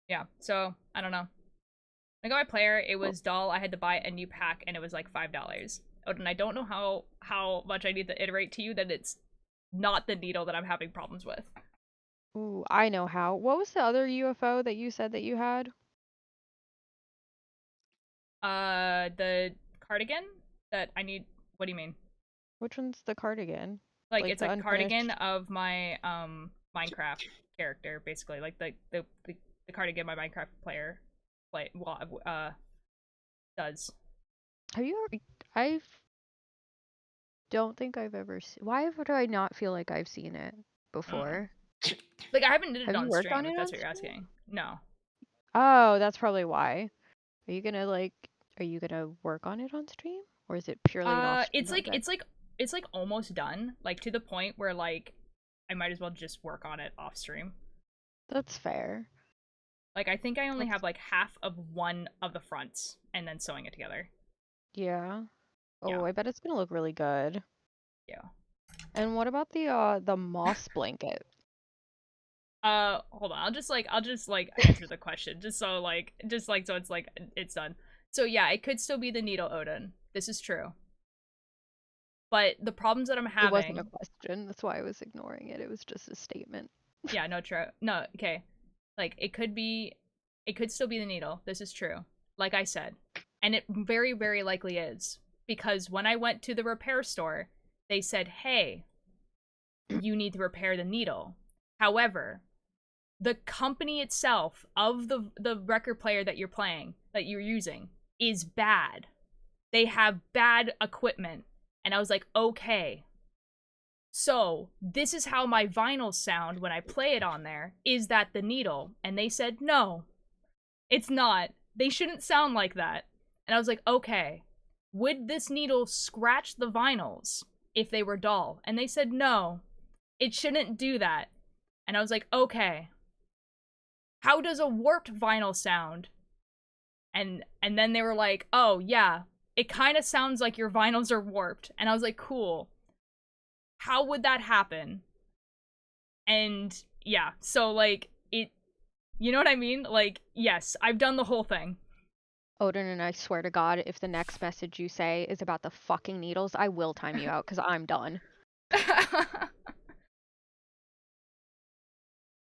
Yeah, so I don't know. I got my player, it was dull, I had to buy a new pack and it was like $5. Oh, and I don't know how much I need to iterate to you that it's not the needle that I'm having problems with. Ooh, I know how. What was the other UFO that you said that you had? The Cardigan that I need. What do you mean? Which one's the Cardigan? Like Like it's the a Cardigan unfinished- of my Minecraft character, basically. Like the Cardigan my Minecraft player does. Have you ever? Don't think I've ever seen. Why do I not feel like I've seen it before? Like I haven't did it Have you on worked stream, on if it that's on what you're stream? asking. No. Oh, that's probably why. Are you gonna work on it on stream, or is it purely an off stream It's like almost done, like to the point where like I might as well just work on it off stream. That's fair. Like I think I only have like half of one of the fronts and then sewing it together. Yeah. Oh, Yeah. I bet it's gonna look really good. Yeah. And what about the moss blanket? Hold on. I'll just answer the question just so so it's like it's done. So yeah, it could still be the needle, Odin. This is true. But the problems that I'm It wasn't a having. question. That's why I was ignoring it. It was just a statement. Yeah, no, true. No, okay. Like it could still be the needle. This is true. Like I said. And it very, very likely is. Because when I went to the repair store, they said, hey, you need to repair the needle. However, the company itself of the record player that you're using, is bad. They have bad equipment. And I was like, okay. So, this is how my vinyls sound when I play it on there. Is that the needle? And they said, no, it's not. They shouldn't sound like that. And I was like, okay. Would this needle scratch the vinyls if they were dull? And they said, no, it shouldn't do that. And I was like, okay. How does a warped vinyl sound? And then they were like, oh, yeah, it kind of sounds like your vinyls are warped. And I was like, cool. How would that happen? And yeah, so like it, you know what I mean? Like, yes, I've done the whole thing. Odin, and I swear to God, if the next message you say is about the fucking needles, I will time you out because I'm done.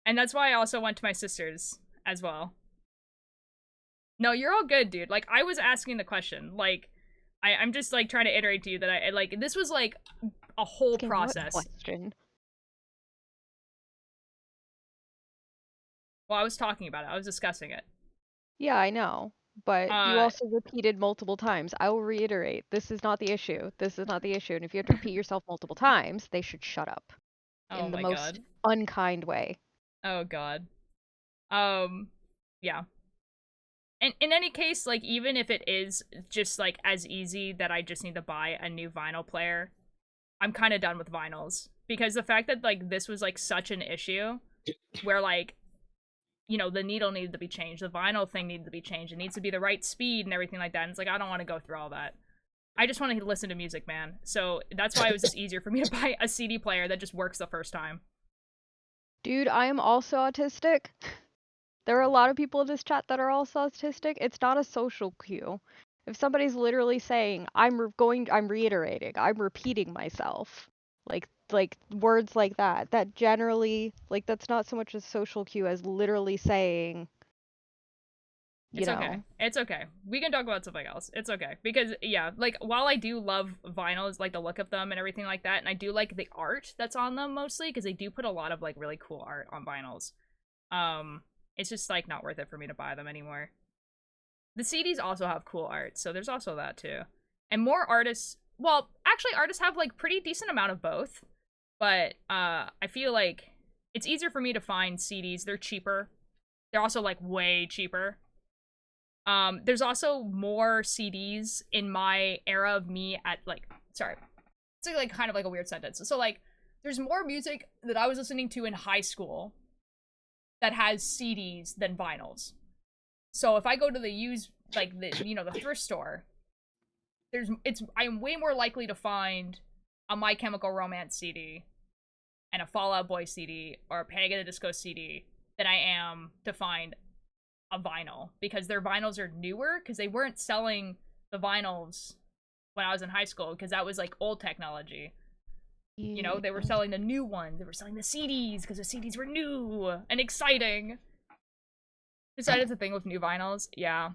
And that's why I also went to my sister's as well. No, you're all good, dude. Like, I was asking the question. Like, I'm just like trying to iterate to you that I like this was like a whole Okay, process. what question? Well, I was talking about it. I was discussing it. Yeah, I know. But you also repeated multiple times. I will reiterate, this is not the issue. This is not the issue. And if you have to repeat yourself multiple times, they should shut up. Oh In the my most god. unkind way. Oh god. Yeah. And in any case, like, even if it is just, like, as easy that I just need to buy a new vinyl player, I'm kind of done with vinyls. Because the fact that, like, this was, like, such an issue, where, like, you know, the needle needed to be changed, the vinyl thing needed to be changed, it needs to be the right speed and everything like that, and it's like, I don't want to go through all that. I just want to listen to music, man. So that's why it was just easier for me to buy a CD player that just works the first time. Dude, I am also autistic. There are a lot of people in this chat that are also autistic. It's not a social cue. If somebody's literally saying, I'm reiterating, I'm repeating myself, like words like that generally, like, that's not so much a social cue as literally saying, It's okay. It's okay. We can talk about something else. It's okay. Because, yeah, like, while I do love vinyls, like, the look of them and everything like that, and I do like the art that's on them mostly, because they do put a lot of, like, really cool art on vinyls. It's just, like, not worth it for me to buy them anymore. The CDs also have cool art, so there's also that, too. And more artists... Well, actually, artists have, like, pretty decent amount of both. But, I feel like it's easier for me to find CDs. They're cheaper. They're also, like, way cheaper. There's also more CDs in my era of me at, like... Sorry. It's, like, kind of like a weird sentence. So, like, there's more music that I was listening to in high school that has CDs than vinyls. So if I go to the used, like, the, you know, the thrift store, I'm way more likely to find a My Chemical Romance CD and a Fall Out Boy CD or a Panic at the Disco CD than I am to find a vinyl, because their vinyls are newer, because they weren't selling the vinyls when I was in high school, because that was, like, old technology. You know, they were selling the new ones. They were selling the CDs because the CDs were new and exciting. Decided the thing with new vinyls. Yeah.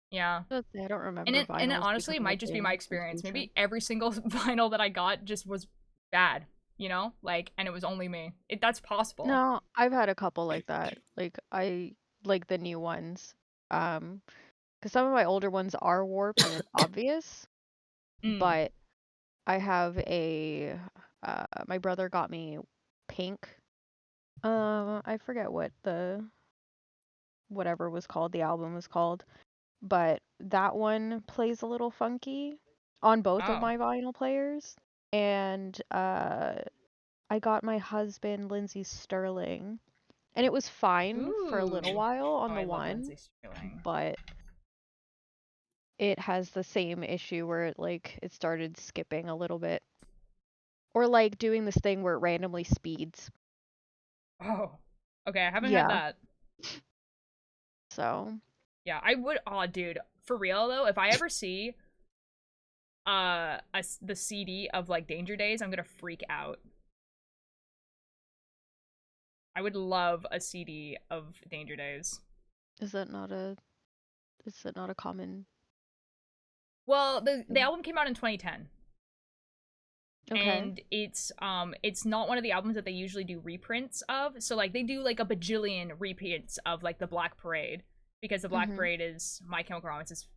Yeah. I don't remember. And it honestly might just be my experience. Maybe every single vinyl that I got just was bad, you know? Like, and it was only me. That's possible. No, I've had a couple like that. Like, I like the new ones. Because some of my older ones are warped and it's obvious. But I have my brother got me Pink. I forget what whatever was called, the album was called. But that one plays a little funky on both of my vinyl players. And I got my husband Lindsey Sterling, and it was fine for a little while on the one, but it has the same issue where it started skipping a little bit. Or like doing this thing where it randomly speeds. Oh. Okay, I haven't Yeah. had that. So Yeah, I would. Oh, dude, for real though, if I ever see the CD of like Danger Days, I'm gonna freak out. I would love a CD of Danger Days. is that not a common Well, the album came out in 2010. Okay. And it's not one of the albums that they usually do reprints of. So like they do like a bajillion reprints of like the Black Parade, because the Black Parade is My Chemical Romance's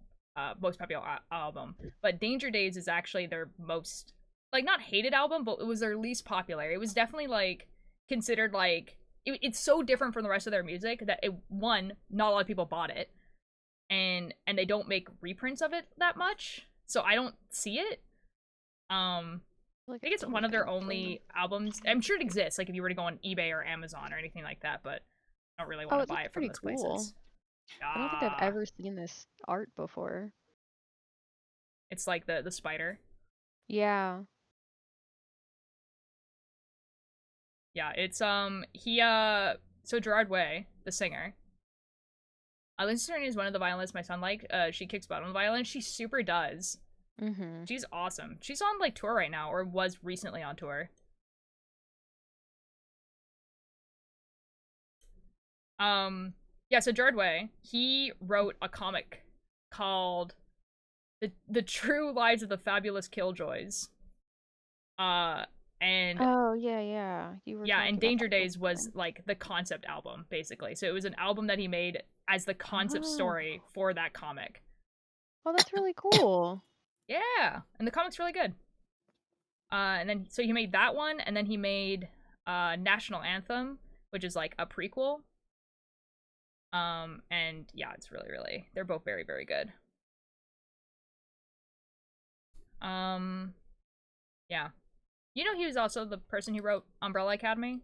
most popular album. But Danger Days is actually their most, like, not hated album, but it was their least popular. It was definitely like considered like it's so different from the rest of their music that not a lot of people bought it, and they don't make reprints of it that much, so I don't see it. I think it's one of their only albums. I'm sure it exists, like if you were to go on eBay or Amazon or anything like that, but I don't really want to buy it from those places. I don't think I've ever seen this art before. It's like the spider. Yeah. Yeah, it's so Gerard Way, the singer. Lindsay Stern is one of the violinists my son liked. She kicks butt on the violin. She super does. She's awesome. She's on like tour right now, or was recently on tour. Yeah, so Gerard Way, he wrote a comic called The True Lives of the Fabulous Killjoys. And oh yeah, you were yeah, talking and about Danger that Days before. was like the concept album, basically. So it was an album that he made as the concept story for that comic. Oh, that's really cool. Yeah, and the comic's really good. And then so he made that one, and then he made National Anthem, which is like a prequel. And yeah, it's really they're both very, very good. Yeah. You know, he was also the person who wrote Umbrella Academy?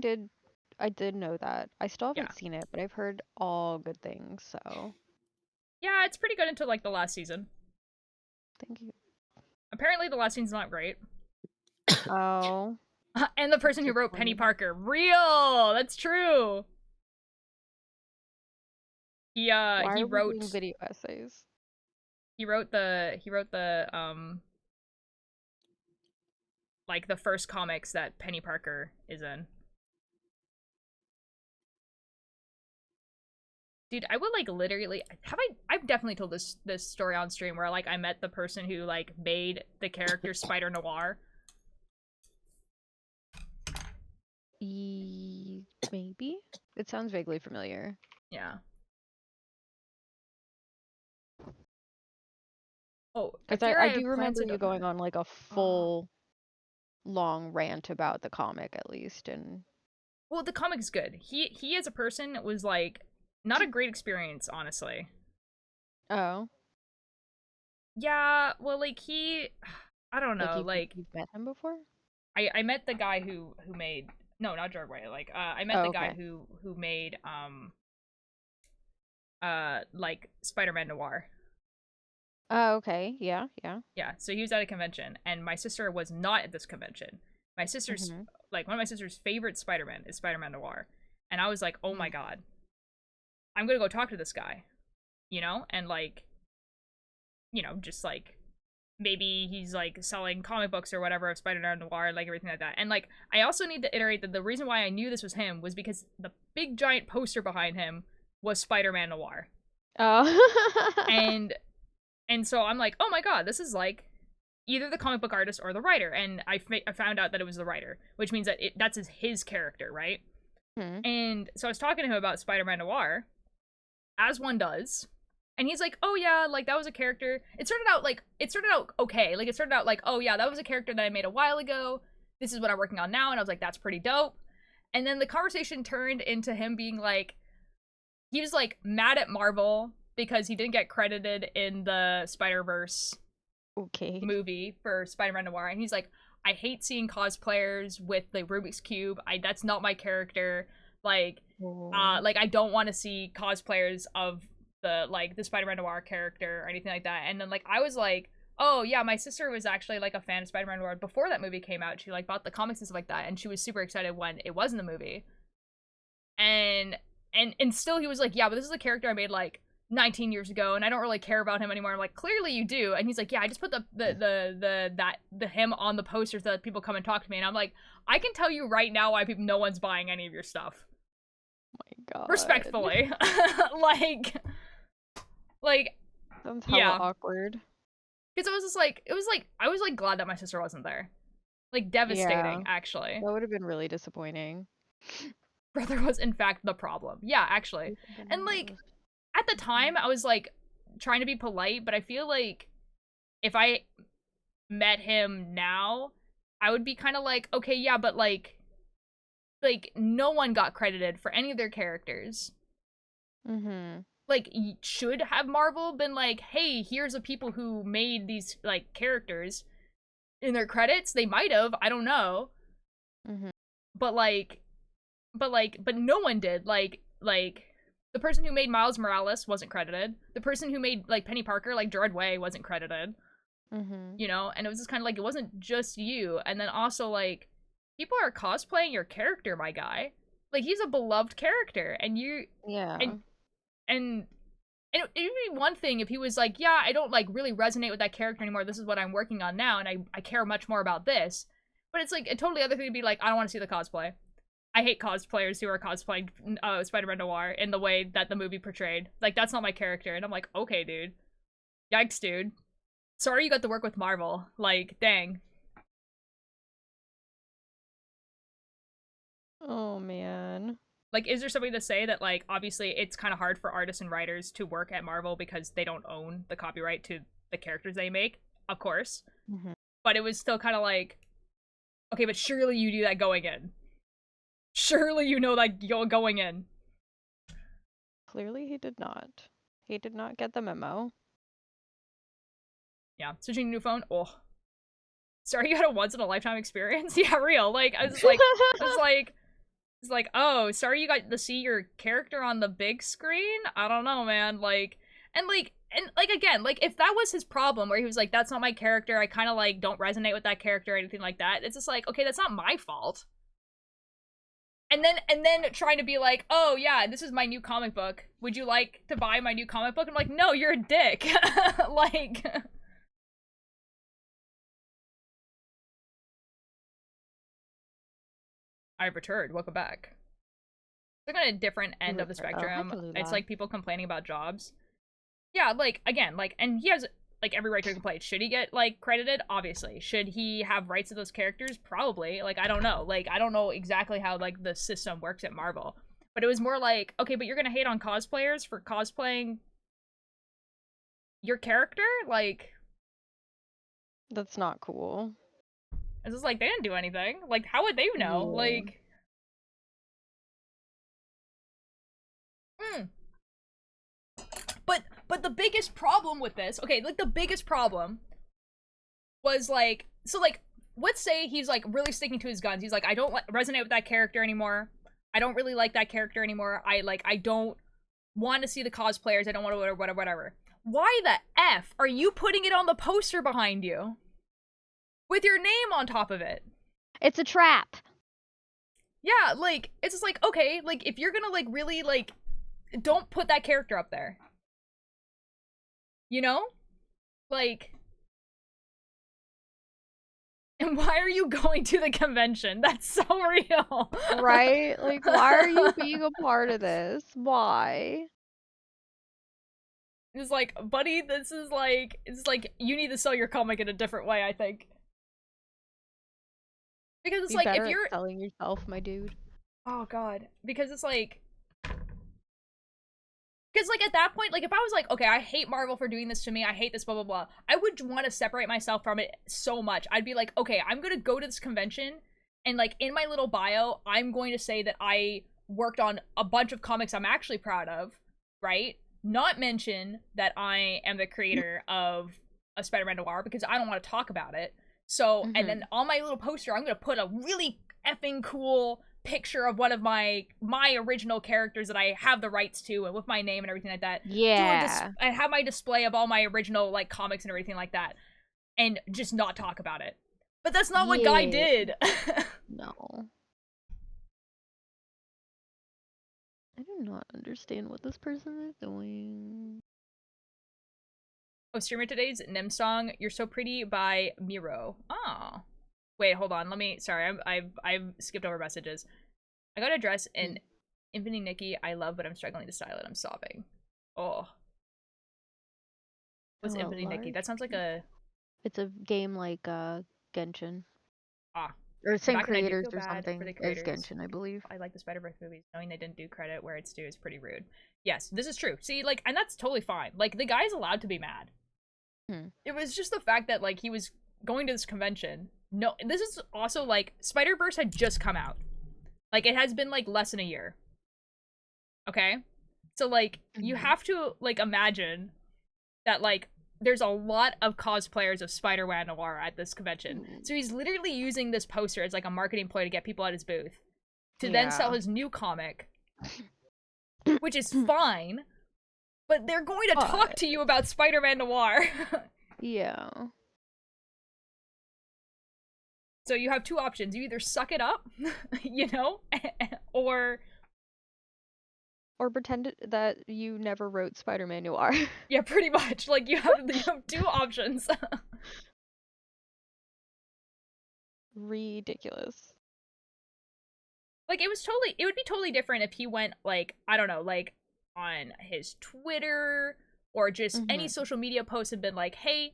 I did know that. I still haven't Yeah. seen it, but I've heard all good things, so Yeah, it's pretty good until like the last season. thank you. Apparently the last season's not great. Oh. And the person who wrote Penny Parker. Real! That's true! He Why he are we wrote doing video essays? he wrote the like the first comics that Penny Parker is in. Dude, I would like literally I've definitely told this story on stream where like I met the person who like made the character Spider Noir. Maybe? It sounds vaguely familiar. Yeah. Oh, Because I do remember you going on like a full long rant about the comic at least, and well, the comic's good. He as a person was like not a great experience, honestly. oh. Yeah, well, like I don't know, like you've met him before? I met the guy who made, no, not Gerard Way, like I met the guy who made like Spider-Man Noir. Oh, okay. Yeah. Yeah, so he was at a convention, and my sister was not at this convention. My sister's like, one of my sister's favorite Spider-Man is Spider-Man Noir, and I was like, oh my god, I'm gonna go talk to this guy, you know, and like, you know, just like maybe he's like selling comic books or whatever of Spider-Man Noir, like everything like that. And like, I also need to iterate that the reason why I knew this was him was because the big giant poster behind him was Spider-Man Noir. Oh. and so I'm like, oh my god, this is like either the comic book artist or the writer. And I found out that it was the writer, which means that that's his character, right? And so I was talking to him about Spider-Man Noir, as one does. And he's like, oh yeah, like that was a character. It started out okay. Like it started out like, oh yeah, that was a character that I made a while ago. This is what I'm working on now. And I was like, that's pretty dope. And then the conversation turned into him being like, he was like mad at Marvel because he didn't get credited in the Spider-Verse movie for Spider-Man Noir. And he's like, I hate seeing cosplayers with the Rubik's Cube. That's not my character. Like, like I don't want to see cosplayers of the Spider-Man Noir character or anything like that. And then like I was like, oh yeah, my sister was actually like a fan of Spider-Man World before that movie came out. She like bought the comics and stuff like that, and she was super excited when it was in the movie. And still he was like, yeah, but this is a character I made like 19 years ago, and I don't really care about him anymore. I'm like, clearly you do. And he's like, yeah, I just put the him on the posters so that people come and talk to me. And I'm like, I can tell you right now why no one's buying any of your stuff. Oh my god. Respectfully. like Sounds hella awkward. Because I was like glad that my sister wasn't there. Like devastating, actually. That would have been really disappointing. Brother was in fact the problem. Yeah, actually. And like at the time I was like trying to be polite, but I feel like if I met him now, I would be kind of like, okay, yeah, but like no one got credited for any of their characters. Mm-hmm. Like, should have Marvel been like, hey, here's the people who made these like characters in their credits? They might have, I don't know. Mm-hmm. But no one did. Like the person who made Miles Morales wasn't credited. The person who made like Penny Parker, like Gerard Way, wasn't credited. Mm-hmm. You know, and it was just kind of like it wasn't just you. And then also like people are cosplaying your character, my guy. Like he's a beloved character, and you and it would be one thing if he was like, yeah, I don't like really resonate with that character anymore. This is what I'm working on now, and I care much more about this. But it's like a totally other thing to be like, I don't want to see the cosplay. I hate cosplayers who are cosplaying Spider-Man Noir in the way that the movie portrayed. Like, that's not my character. And I'm like, okay, dude. Yikes, dude. Sorry you got to work with Marvel. Like, dang. Oh, man. Like, is there something to say that, like, obviously it's kind of hard for artists and writers to work at Marvel because they don't own the copyright to the characters they make? Of course. Mm-hmm. But it was still kind of like, okay, but surely you do that going in. Surely you know that you're going in. Clearly he did not. He did not get the memo. Yeah, switching to new phone. Oh, sorry, you had a once in a lifetime experience. Yeah, real. Like I was like, oh, sorry, you got to see your character on the big screen. I don't know, man. Like, and again, like if that was his problem, where he was like, that's not my character. I kind of like don't resonate with that character or anything like that. It's just like, okay, that's not my fault. And then trying to be like, oh yeah, this is my new comic book. Would you like to buy my new comic book? I'm like, no, you're a dick. Like. I've returned. Welcome back. It's like on a different end of the spectrum. It's like people complaining about jobs. Yeah, like, again, like, and he has, like, every right to complain. Should he get, like, credited? Obviously. Should he have rights to those characters? Probably. Like, I don't know. Like, I don't know exactly how, like, the system works at Marvel. But it was more like, okay, but you're gonna hate on cosplayers for cosplaying your character? Like... That's not cool. It's just like, they didn't do anything. Like, how would they know? Yeah. Like... But the biggest problem with this, okay, like the biggest problem was like, so like, let's say he's like really sticking to his guns. He's like, I don't resonate with that character anymore. I don't really like that character anymore. I don't want to see the cosplayers. I don't want to whatever. Why the F are you putting it on the poster behind you? With your name on top of it. It's a trap. Yeah, like, it's just like, okay, like, if you're gonna, like, really, like, don't put that character up there. You know? Like... And why are you going to the convention? That's so real. Right? Like, why are you being a part of this? Why? It's like, buddy, this is like, it's like, you need to sell your comic in a different way, I think. Because it's Be like, better if you're... at selling yourself, my dude. Oh, God. Because it's like... Because, like, at that point, like, if I was like, okay, I hate Marvel for doing this to me, I hate this, blah, blah, blah, I would want to separate myself from it so much. I'd be like, okay, I'm gonna go to this convention, and, like, in my little bio, I'm going to say that I worked on a bunch of comics I'm actually proud of, right? Not mention that I am the creator of a Spider-Man Noir, because I don't want to talk about it. So, and then on my little poster, I'm gonna put a really effing cool picture of one of my original characters that I have the rights to, and with my name and everything like that. Yeah. I have my display of all my original, like, comics and everything like that. and just not talk about it. But that's not what Guy did. No. I do not understand what this person is doing. Oh, streamer today's Nem song, You're So Pretty by Miro. Oh. Wait, hold on. Sorry, I've skipped over messages. I got a dress in Infinity Nikki I love, but I'm struggling to style it. I'm sobbing. Oh. What's Infinity Nikki? That sounds like a... It's a game like Genshin. Ah. Or same Back when I do creators feel or bad for something the as creators. Genshin, I believe. I like the Spider-Verse movies. Knowing they didn't do credit where it's due is pretty rude. Yes, this is true. See, like, and that's totally fine. Like, the guy's allowed to be mad. It was just the fact that, like, he was going to this convention. No, this is also, like, Spider-Verse had just come out. Like, it has been, like, less than a year. Okay? So, like, you have to, like, imagine that, like, there's a lot of cosplayers of Spider-Man Noir at this convention. So he's literally using this poster as, like, a marketing ploy to get people at his booth. To then sell his new comic. Which is fine. But they're going to talk to you about Spider-Man Noir. Yeah. So you have two options. You either suck it up, you know, or pretend that you never wrote Spider-Man Noir. Yeah, pretty much. Like, you have two options. Ridiculous. Like, it would be totally different if he went, like, I don't know, like, on his Twitter or just any social media post and been like, hey,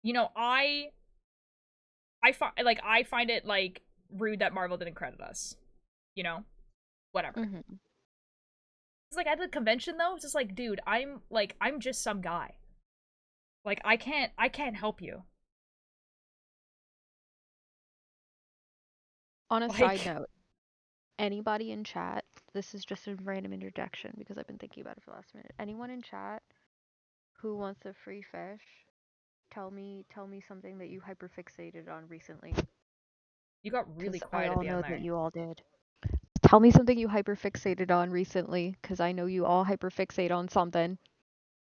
you know, I find it, like, rude that Marvel didn't credit us. You know? Whatever. It's like, at the convention, though, it's just like, dude, I'm just some guy. Like, I can't help you. On a side note, anybody in chat, this is just a random interjection because I've been thinking about it for the last minute. Anyone in chat who wants a free fish, tell me something that you hyperfixated on recently. You got really quiet at the end there. I all know that you all did. Tell me something you hyperfixated on recently, because I know you all hyperfixate on something.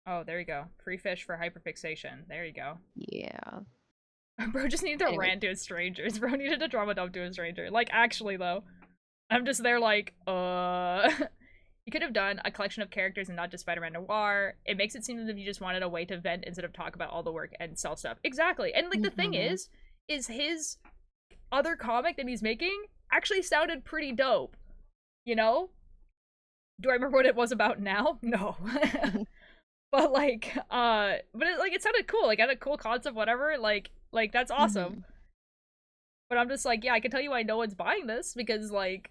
Oh, there you go. Free fish for hyperfixation. There you go. Yeah. Bro just needed to rant to his strangers. Bro needed to drama dump to a stranger. Like, actually, though. I'm just there like, You could have done a collection of characters and not just Spider-Man Noir. It makes it seem as if you just wanted a way to vent instead of talk about all the work and sell stuff. Exactly. And, like, the thing is his other comic that he's making actually sounded pretty dope. You know? Do I remember what it was about now? No. But, like, it sounded cool. Like, it had a cool concept, whatever. Like, that's awesome. But I'm just like, yeah, I can tell you why no one's buying this, because, like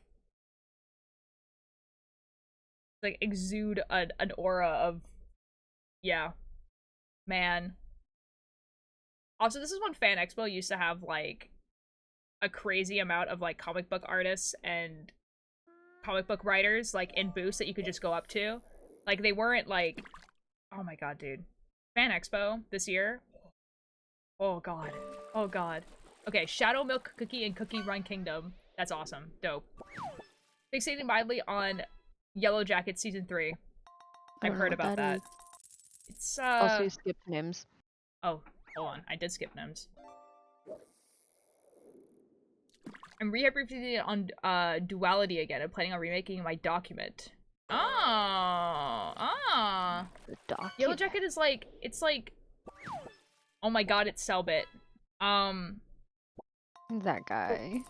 exude an aura of, yeah, man. Also, this is when Fan Expo used to have, like, a crazy amount of, like, comic book artists and comic book writers, like, in booths that you could just go up to. Like, they weren't, like, oh my god, dude. Fan Expo this year. Oh god. Oh god. Okay, Shadow Milk Cookie and Cookie Run Kingdom. That's awesome. Dope. Fixating mildly on Yellow Jacket Season 3. I've heard about that. It's, Also, you skipped Nims. Oh, hold on. I did skip Nims. I'm re-hyperfixated on Duality again. I'm planning on remaking my document. Oh. Yellow Jacket is like, it's like, oh my god, it's Selbit. That guy.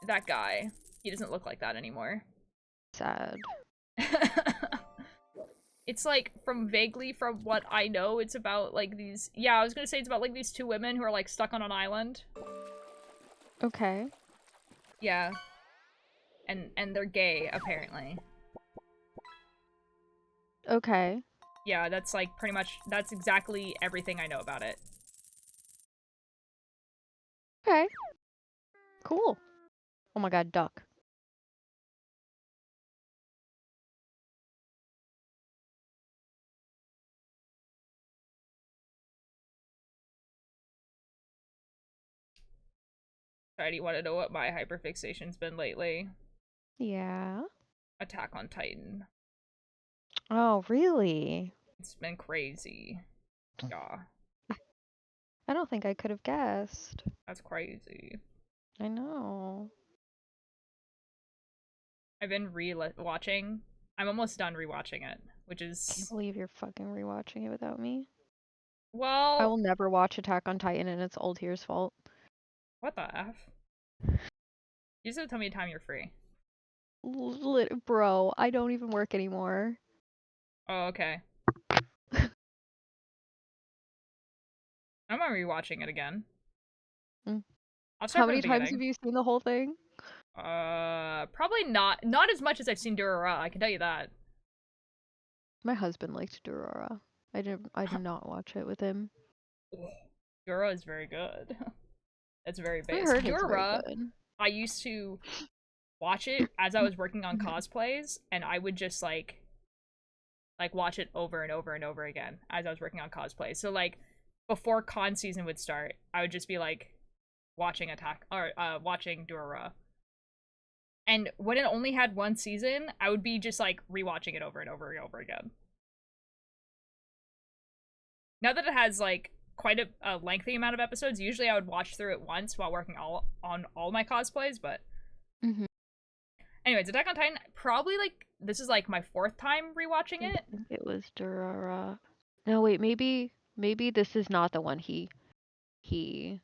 That guy. He doesn't look like that anymore. Sad. It's like, vaguely from what I know, it's about, like, these, yeah, I was gonna say it's about, like, these two women who are, like, stuck on an island. Okay. Yeah. And they're gay, apparently. Okay. Yeah, that's, like, pretty much, that's exactly everything I know about it. Okay. Cool. Oh my god, duck. Sorry, do you want to know what my hyperfixation's been lately? Yeah. Attack on Titan. Oh, really? It's been crazy. Yeah. I don't think I could have guessed. That's crazy. I know. I've been watching. I'm almost done rewatching it, which Can't is believe you're fucking rewatching it without me. I well, will never watch Attack on Titan, and it's Old Here's fault. what the f? You just have to tell me a time you're free. Bro, I don't even work anymore. Oh, okay. I'm not rewatching it again. Mm. I'll start How from many the times have beginning. you seen the whole thing? Probably not as much as I've seen Durara, I can tell you that. My husband liked Durara. I did not watch it with him. Durara is very good. It's very I basic. heard it's very Durara, good. I used to watch it as I was working on cosplays, and I would just like watch it over and over and over again as I was working on cosplays. So like before con season would start, I would just be like watching watching Durara. And when it only had one season, I would be just like rewatching it over and over and over again. Now that it has like quite a lengthy amount of episodes, usually I would watch through it once while working on all my cosplays, but anyways, Attack on Titan, probably like this is like my 4th time rewatching it. I think it was Durara. No, wait, maybe this is not the one he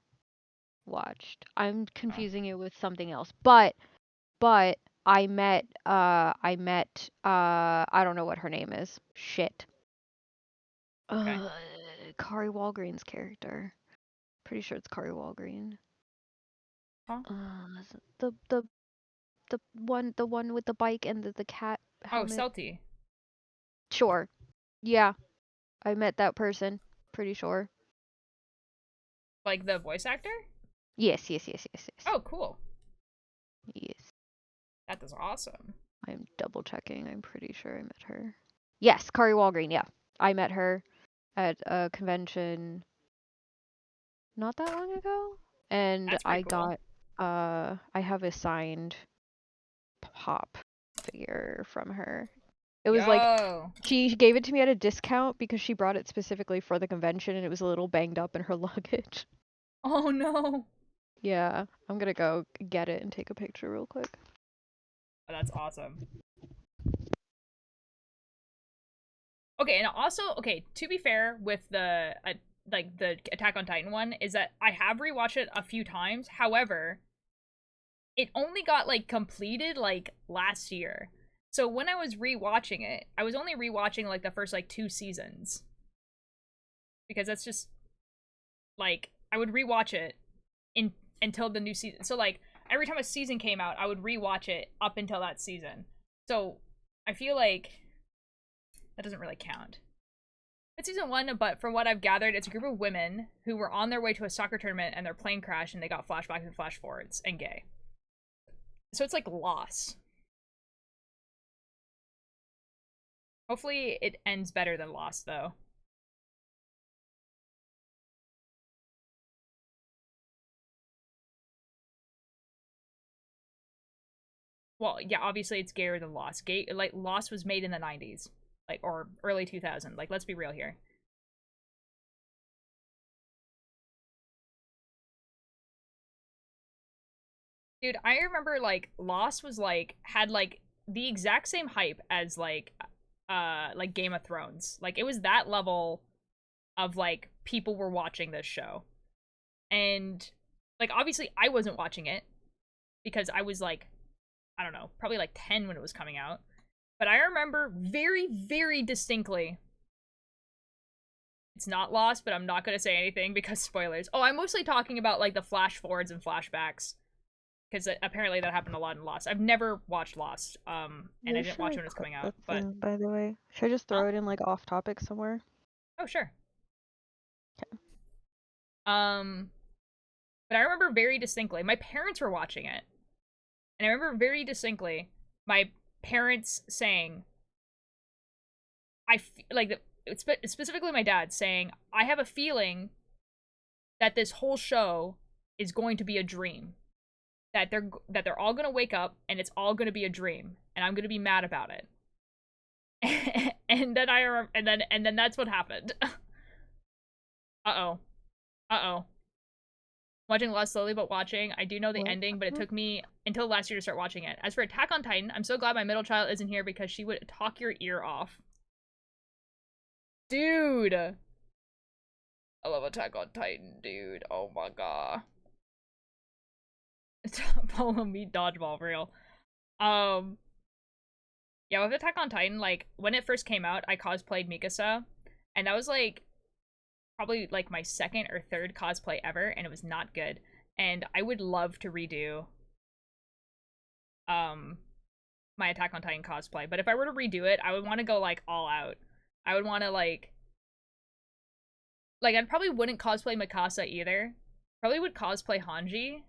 watched. I'm confusing it with something else. But I met I don't know what her name is. Shit. Okay. Kari Walgreen's character. Pretty sure it's Kari Walgreen. Huh? The one with the bike and the cat helmet. Oh, Celty. Sure. Yeah. I met that person. Pretty sure. Like the voice actor? Yes. Oh, cool. Yes. That is awesome. I'm double checking. I'm pretty sure I met her. Yes, Kari Walgreen, yeah. I met her at a convention not that long ago. And That's I pretty cool. got I have a signed pop figure from her. It was like she gave it to me at a discount because she brought it specifically for the convention and it was a little banged up in her luggage. Oh no. Yeah, I'm gonna go get it and take a picture real quick. Oh, that's awesome. Okay, and also, okay, to be fair with the like the Attack on Titan one is that I have rewatched it a few times. However, it only got like completed like last year. So when I was rewatching it, I was only rewatching like the first like 2 seasons. Because that's just like I would rewatch it until the new season. So like every time a season came out, I would rewatch it up until that season. So I feel like that doesn't really count. It's season 1, but from what I've gathered, it's a group of women who were on their way to a soccer tournament and their plane crashed and they got flashbacks and flash forwards and gay. So it's like Lost. Hopefully it ends better than Lost, though. Well, yeah, obviously it's gayer than Lost. Like, Lost was made in the 90s. Like, or early 2000s. Like, let's be real here. Dude, I remember, like, Lost was, like, had, like, the exact same hype as, like Game of Thrones. Like, it was that level of, like, people were watching this show. And, like, obviously I wasn't watching it because I was, like, I don't know, probably, like, 10 when it was coming out. But I remember very, very distinctly. It's not Lost, but I'm not going to say anything because spoilers. Oh, I'm mostly talking about, like, the flash forwards and flashbacks. Because apparently that happened a lot in Lost. I've never watched Lost, and I didn't watch it when it was coming out. But by the way, should I just throw it in like off topic somewhere? Oh, sure. Okay. But I remember very distinctly. My parents were watching it, and I remember very distinctly my parents saying, specifically my dad saying, "I have a feeling that this whole show is going to be a dream." That they're all gonna wake up and it's all gonna be a dream, and I'm gonna be mad about it. And then and then that's what happened. Uh-oh. Uh-oh. Watching less slowly, but watching. I do know the What? ending, but it took me until last year to start watching it. As for Attack on Titan, I'm so glad my middle child isn't here because she would talk your ear off. Dude! I love Attack on Titan, dude. Oh my god. Follow me, dodgeball, for real. Yeah, with Attack on Titan, like, when it first came out, I cosplayed Mikasa, and that was, like, probably, like, my second or third cosplay ever, and it was not good. And I would love to redo, my Attack on Titan cosplay, but if I were to redo it, I would want to go, like, all out. I would want to, like, I probably wouldn't cosplay Mikasa either. Probably would cosplay Hanji,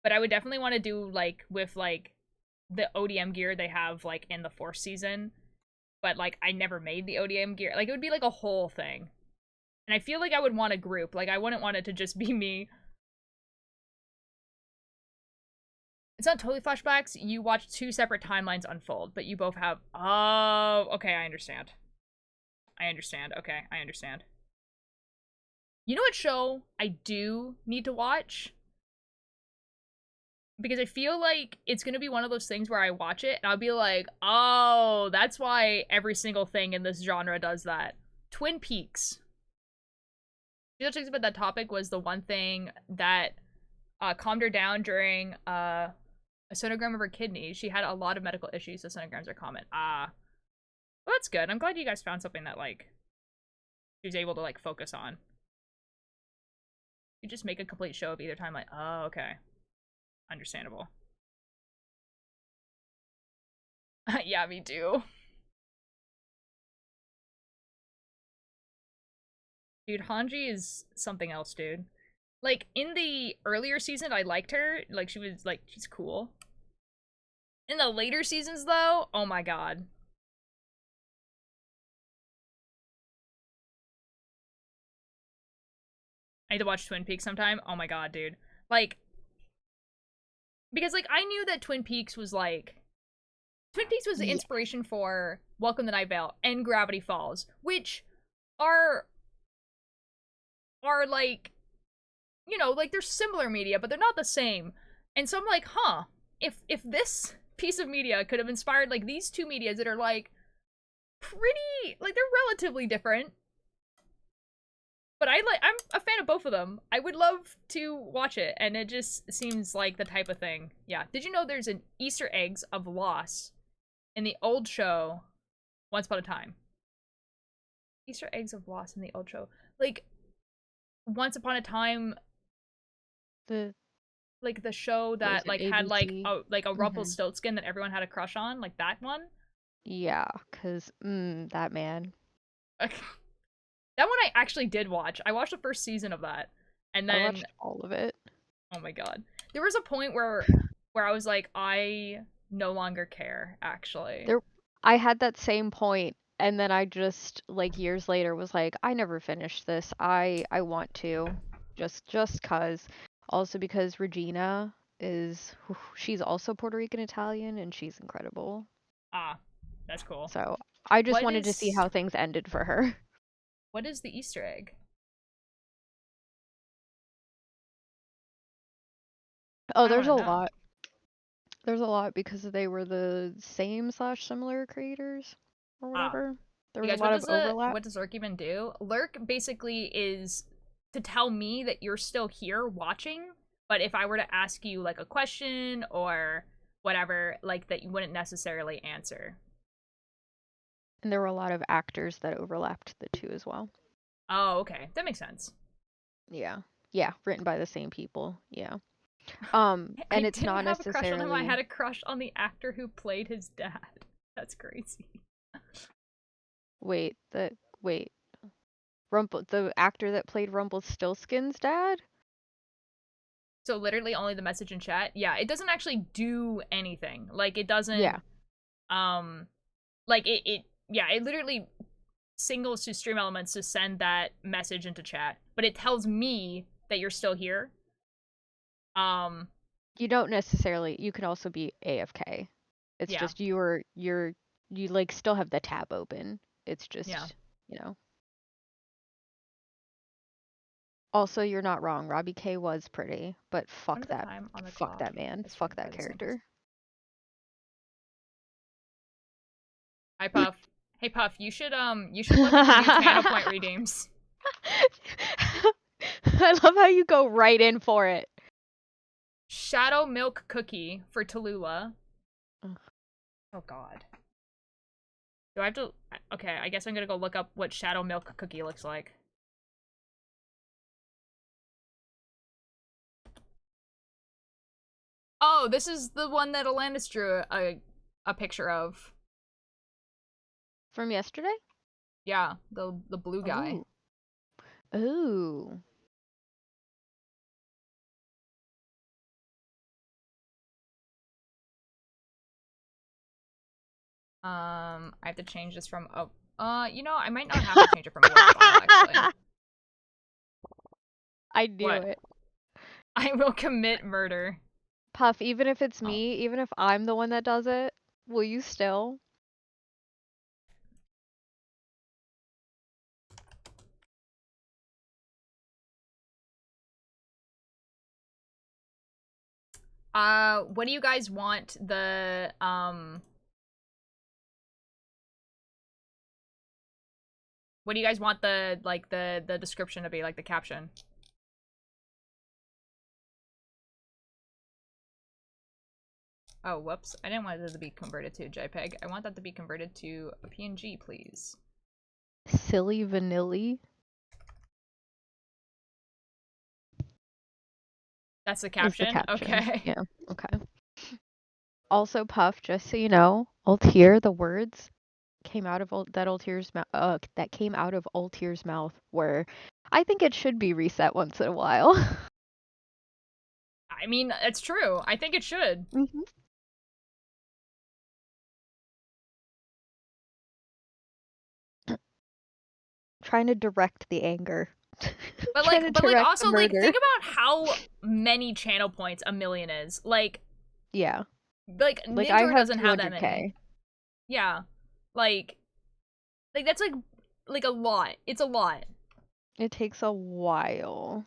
but I would definitely want to do, like, with, like, the ODM gear they have, like, in the 4th season. But, like, I never made the ODM gear. Like, it would be, like, a whole thing. And I feel like I would want a group. Like, I wouldn't want it to just be me. It's not totally flashbacks. You watch 2 separate timelines unfold, but you both have... Oh, okay, I understand. I understand. Okay, I understand. You know what show I do need to watch? Because I feel like it's going to be one of those things where I watch it and I'll be like, oh, that's why every single thing in this genre does that. Twin Peaks. The other things about that topic was the one thing that calmed her down during a sonogram of her kidney. She had a lot of medical issues, so sonograms are common. Well, that's good. I'm glad you guys found something that, like, she was able to, like, focus on. You just make a complete show of either time, like, oh, okay. Understandable. Yeah, me too. Dude, Hanji is something else, dude. Like, in the earlier season, I liked her. Like, she was, like, she's cool. In the later seasons, though, oh my god. I need to watch Twin Peaks sometime. Oh my god, dude. Like, because, like, I knew that Twin Peaks was, like... Twin Peaks was the inspiration for Welcome to Night Vale and Gravity Falls, which are, like, you know, like, they're similar media, but they're not the same. And so I'm like, huh, if this piece of media could have inspired, like, these two medias that are, like, pretty, like, they're relatively different, but I'm a fan of both of them. I would love to watch it, and it just seems like the type of thing. Yeah. Did you know there's an Easter eggs of Lost in the old show Once Upon a Time? Easter eggs of Lost in the old show. Like, Once Upon a Time, the show that, like, had, like, a Rumpelstiltskin that everyone had a crush on, like, that one? Yeah, because, that man. That one I actually did watch. I watched the first season of that. And then... I watched all of it. Oh my god. There was a point where I was like, I no longer care, actually. I had that same point, and then I just, like, years later was like, I never finished this. I want to. Just cause. Also because Regina she's also Puerto Rican Italian, and she's incredible. Ah, that's cool. So, I just wanted to see how things ended for her. What is the Easter egg? Oh, there's a lot. There's a lot because they were the same/similar creators or whatever. There was a lot of overlap. What does Lurk even do? Lurk basically is to tell me that you're still here watching, but if I were to ask you, like, a question or whatever, like, that you wouldn't necessarily answer. And there were a lot of actors that overlapped the two as well. Oh, okay. That makes sense. Yeah. Yeah, written by the same people. Yeah. And it's not necessarily... I didn't have a crush on him. I had a crush on the actor who played his dad. That's crazy. Wait. The actor that played Rumpelstiltskin's dad? So literally only the message in chat? Yeah, it doesn't actually do anything. Like, it doesn't... Yeah. Like, it literally signals to Stream Elements to send that message into chat. But it tells me that you're still here. You don't necessarily... You can also be AFK. It's just you like, still have the tab open. It's just, you know... Also, you're not wrong. Robbie K was pretty, but fuck When's the that. time on the Fuck clock? that man. This Fuck room that for the same character. Hi, Puff. Hey, Puff, you should look at the new channel point redeems. I love how you go right in for it. Shadow Milk Cookie for Tallulah. Ugh. Oh, God. Do I have to... Okay, I guess I'm gonna go look up what Shadow Milk Cookie looks like. Oh, this is the one that Alanis drew a picture of. From yesterday? Yeah, the blue guy. Ooh. Ooh. I have to change this from you know, I might not have to change it from a web file, actually. I knew What? it. I will commit murder. Puff, even if it's Oh. me, even if I'm the one that does it, will you still? What do you guys want the, what do you guys want the, like, the description to be, like, the caption? Oh, whoops. I didn't want it to be converted to a JPEG. I want that to be converted to a PNG, please. Silly vanilli? That's the Is caption? the caption. Okay. Yeah, okay. Also, Puff, just so you know, Altair, the words came out of that Altair's mouth. That came out of Altair's mouth. Where I think it should be reset once in a while. I mean, it's true. I think it should. Mm-hmm. Trying to direct the anger. But Trying like, to direct the also, like, murder. think about how many channel points a million is. Like, Yeah. like Like Ninja I have doesn't have that 200K. many. Yeah. Like that's like a lot. It's a lot. It takes a while.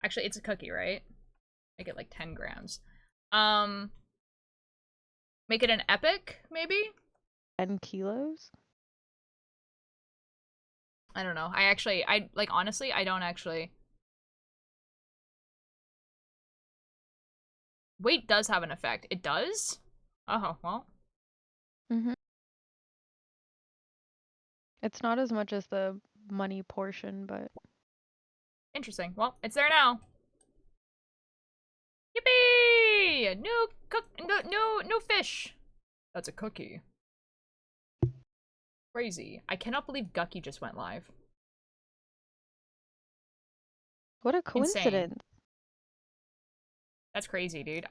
Actually, it's a cookie, right? Make it like 10 grams. Make it an epic, maybe? 10 kilos? I don't know. Honestly, I don't actually. Weight does have an effect. It does? Oh, well. Mm-hmm. It's not as much as the money portion, but... Interesting. Well, it's there now. Yippee! No fish. That's a cookie. Crazy. I cannot believe Guggie just went live. What a coincidence. Insane. That's crazy, dude.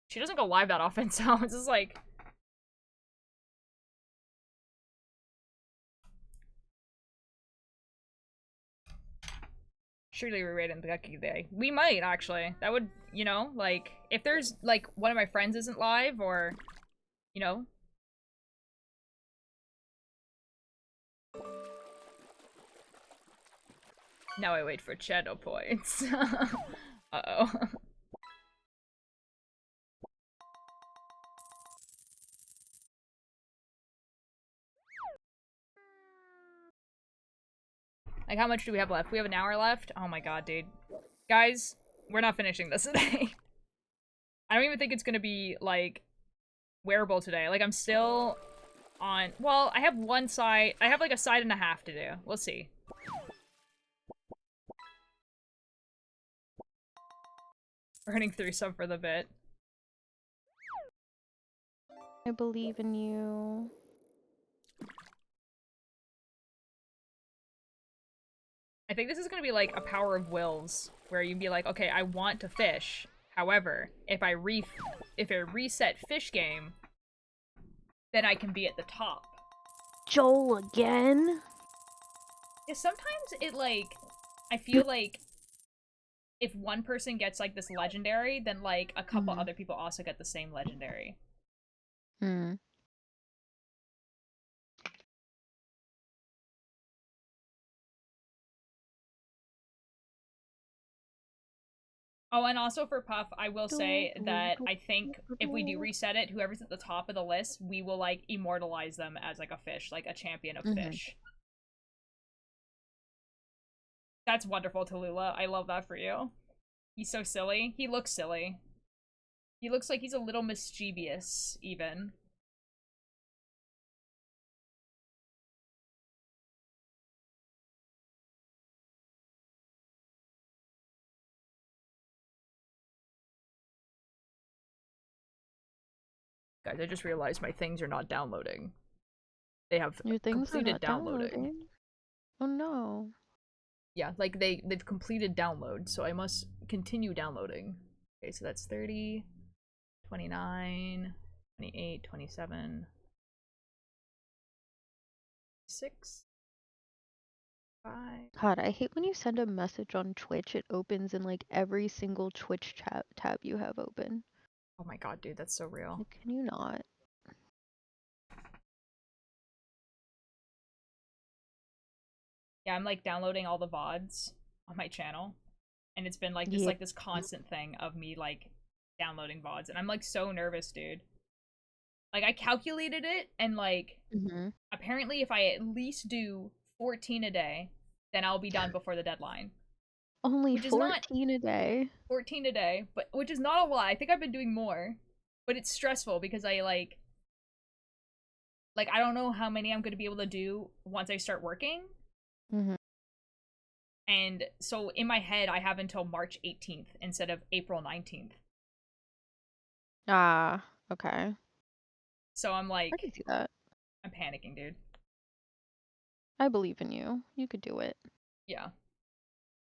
She doesn't go live that often, so it's just like... Surely we're rating the Guggie Day. We might, actually. That would, you know, like, if there's, like, one of my friends isn't live, or, you know. Now I wait for channel points. Uh-oh. Like, how much do we have left? We have an hour left? Oh my god, dude. Guys, we're not finishing this today. I don't even think it's gonna be, like, wearable today. Like, I'm still on... Well, I have one side... I have, like, a side and a half to do. We'll see. Running through some for the bit. I believe in you. I think this is gonna be like a power of wills, where you'd be like, okay, I want to fish. However, if I reset fish game, then I can be at the top. Joel again? Yeah, sometimes it like, I feel like if one person gets like this legendary, then like a couple Mhm. other people also get the same legendary. Hmm. Oh, and also for Puff, I will say that I think if we do reset it, whoever's at the top of the list, we will like immortalize them as like a fish, like a champion of fish. That's wonderful, Tallulah. I love that for you. He's so silly. He looks silly. He looks like he's a little mischievous, even. Guys, I just realized my things are not downloading. They have Your things are completed not downloading. Oh no. Yeah, like they've completed download, so I must continue downloading. Okay, so that's 30, 29, 28, 27, 6, 5. God, I hate when you send a message on Twitch, it opens in like every single Twitch tab you have open. Oh my god, dude, that's so real. Like, can you not? Yeah, I'm like downloading all the VODs on my channel. And it's been like this constant thing of me like downloading VODs. And I'm like so nervous, dude. Like I calculated it and like apparently if I at least do 14 a day, then I'll be done before the deadline. Only 14 a day. 14 a day, but which is not a lot. I think I've been doing more. But it's stressful because I like I don't know how many I'm going to be able to do once I start working. And so in my head, I have until March 18th instead of April 19th. Ah, okay. So I'm like, I can see that. I'm panicking, dude. I believe in you. You could do it. Yeah.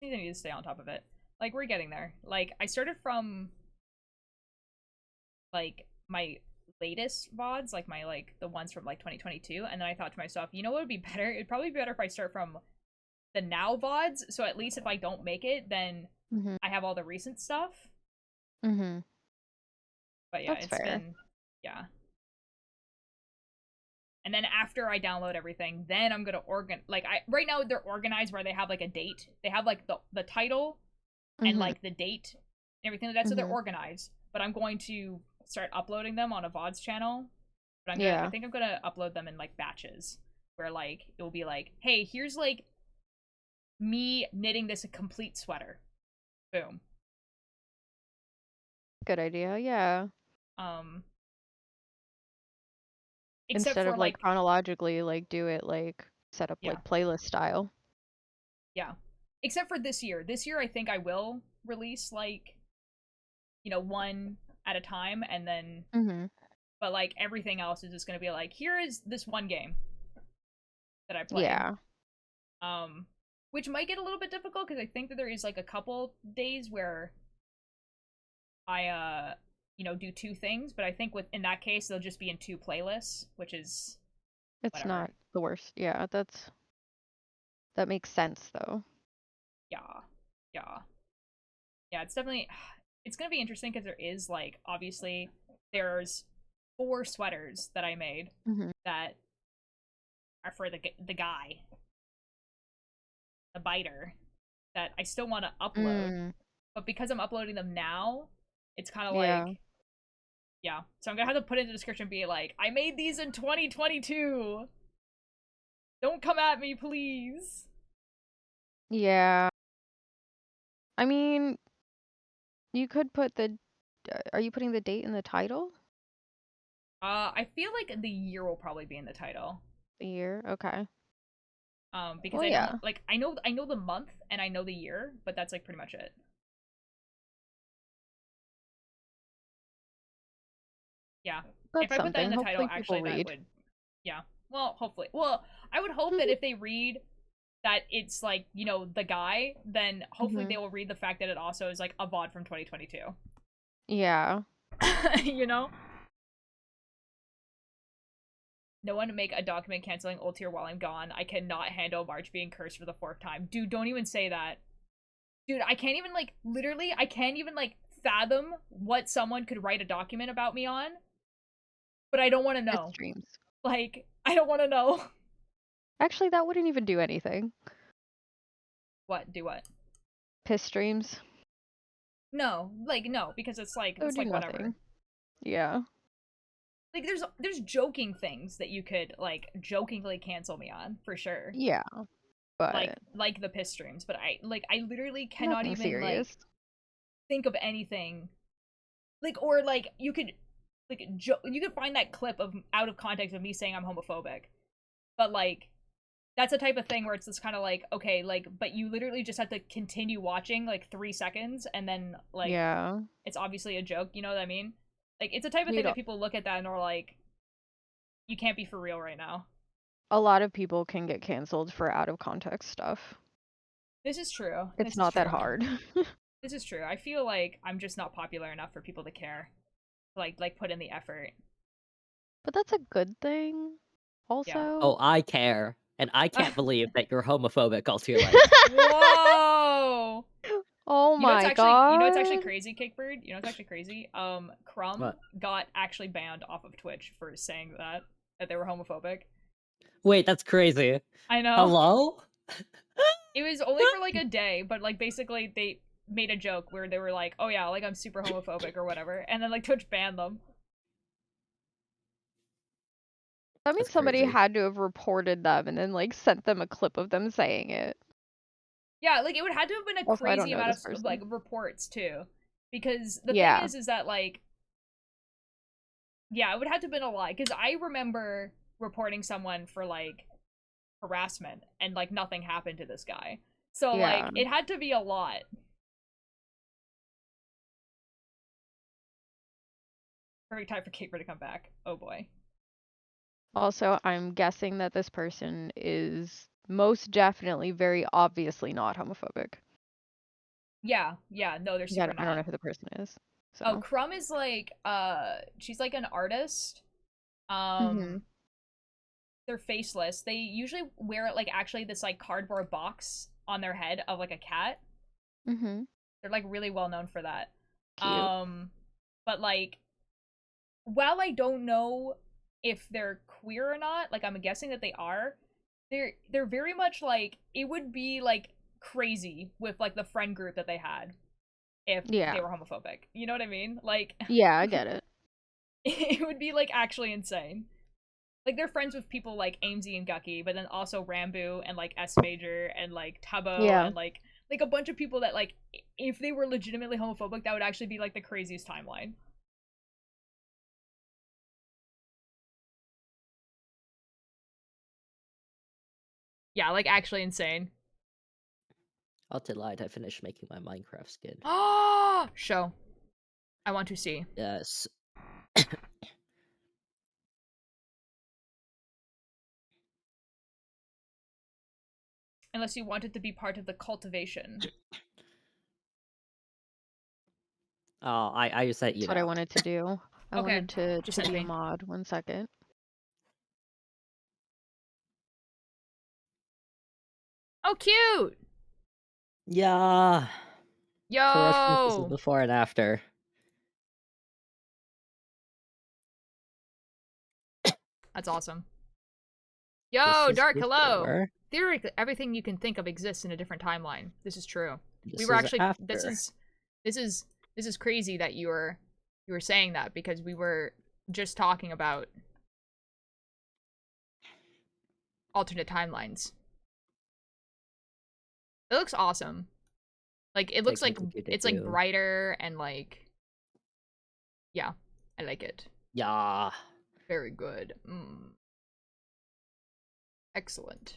I need to stay on top of it. Like, we're getting there. Like, I started from, like, my latest VODs, like, my, like, the ones from, like, 2022, and then I thought to myself, you know what would be better? It'd probably be better if I start from the now VODs, so at least if I don't make it, then I have all the recent stuff. But yeah, That's fair. been, yeah. And then after I download everything, then I'm gonna right now they're organized where they have like a date. They have like the title and like the date and everything like that, so they're organized. But I'm going to start uploading them on a VODs channel. But I think I'm gonna upload them in like batches. Where like it will be like, hey, here's like me knitting this a complete sweater. Boom. Good idea, yeah. Instead of like chronologically, like do it like set up like playlist style. Yeah. Except for this year. This year I think I will release like, you know, one at a time and then but like everything else is just gonna be like, here is this one game that I played. Yeah. Which might get a little bit difficult because I think that there is like a couple days where I you know, do two things, but I think in that case they'll just be in two playlists, which is it's not the worst. Yeah, that makes sense though. Yeah, it's definitely it's gonna be interesting because there is like obviously there's 4 sweaters that I made that are for the guy, the biter, that I still want to upload, but because I'm uploading them now, it's kind of like yeah. So I'm gonna have to put in the description, be like, I made these in 2022. Don't come at me, please. Yeah. I mean, you could put are you putting the date in the title? I feel like the year will probably be in the title. The year? Okay. Because I don't like I know the month and I know the year, but that's like pretty much it. Yeah. That's if I put that in the title, actually that would yeah. Well, hopefully. Well, I would hope that if they read that it's like, you know, the guy, then hopefully they will read the fact that it also is like a VOD from 2022. Yeah. You know? No one make a document canceling ult tier while I'm gone. I cannot handle March being cursed for the 4th time. Dude, don't even say that. Dude, I can't even like literally I can't even like fathom what someone could write a document about me on, but I don't want to know. Streams. Like, I don't want to know. Actually, that wouldn't even do anything. What? Do what? Piss streams. No, like no, because it's like That would it's do like whatever. nothing. Yeah. Like there's joking things that you could like jokingly cancel me on for sure. Yeah. But Like the piss streams, but I literally cannot nothing even serious. like think of anything. Like or like you could you could find that clip of out of context of me saying I'm homophobic. But like that's the type of thing where it's just kind of like, okay, like, but you literally just have to continue watching like 3 seconds and then like yeah. it's obviously a joke, you know what I mean? Like it's a type of thing that people look at that and are like, you can't be for real right now. A lot of people can get canceled for out of context stuff. This is true. It's not that hard. This is true. I feel like I'm just not popular enough for people to care. Like put in the effort. But that's a good thing. Also. Yeah. Oh, I care. And I can't believe that you're homophobic, Altir Light. Whoa! Oh my god. You know what's actually crazy, Cakebird? You know what's actually crazy? Crumb What? got actually banned off of Twitch for saying that they were homophobic. Wait, that's crazy. I know. Hello? It was only for like a day, but like basically they made a joke where they were like, "Oh yeah, like I'm super homophobic or whatever," and then like Twitch banned them. That means That's somebody crazy. had to have reported them and then like sent them a clip of them saying it. Yeah, like it would have to have been a Also, I don't crazy know amount this of person. like reports too, because the Yeah. thing is that like, yeah, it would have to have been a lot. Because I remember reporting someone for like harassment and like nothing happened to this guy, so Yeah. like it had to be a lot. Perfect time for Caper to come back. Oh boy. Also, I'm guessing that this person is most definitely very obviously not homophobic. Yeah, no, they're super Yeah, I don't know not. who the person is. So. Oh, Crumb is like, she's like an artist. They're faceless. They usually wear like actually this like cardboard box on their head of like a cat. They're like really well known for that. Cute. But like, while I don't know if they're queer or not, like I'm guessing that they are. They're very much like it would be like crazy with like the friend group that they had if they were homophobic. You know what I mean? Like yeah, I get it. It would be like actually insane. Like they're friends with people like Amesy and Guggie, but then also Rambu and like S Major and like Tubbo and like a bunch of people that like if they were legitimately homophobic, that would actually be like the craziest timeline. Yeah, like actually insane. Altir Light, I finished making my Minecraft skin. Oh, show. I want to see. Yes. Unless you want it to be part of the cultivation. Oh, I just said you. That's what I wanted to do. I Okay, wanted to just be send a me. mod. 1 second. Oh, cute! Yeah. For references Yo! before and after. That's awesome. Yo, This Dark, is hello! before. Theoretically, everything you can think of exists in a different timeline. This is true. This We were is actually after. this is crazy that you were saying that because we were just talking about alternate timelines. It looks awesome. Like it looks like it's like brighter and like yeah, I like it. Yeah. Very good. Excellent.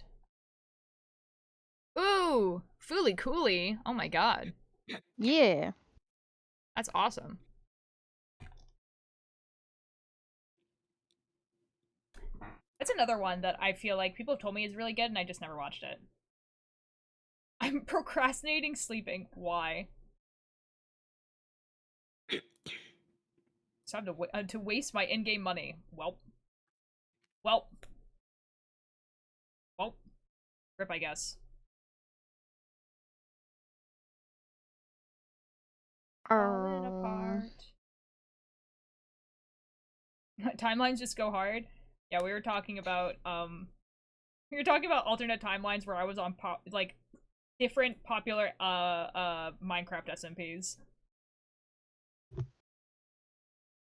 Ooh, Fooly Cooly. Oh my god. Yeah. That's awesome. That's another one that I feel like people have told me is really good and I just never watched it. I'm procrastinating sleeping. Why? So I have to waste my in-game money. Well. Rip, I guess. Falling apart. Timelines just go hard. Yeah, we were talking about alternate timelines where I was on like different popular Minecraft SMPs.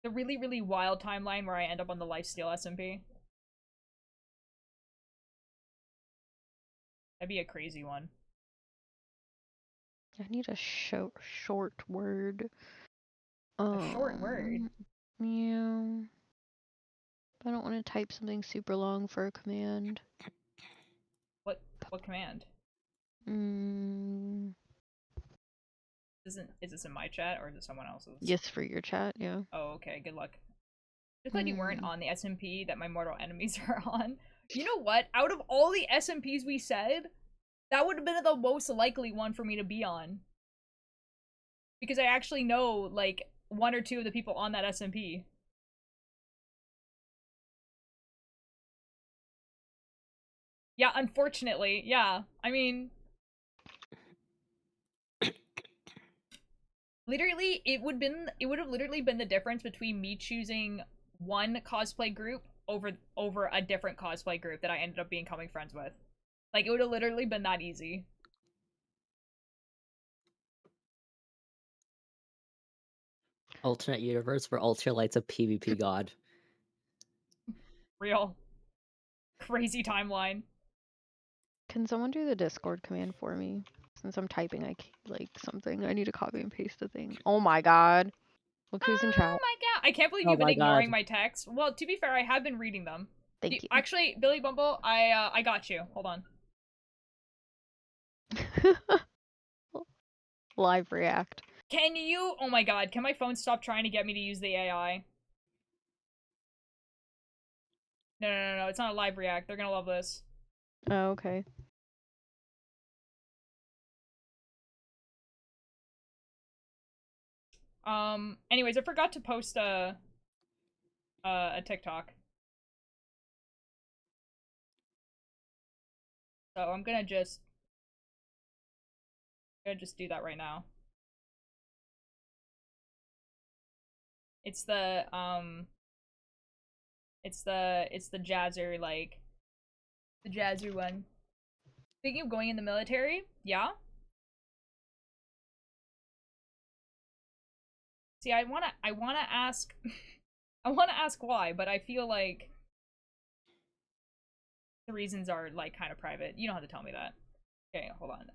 The really, really wild timeline where I end up on the lifesteal SMP. That'd be a crazy one. I need a short word. A short word? Yeah. I don't want to type something super long for a command. What command? Is this in my chat or is it someone else's? Yes, for your chat, yeah. Oh, okay, good luck. Just glad you weren't on the SMP that my mortal enemies are on. You know what? Out of all the SMPs we said, that would have been the most likely one for me to be on. Because I actually know, like, 1 or 2 of the people on that SMP. Yeah, unfortunately, yeah. I mean... literally, it would have literally been the difference between me choosing one cosplay group over a different cosplay group that I ended up becoming friends with. Like, it would have literally been that easy. Alternate universe where Ultralight's a PvP god. Real. Crazy timeline. Can someone do the Discord command for me? Since I'm typing like something, I need to copy and paste the thing. Oh my god. Look who's in chat. Oh my god. I can't believe you've been ignoring my texts. Well, to be fair, I have been reading them. Thank you. Actually, Billy Bumble, I got you. Hold on. Live react. Can you? Oh my god, can my phone stop trying to get me to use the AI? No, it's not a live react. They're gonna love this. Oh, okay. Anyways, I forgot to post a TikTok. So I'm gonna just do that right now. It's the Jazzer, like, the Jazzer one. Speaking of going in the military, yeah? See, I wanna ask, I wanna ask why, but I feel like the reasons are, like, kind of private. You don't have to tell me that. Okay, hold on.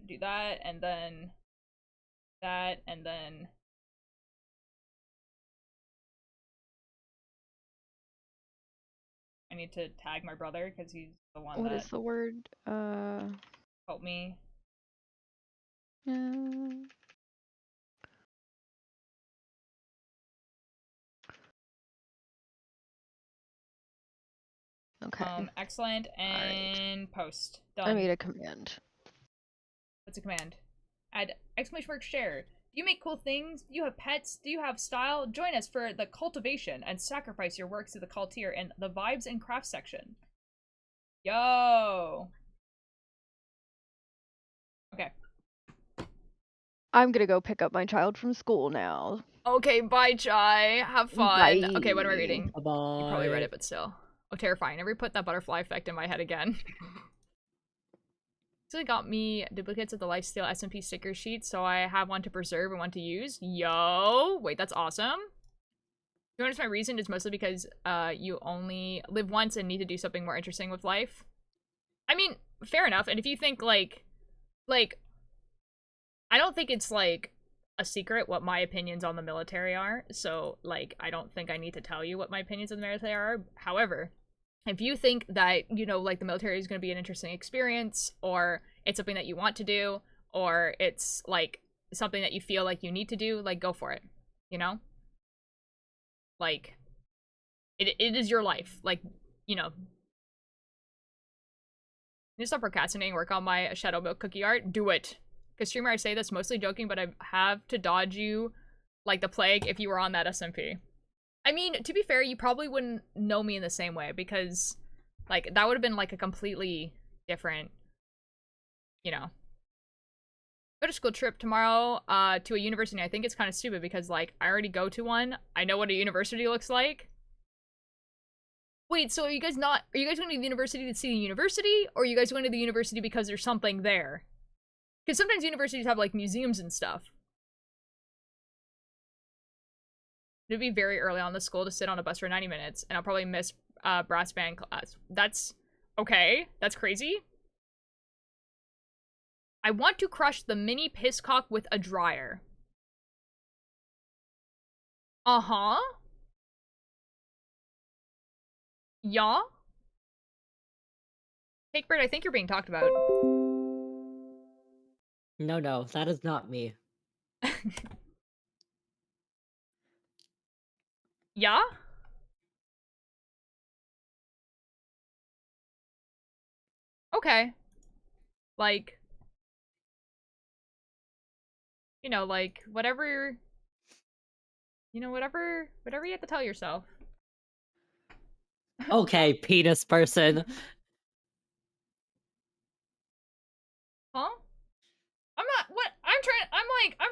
Do that, and then that, and then... I need to tag my brother, because he's the one What is the word? helped me. Okay. Excellent, and post. Done. I made a command. What's a command? Add exclamation mark share. Do you make cool things? Do you have pets? Do you have style? Join us for the cultivation and sacrifice your works to the cultier in the vibes and crafts section. Yo! Okay. I'm gonna go pick up my child from school now. Okay, bye, Chai. Have fun. Bye. Okay, what am I reading? Bye-bye. You probably read it, but still. Oh, terrifying. Never put that butterfly effect in my head again. So it got me duplicates of the lifesteal SMP sticker sheet, so I have one to preserve and one to use. Yo! Wait, that's awesome. You notice my reason is mostly because you only live once and need to do something more interesting with life. I mean, fair enough. And if you think, like, I don't think it's, like, a secret what my opinions on the military are. So, like, I don't think I need to tell you what my opinions on the military are. However, if you think that, you know, like, the military is going to be an interesting experience, or it's something that you want to do, or it's, like, something that you feel like you need to do, like, go for it, you know? Like, it is your life. Like, you know. Need to stop procrastinating, work on my Shadow Milk cookie art? Do it. Because, streamer, I say this mostly joking, but I have to dodge you like the plague if you were on that SMP. I mean, to be fair, you probably wouldn't know me in the same way, because, like, that would have been, like, a completely different, you know, Go to school trip tomorrow to a university. I think it's kind of stupid because, like, I already go to one. I know what a university looks like. Wait, so are you guys going to the university to see the university, or are you guys going to the university because there's something there? Because sometimes universities have, like, museums and stuff. It'd be very early on the school to sit on a bus for 90 minutes, and I'll probably miss brass band class. That's okay. That's crazy. I want to crush the mini pisscock with a dryer. Uh-huh. Yeah? Cakebird, I think you're being talked about. No, that is not me. Yeah? Okay. Like, you know, like, whatever, you know, whatever you have to tell yourself. Okay, penis person. Huh? I'm not, what? I'm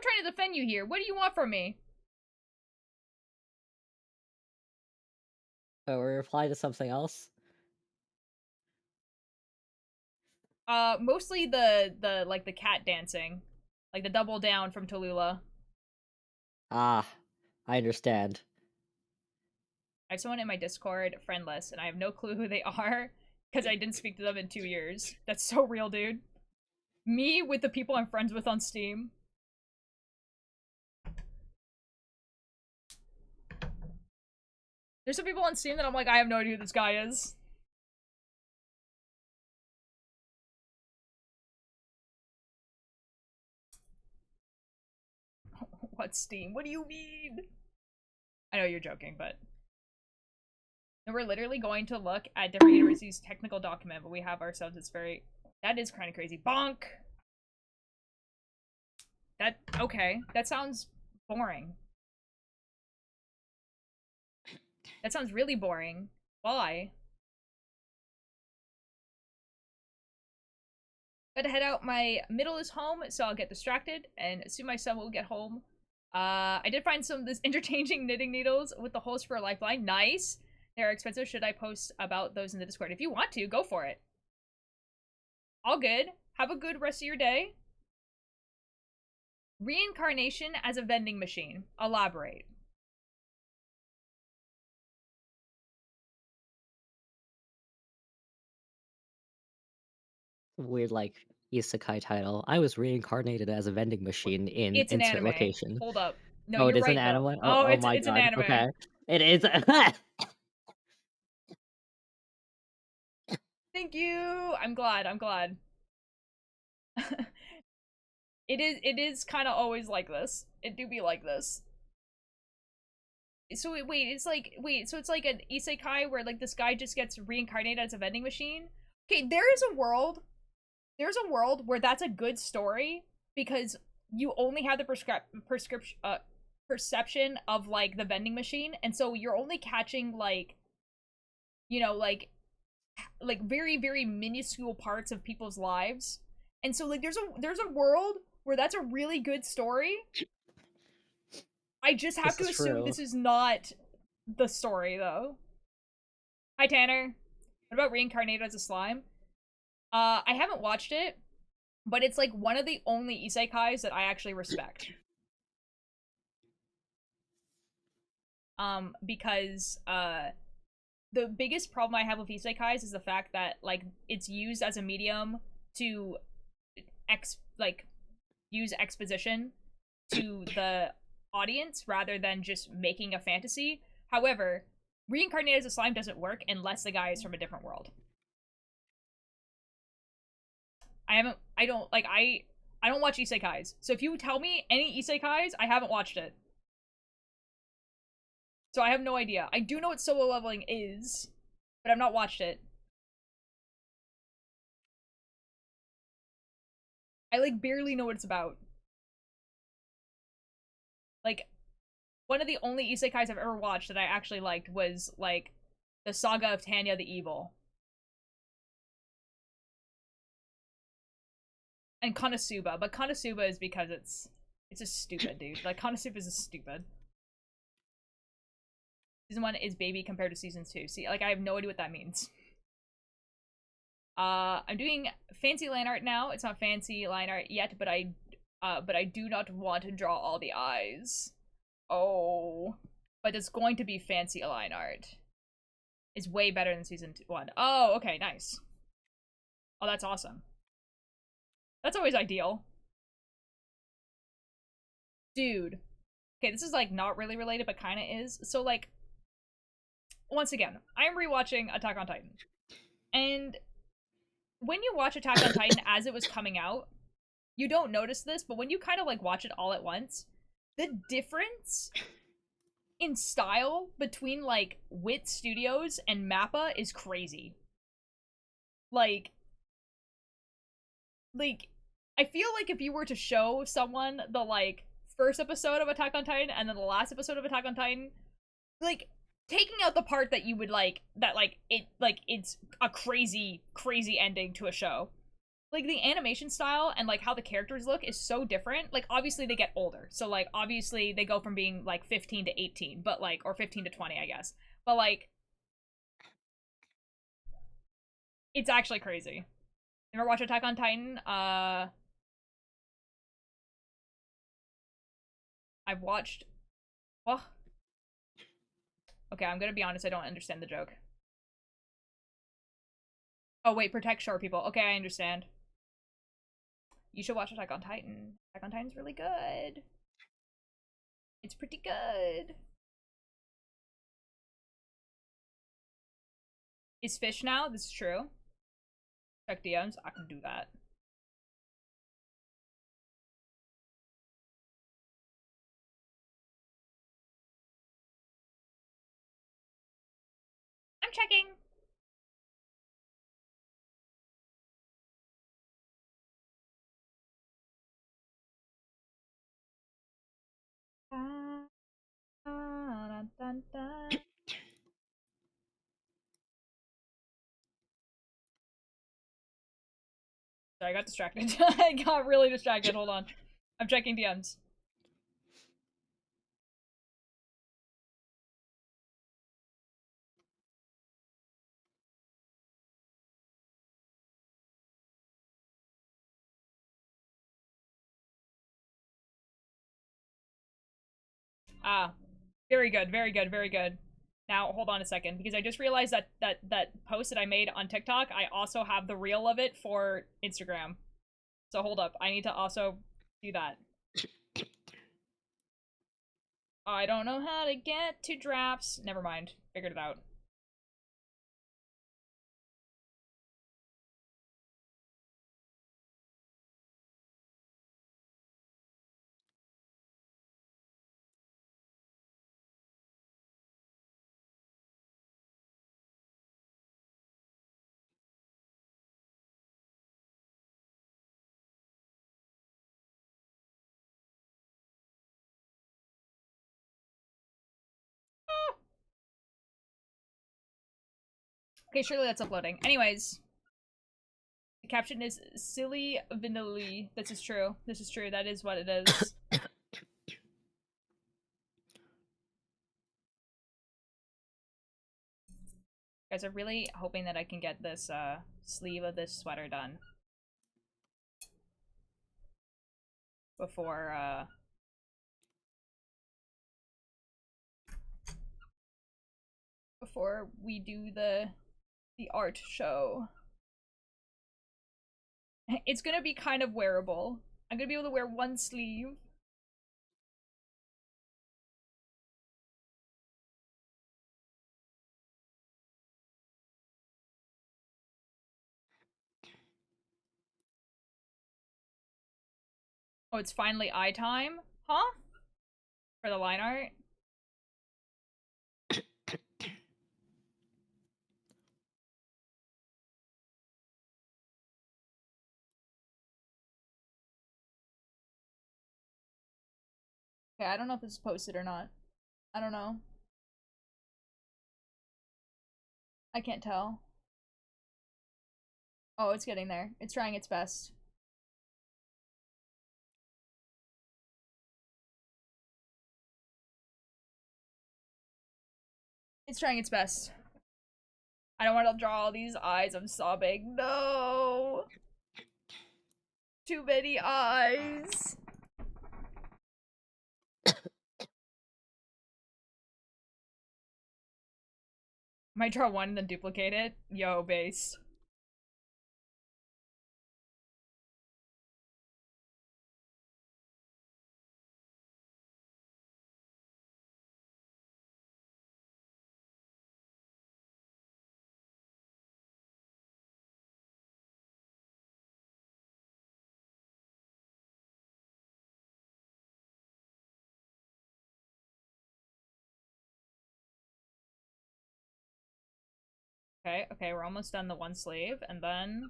trying to defend you here. What do you want from me? Oh, we reply to something else? Mostly like, the cat dancing. Like, the double down from Tallulah. Ah, I understand. I have someone in my Discord friendless, and I have no clue who they are, because I didn't speak to them in 2 years. That's so real, dude. Me with the people I'm friends with on Steam. There's some people on Steam that I'm like, I have no idea who this guy is. What Steam? What do you mean? I know you're joking, but... And we're literally going to look at different universities' technical document, but we have ourselves, it's very... That is kind of crazy. Bonk! That... Okay. That sounds boring. That sounds really boring. Why? Gotta head out. My middle is home, so I'll get distracted, and soon my son will get home. I did find some of this interchanging knitting needles with the holes for a lifeline. Nice! They're expensive. Should I post about those in the Discord? If you want to, go for it. All good. Have a good rest of your day. Reincarnation as a vending machine. Elaborate. Weird, like, isekai title. I was reincarnated as a vending machine in It's an insert anime. location. Hold up. No, Oh, it you're is right, an though. anime? Oh, Oh my it's an god, anime. okay. It is- Thank you! I'm glad. It is kind of always like this. It do be like this. So wait, it's like, so it's like an isekai where, like, this guy just gets reincarnated as a vending machine? Okay, there's a world where that's a good story, because you only have the perception of, like, the vending machine, and so you're only catching, like, you know, like very, very minuscule parts of people's lives. And so, like, there's a world where that's a really good story. I just have to assume this is not the story, though. Hi, Tanner. What about Reincarnated as a Slime? I haven't watched it, but it's, like, one of the only isekais that I actually respect. Because, the biggest problem I have with isekais is the fact that, like, it's used as a medium to use exposition to the audience rather than just making a fantasy. However, Reincarnated as a Slime doesn't work unless the guy is from a different world. I don't watch isekais. So if you tell me any isekais, I haven't watched it. So I have no idea. I do know what solo leveling is, but I've not watched it. I, like, barely know what it's about. Like, one of the only isekais I've ever watched that I actually liked was, like, the Saga of Tanya the Evil. And Konosuba, but Konosuba is because it's just stupid, dude. Like, Konosuba is just stupid. Season 1 is baby compared to season 2. See, like, I have no idea what that means. I'm doing fancy line art now. It's not fancy line art yet, but I do not want to draw all the eyes. Oh. But it's going to be fancy line art. It's way better than season 1. Oh, okay, nice. Oh, that's awesome. That's always ideal. Dude. Okay, this is, like, not really related, but kind of is. So, like, once again, I'm rewatching Attack on Titan. And when you watch Attack on Titan as it was coming out, you don't notice this, but when you kind of, like, watch it all at once, the difference in style between, like, WIT Studios and MAPPA is crazy. Like, I feel like if you were to show someone the, like, first episode of Attack on Titan and then the last episode of Attack on Titan, like, taking out the part that you would, like, that, like, it's a crazy, crazy ending to a show. Like, the animation style and, like, how the characters look is so different. Like, obviously they get older. So, like, obviously they go from being, like, 15 to 18, but, like, or 15 to 20, I guess. But, like, it's actually crazy. You ever watch Attack on Titan? I've watched... Well... Okay, I'm gonna be honest, I don't understand the joke. Oh, wait, protect short people. Okay, I understand. You should watch Attack on Titan. Attack on Titan's really good. It's pretty good. Is fish now? This is true. Check DMs. I can do that. I'm checking. Sorry, I got distracted. I got really distracted. Hold on. I'm checking DMs. Ah. Very good, very good, very good. Now, hold on a second, because I just realized that post that I made on TikTok, I also have the reel of it for Instagram. So hold up, I need to also do that. I don't know how to get to drafts. Never mind, figured it out. Okay, surely that's uploading. Anyways, the caption is silly vanilla. This is true. This is true. That is what it is. Guys, I'm really hoping that I can get this sleeve of this sweater done before we do the art show. It's gonna be kind of wearable. I'm gonna be able to wear one sleeve. Oh, it's finally eye time? Huh? For the line art? Okay, I don't know if this is posted or not. I don't know. I can't tell. Oh, it's getting there. It's trying its best. It's trying its best. I don't want to draw all these eyes. I'm sobbing. No! Too many eyes. Might draw one and then duplicate it. Yo, base. Okay, okay, we're almost done the one sleeve, and then...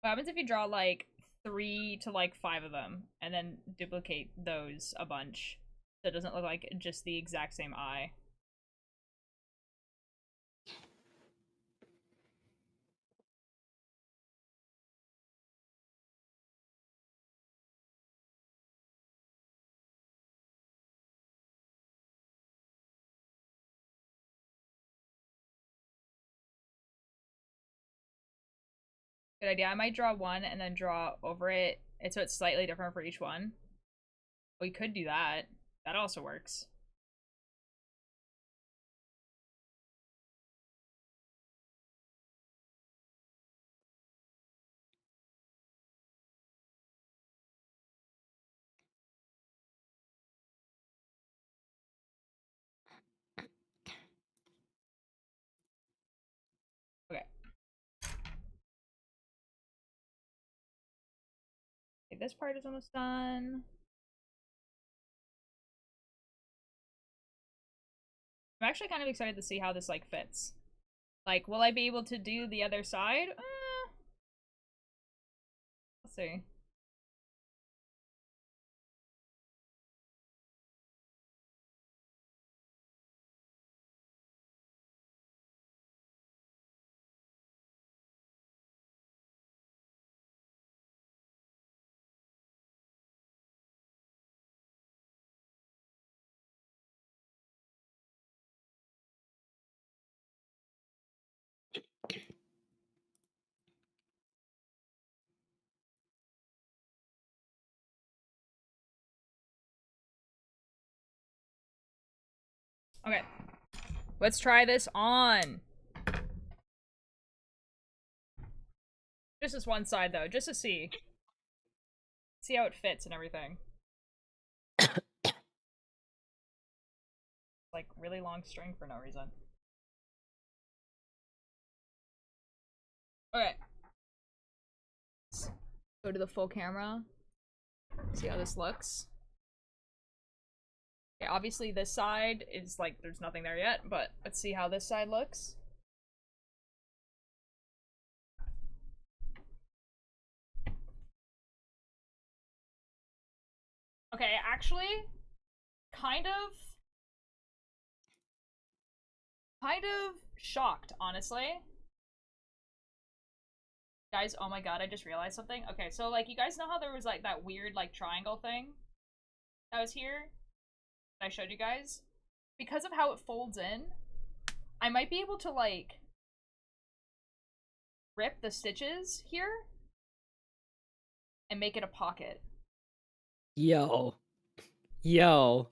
What happens if you draw, like, 3 to, like, 5 of them, and then duplicate those a bunch, so it doesn't look like just the exact same eye? Good idea. I might draw one and then draw over it, and so it's slightly different for each one. We could do that. That also works. Okay. Okay, this part is almost done. I'm actually kind of excited to see how this, like, fits. Like, will I be able to do the other side? Let's see. Okay. Let's try this on. Just this one side, though, just to see. See how it fits and everything. Like, really long string for no reason. Okay. Let's go to the full camera. See how this looks. Okay, obviously this side is, like, there's nothing there yet, but let's see how this side looks. Okay, actually, kind of shocked, honestly. Guys, oh my god, I just realized something. Okay, so, like, you guys know how there was, like, that weird, like, triangle thing that was here that I showed you guys? Because of how it folds in, I might be able to, like, rip the stitches here and make it a pocket. Yo. Yo.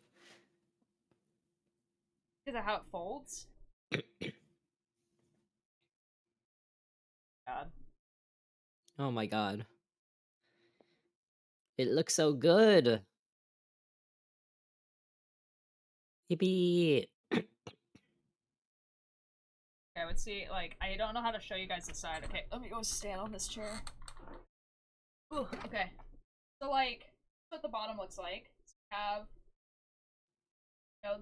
Because of how it folds. God. Oh my god. It looks so good. Yippee. Okay, let's see. Like, I don't know how to show you guys the side. Okay, let me go stand on this chair. Ooh, okay. So, like, that's what the bottom looks like. So we have, you know,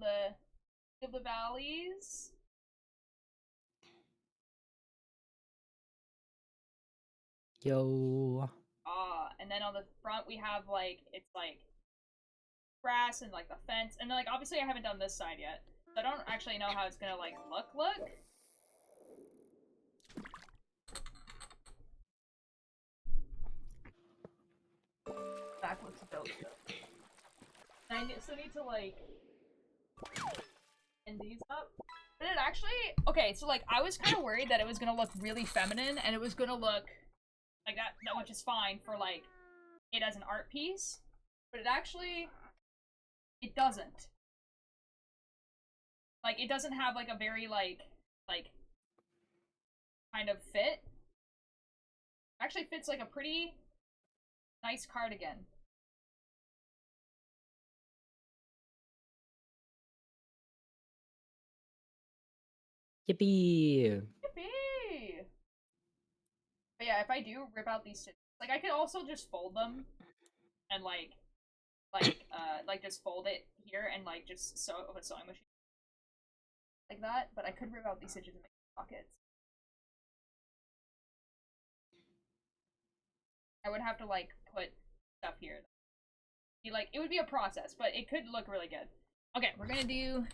the valleys. Yo. And then on the front we have like it's like grass and like the fence, and like obviously I haven't done this side yet, so I don't actually know how it's gonna like look. Back looks dope. And I still need to like end these up. But it actually okay, so like I was kind of worried that it was gonna look really feminine and it was gonna look like that, which is fine for like it as an art piece, but it actually it doesn't. Like it doesn't have like a very like kind of fit. It actually fits like a pretty nice cardigan. Yippee! Yippee! But yeah, if I do rip out these stitches, like I could also just fold them and like just fold it here and like just sew it with a sewing machine like that. But I could rip out these stitches and make pockets. I would have to like put stuff here. It would be a process, but it could look really good. Okay, we're gonna do.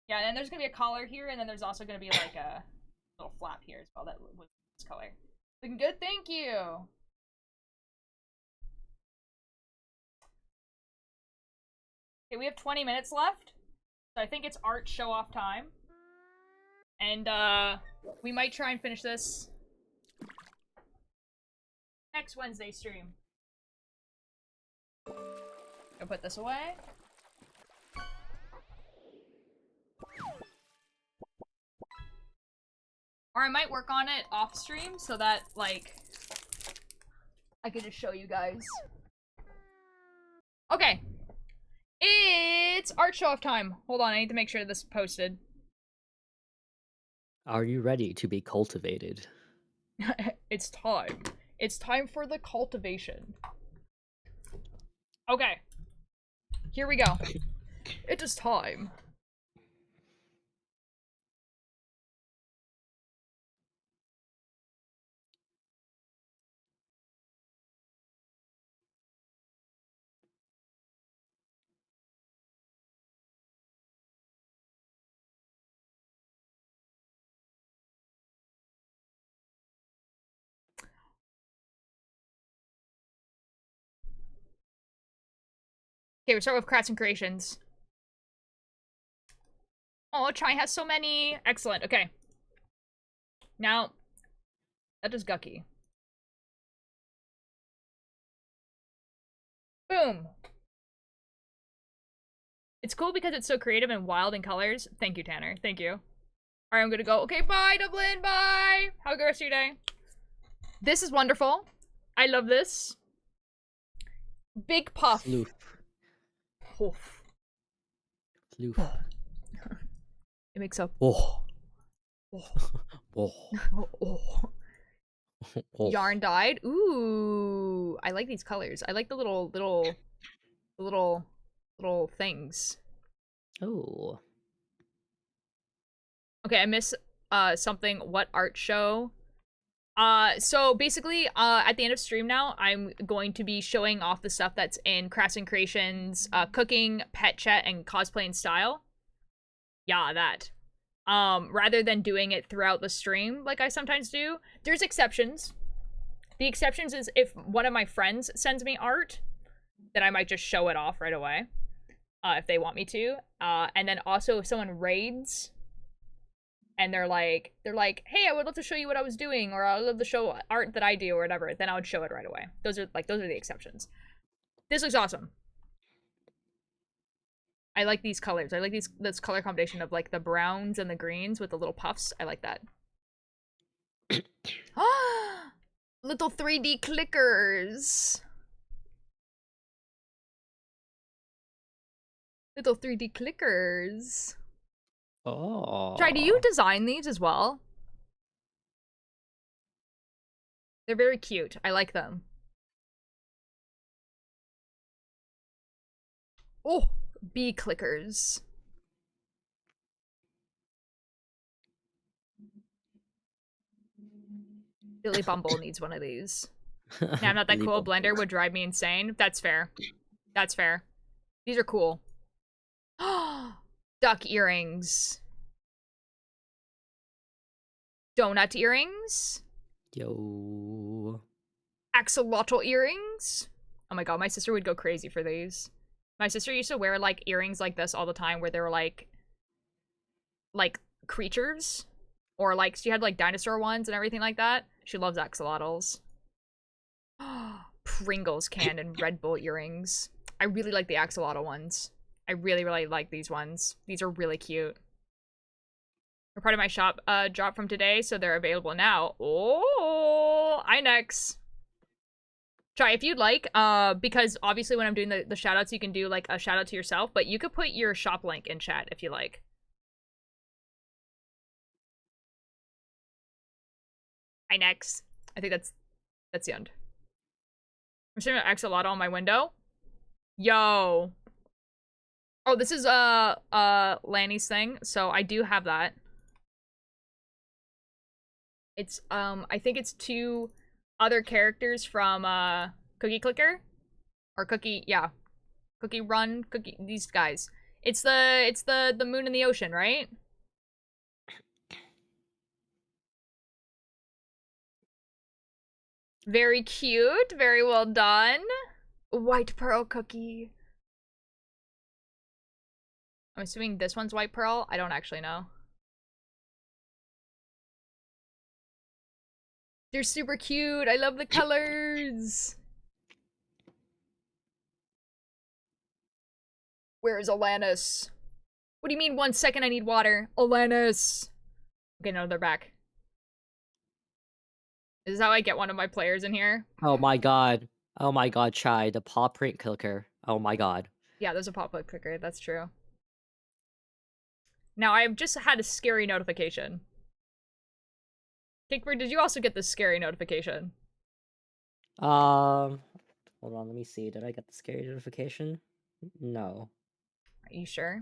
Yeah, and then there's gonna be a collar here, and then there's also gonna be like a little flap here as well that was this color. Looking good, thank you. Okay, we have 20 minutes left, so I think it's art show-off time, and we might try and finish this next Wednesday stream. I'll put this away. Or I might work on it off stream so that, like, I can just show you guys. Okay. It's art show-off time. Hold on, I need to make sure this is posted. Are you ready to be cultivated? It's time. It's time for the cultivation. Okay. Here we go. It is time. Okay, we start with crafts and creations. Oh, Chai has so many. Excellent. Okay. Now, that is Guggie. Boom. It's cool because it's so creative and wild in colors. Thank you, Tanner. Thank you. Alright, I'm gonna go. Okay, bye, Dublin. Bye. Have a good rest of your day. This is wonderful. I love this. Big puff. Sloof. Poof. Sloof. It makes a Oh. oh. Oh. Oh. Yarn dyed. Ooh, I like these colors. I like the little things. Oh. Okay, I miss something. What art show? So basically, at the end of stream now, I'm going to be showing off the stuff that's in Crafts and Creations, cooking, pet chat, and cosplay and style. Yeah, that. Rather than doing it throughout the stream like I sometimes do. There's exceptions. The exceptions is if one of my friends sends me art, then I might just show it off right away. If they want me to. And then also if someone raids and they're like, hey, I would love to show you what I was doing, or I would love to show art that I do or whatever, then I would show it right away. Those are the exceptions. This looks awesome. I like these colors. I like this color combination of like the browns and the greens with the little puffs. I like that. Little 3D clickers. Little 3D clickers. Oh. Try, do you design these as well? They're very cute. I like them. Oh, bee clickers. Billy Bumble needs one of these. Nah, I'm not that Billy cool. Bumble. Blender would drive me insane. That's fair. That's fair. These are cool. Duck earrings. Donut earrings. Yo. Axolotl earrings. Oh my god, my sister would go crazy for these. My sister used to wear like earrings like this all the time where they were like creatures. Or like she had like dinosaur ones and everything like that. She loves axolotls. Pringles can and Red Bull earrings. I really like the axolotl ones. I really, really like these ones. These are really cute. They're part of my shop drop from today, so they're available now. Oh, Inex. Try if you'd like, because obviously when I'm doing the shout outs, you can do like a shout out to yourself, but you could put your shop link in chat if you like. Inex. I think that's the end. I'm seeing an axolotl on my window. Yo. Oh, this is Lanny's thing, so I do have that. It's I think it's 2 other characters from Cookie Clicker or Cookie Run, these guys. It's the moon in the ocean, right? Very cute, very well done. White pearl cookie. I'm assuming this one's white pearl. I don't actually know. They're super cute. I love the colors. Where's Alanis? What do you mean 1 second I need water? Alanis. Okay, no, they're back. Is this how I get one of my players in here? Oh my god. Oh my god, Chai, the paw print clicker. Oh my god. Yeah, there's a pop-up clicker. That's true. Now, I've just had a scary notification. Cakebird, did you also get this scary notification? Hold on, let me see. Did I get the scary notification? No. Are you sure?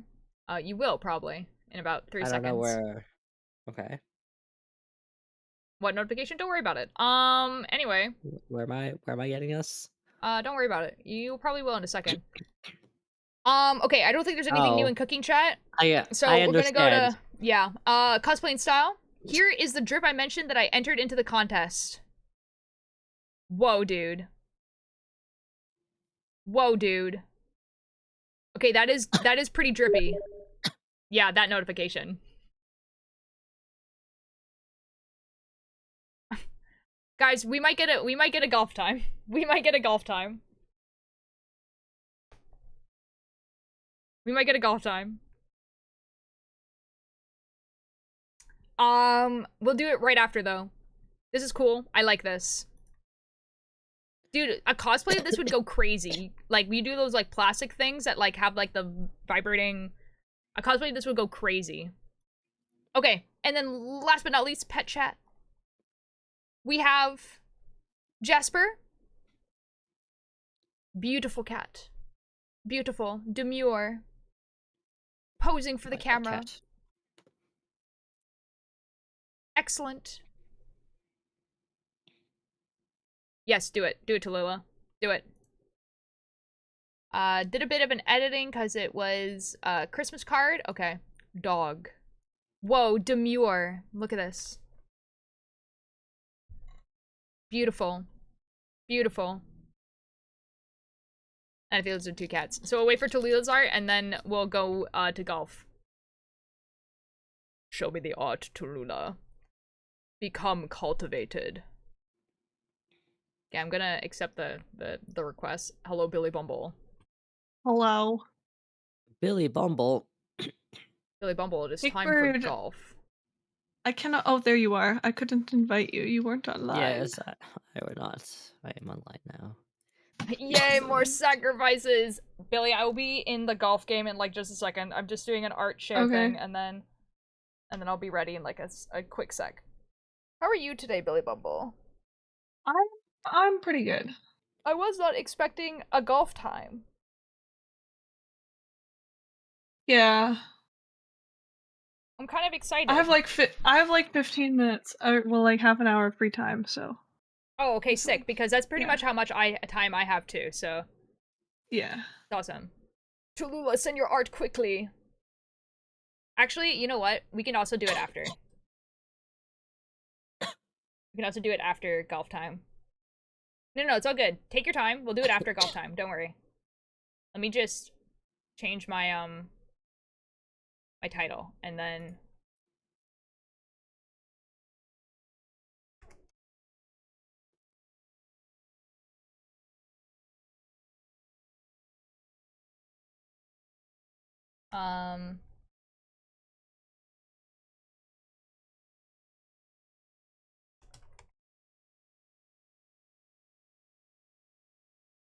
You will, probably, in about 3 I seconds. don't know where... Okay. What notification? Don't worry about it. Anyway. Where am I getting this? Don't worry about it. You probably will in a second. Okay, I don't think there's anything new in cooking chat. So I we're gonna go understand. to, yeah, cosplaying style. Here is the drip I mentioned that I entered into the contest. Whoa, dude. Whoa, dude. Okay, that is pretty drippy. Yeah, that notification. Guys, we might get a golf time. We might get a golf time. We might get a golf time. We'll do it right after though. This is cool. I like this. Dude, a cosplay of this would go crazy. Like, we do those like plastic things that like have like the vibrating. A cosplay of this would go crazy. Okay, and then last but not least, pet chat. We have Jasper. Beautiful cat. Beautiful. Demure. Posing for the camera. Cat. Excellent. Yes, do it. Do it, Tallulah. Do it. Did a bit of an editing because it was a Christmas card. Okay. Dog. Whoa, demure. Look at this. Beautiful. Beautiful. And I feel those are 2 cats. So we'll wait for Tallulah's art and then we'll go to golf. Show me the art, Tallulah. Become cultivated. Yeah, I'm gonna accept the request. Hello, Billy Bumble. Hello. Billy Bumble. Billy Bumble, it is time Cakebird. for golf. I cannot. Oh, there you are. I couldn't invite you. You weren't online. Yes, I will not. I am online now. Yay, more sacrifices! Billy, I will be in the golf game in like just a second. I'm just doing an art share thing and then I'll be ready in like a quick sec. How are you today, Billy Bumble? I'm pretty good. I was not expecting a golf time. Yeah. I'm kind of excited. I have like 15 minutes, well, like half an hour of free time. So. Oh, okay, sick. Because that's pretty much how much time I have too. So. Yeah. It's awesome. Tallulah, send your art quickly. Actually, you know what? We can also do it after. We can also do it after golf time. No, it's all good. Take your time. We'll do it after golf time. Don't worry. Let me just change my my title and then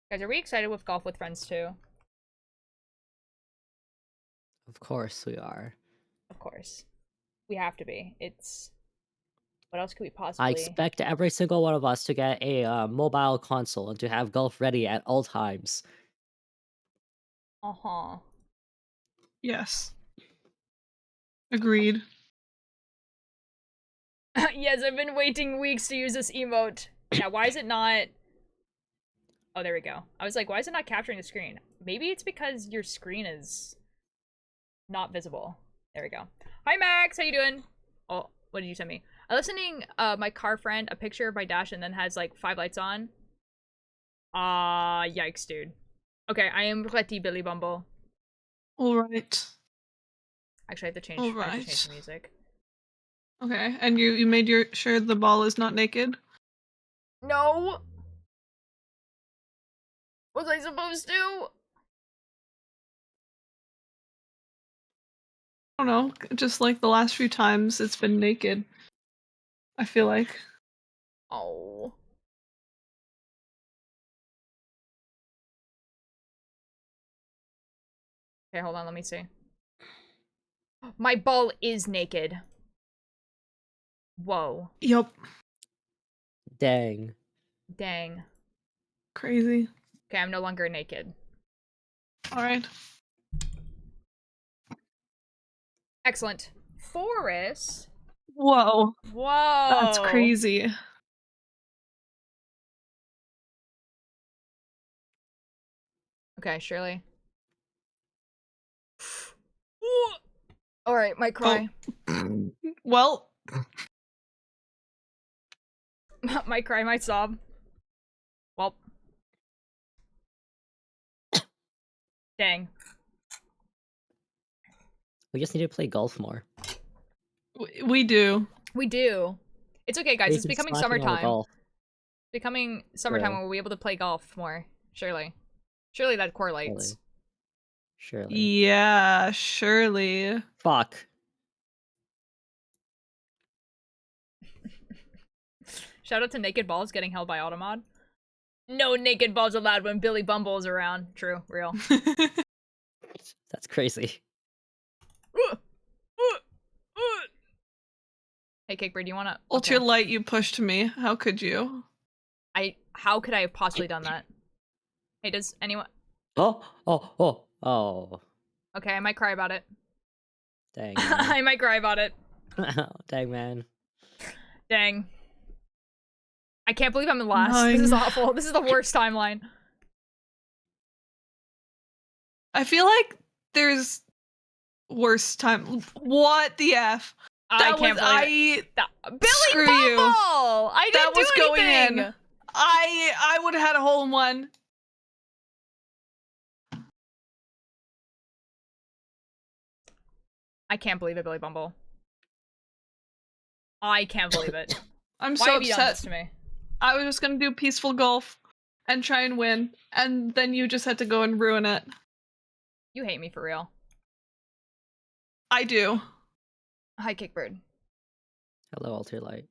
guys, are we excited with golf with friends too? Of course we are. Of course. We have to be. It's... What else could we I possibly... expect every single one of us to get a mobile console and to have golf ready at all times. Uh-huh. Yes. Agreed. Yes, I've been waiting weeks to use this emote. Yeah, why is it not... Oh, there we go. I was like, why is it not capturing the screen? Maybe it's because your screen is not visible. There we go. Hi, Max. How you doing? Oh, what did you send me? I'm sending my car friend a picture of my dash and then has like 5 lights on. Yikes, dude. Okay, I am ready, Billy Bumble. Alright. Actually, I have to change, I have to change the music. Okay, and you made sure the ball is not naked? No! Was I supposed to? I don't know, just like the last few times it's been naked. I feel like. Oh. Okay, hold on, let me see. My ball is naked. Whoa. Yup. Dang. Dang. Crazy. Okay, I'm no longer naked. Alright. Excellent. Forest? Whoa. Whoa. That's crazy. Okay, Shirley. Alright, might cry. Oh. Well. Might cry, might sob. Well. Dang. We just need to play golf more. We do. We do. It's okay, guys. We've It's been becoming slacking on the summertime. golf. Becoming summertime True. when we'll be able to play golf more. Surely. Surely that correlates. Surely. Yeah, surely. Fuck. Shout out to Naked Balls getting held by Automod. No naked balls allowed when Billy Bumble is around. True. Real. That's crazy. Hey, Cakebird, do you wanna... Ultra light, you pushed me. How could you? How could I have possibly done that? Hey, does anyone... Oh. Okay, I might cry about it. Dang. I might cry about it. Dang, man. Dang. I can't believe I'm in last. This is awful. This is the worst timeline. I feel like there's worse time. What the F? I can't believe it. Billy Screw Bumble! you. I didn't That was do going anything! in. I would have had a hole in one. I can't believe it, Billy Bumble. I can't believe it. I'm Why so have you done upset. this to me? I was just gonna do peaceful golf and try and win, and then you just had to go and ruin it. You hate me for real. I do. Hi, Kickbird. Hello, Alter Light.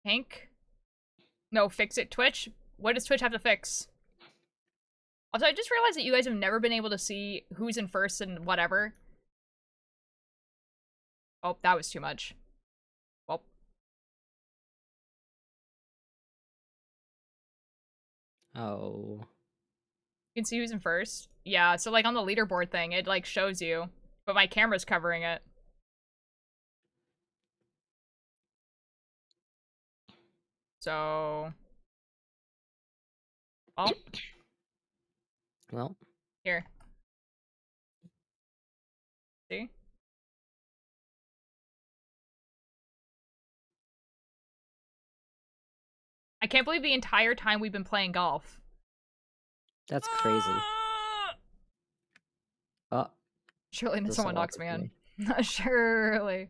Hank? No, fix it. Twitch? What does Twitch have to fix? Also, I just realized that you guys have never been able to see who's in first and whatever. Oh, that was too much. Well. Oh. You can see who's in first. Yeah, so like on the leaderboard thing, it like shows you, but my camera's covering it. So, oh, Well, here. See? I can't believe the entire time we've been playing golf. that's crazy. Oh, Surely this someone all knocks me over in. Surely.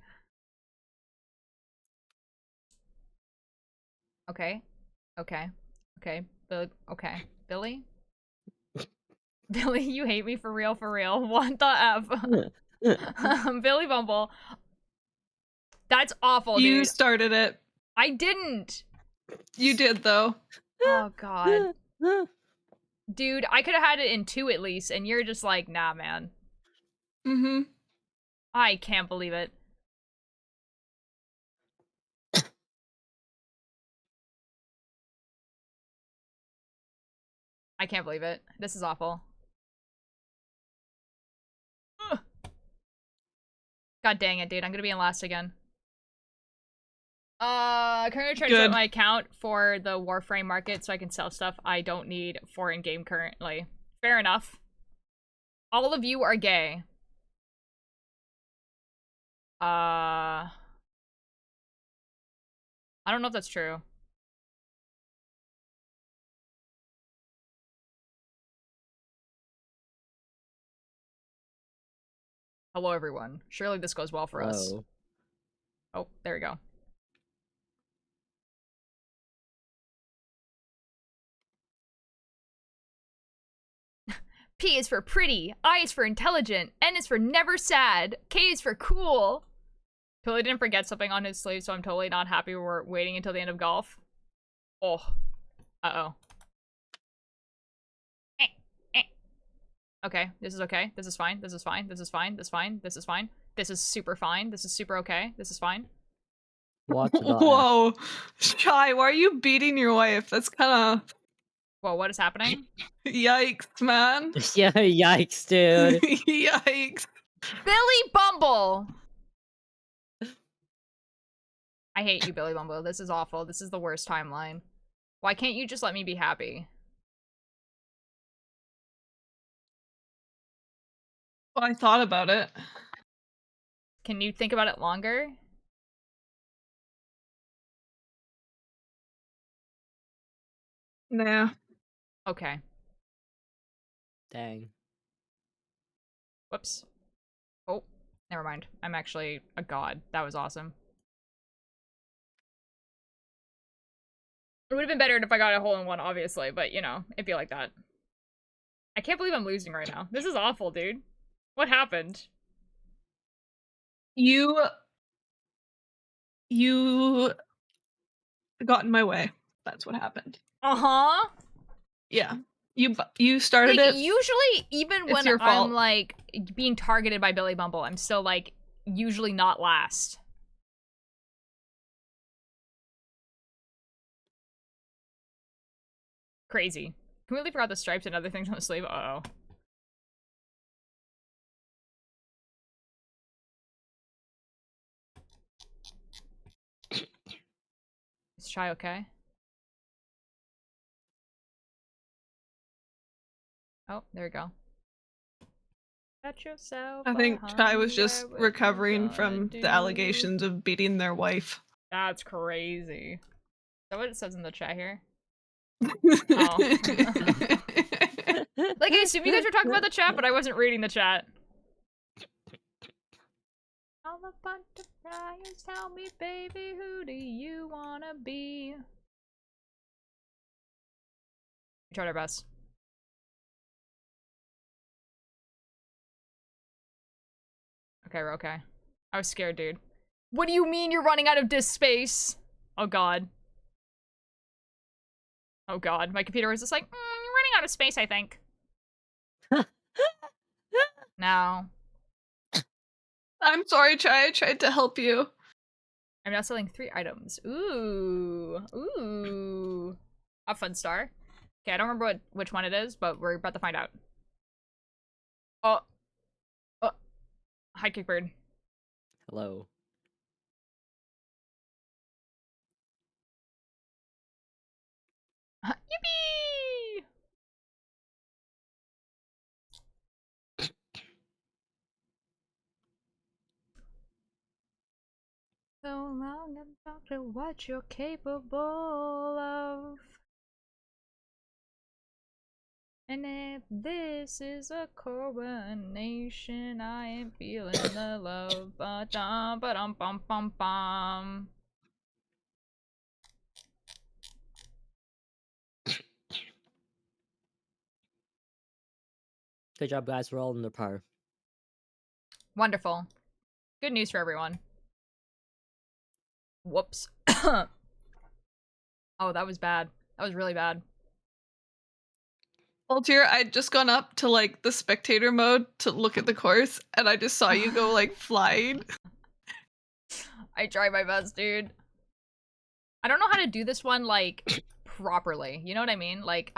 Okay. Okay. Okay. Okay. Billy? Billy, you hate me for real, for real. What the F? Billy Bumble. That's awful, You dude. started it. I didn't. You did though. Oh god. Dude, I could have had it in 2 at least, and you're just like, nah, man. Mm-hmm. I can't believe it. I can't believe it. This is awful. Ugh. God dang it, dude. I'm gonna be in last again. Currently trying to set up my account for the Warframe market so I can sell stuff I don't need for in-game currently. Fair enough. All of you are gay. I don't know if that's true. Hello, everyone. Surely this goes well for us. Oh, there we go. P is for pretty, I is for intelligent, N is for never sad, K is for cool. Totally didn't forget something on his sleeve, so I'm totally not happy we're waiting until the end of golf. Oh. Uh-oh. Okay, this is okay. This is fine. This is fine. This is fine. This is fine. This is fine. This is super fine. This is super okay. This is fine. Watch the Whoa. Shy, why are you beating your wife? That's kind of... Whoa, what is happening? Yikes, man. Yeah, yikes, dude. Yikes. Billy Bumble! I hate you, Billy Bumble. This is awful. This is the worst timeline. Why can't you just let me be happy? Well, I thought about it. Can you think about it longer? Nah. Okay. Dang. Whoops. Oh, never mind. I'm actually a god. That was awesome. It would have been better if I got a hole in one, obviously, but you know, it'd be like that. I can't believe I'm losing right now. This is awful, dude. What happened? You got in my way. That's what happened. Uh-huh. Yeah. You started Like, it. usually, even It's when your fault. I'm, like, being targeted by Billy Bumble, I'm still, like, usually not last. Crazy. Completely forgot the stripes and other things on the sleeve. Uh-oh. Is Shy okay? Oh, there we go. Pat yourself I think behind Shy was you, just what you recovering gonna from do? the allegations of beating their wife. That's crazy. Is that what it says in the chat here? Oh. Like, I assume you guys were talking about the chat, but I wasn't reading the chat. All a bunch of friars, tell me, baby, who do you wanna be? We tried our best. Okay, we're okay. I was scared, dude. What do you mean you're running out of disk space? Oh god. Oh god, my computer was just like, you're running out of space, I think. No. I'm sorry, Chai. I tried to help you. I'm now selling 3 items. Ooh. Ooh. A fun star. Okay, I don't remember which one it is, but we're about to find out. Oh. Oh. Hi, Kickbird. Hello. Yippee! So long and talk to what you're capable of. And if this is a coronation, I am feeling the love. Ba-dum, ba-dum, bum, bum, bum. Good job, guys. We're all in the par. Wonderful. Good news for everyone. Whoops. Oh, that was bad. That was really bad. Altier, I'd just gone up to like the spectator mode to look at the course, and I just saw you go like flying. I try my best, dude. I don't know how to do this one like properly. You know what I mean? Like,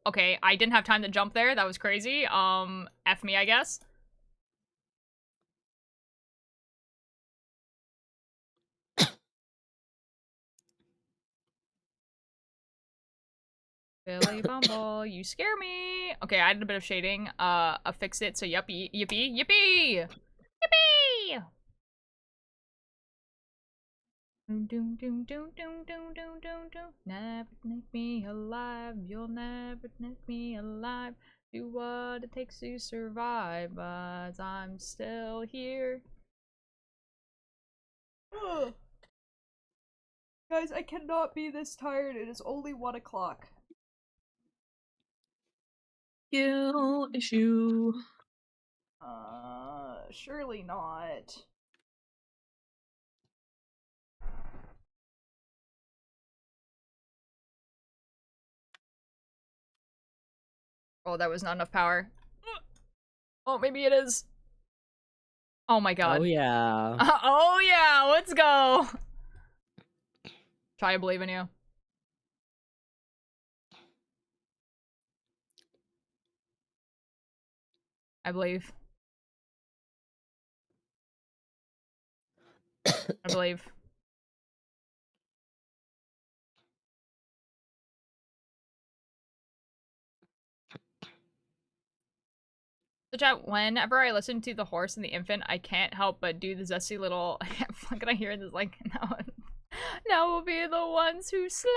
okay, I didn't have time to jump there. That was crazy. F me, I guess. Billy Bumble, you scare me. Okay, I did a bit of shading. I fixed it. So yippee, yippee, yippee, yippee. Doom doom doom doom doom doom doom doom doom. Never take me alive. You'll never take me alive. Do what it takes to survive, but I'm still here. Ugh. Guys, I cannot be this tired. It is only 1 o'clock. Skill issue. Surely not. Oh, that was not enough power. Oh, maybe it is. Oh my god. Oh yeah. Oh yeah, let's go. Try to believe in you. I believe. I believe. So chat, whenever I listen to the horse and the infant, I can't help but do the zesty little what can I hear this like now we'll be the ones who slay.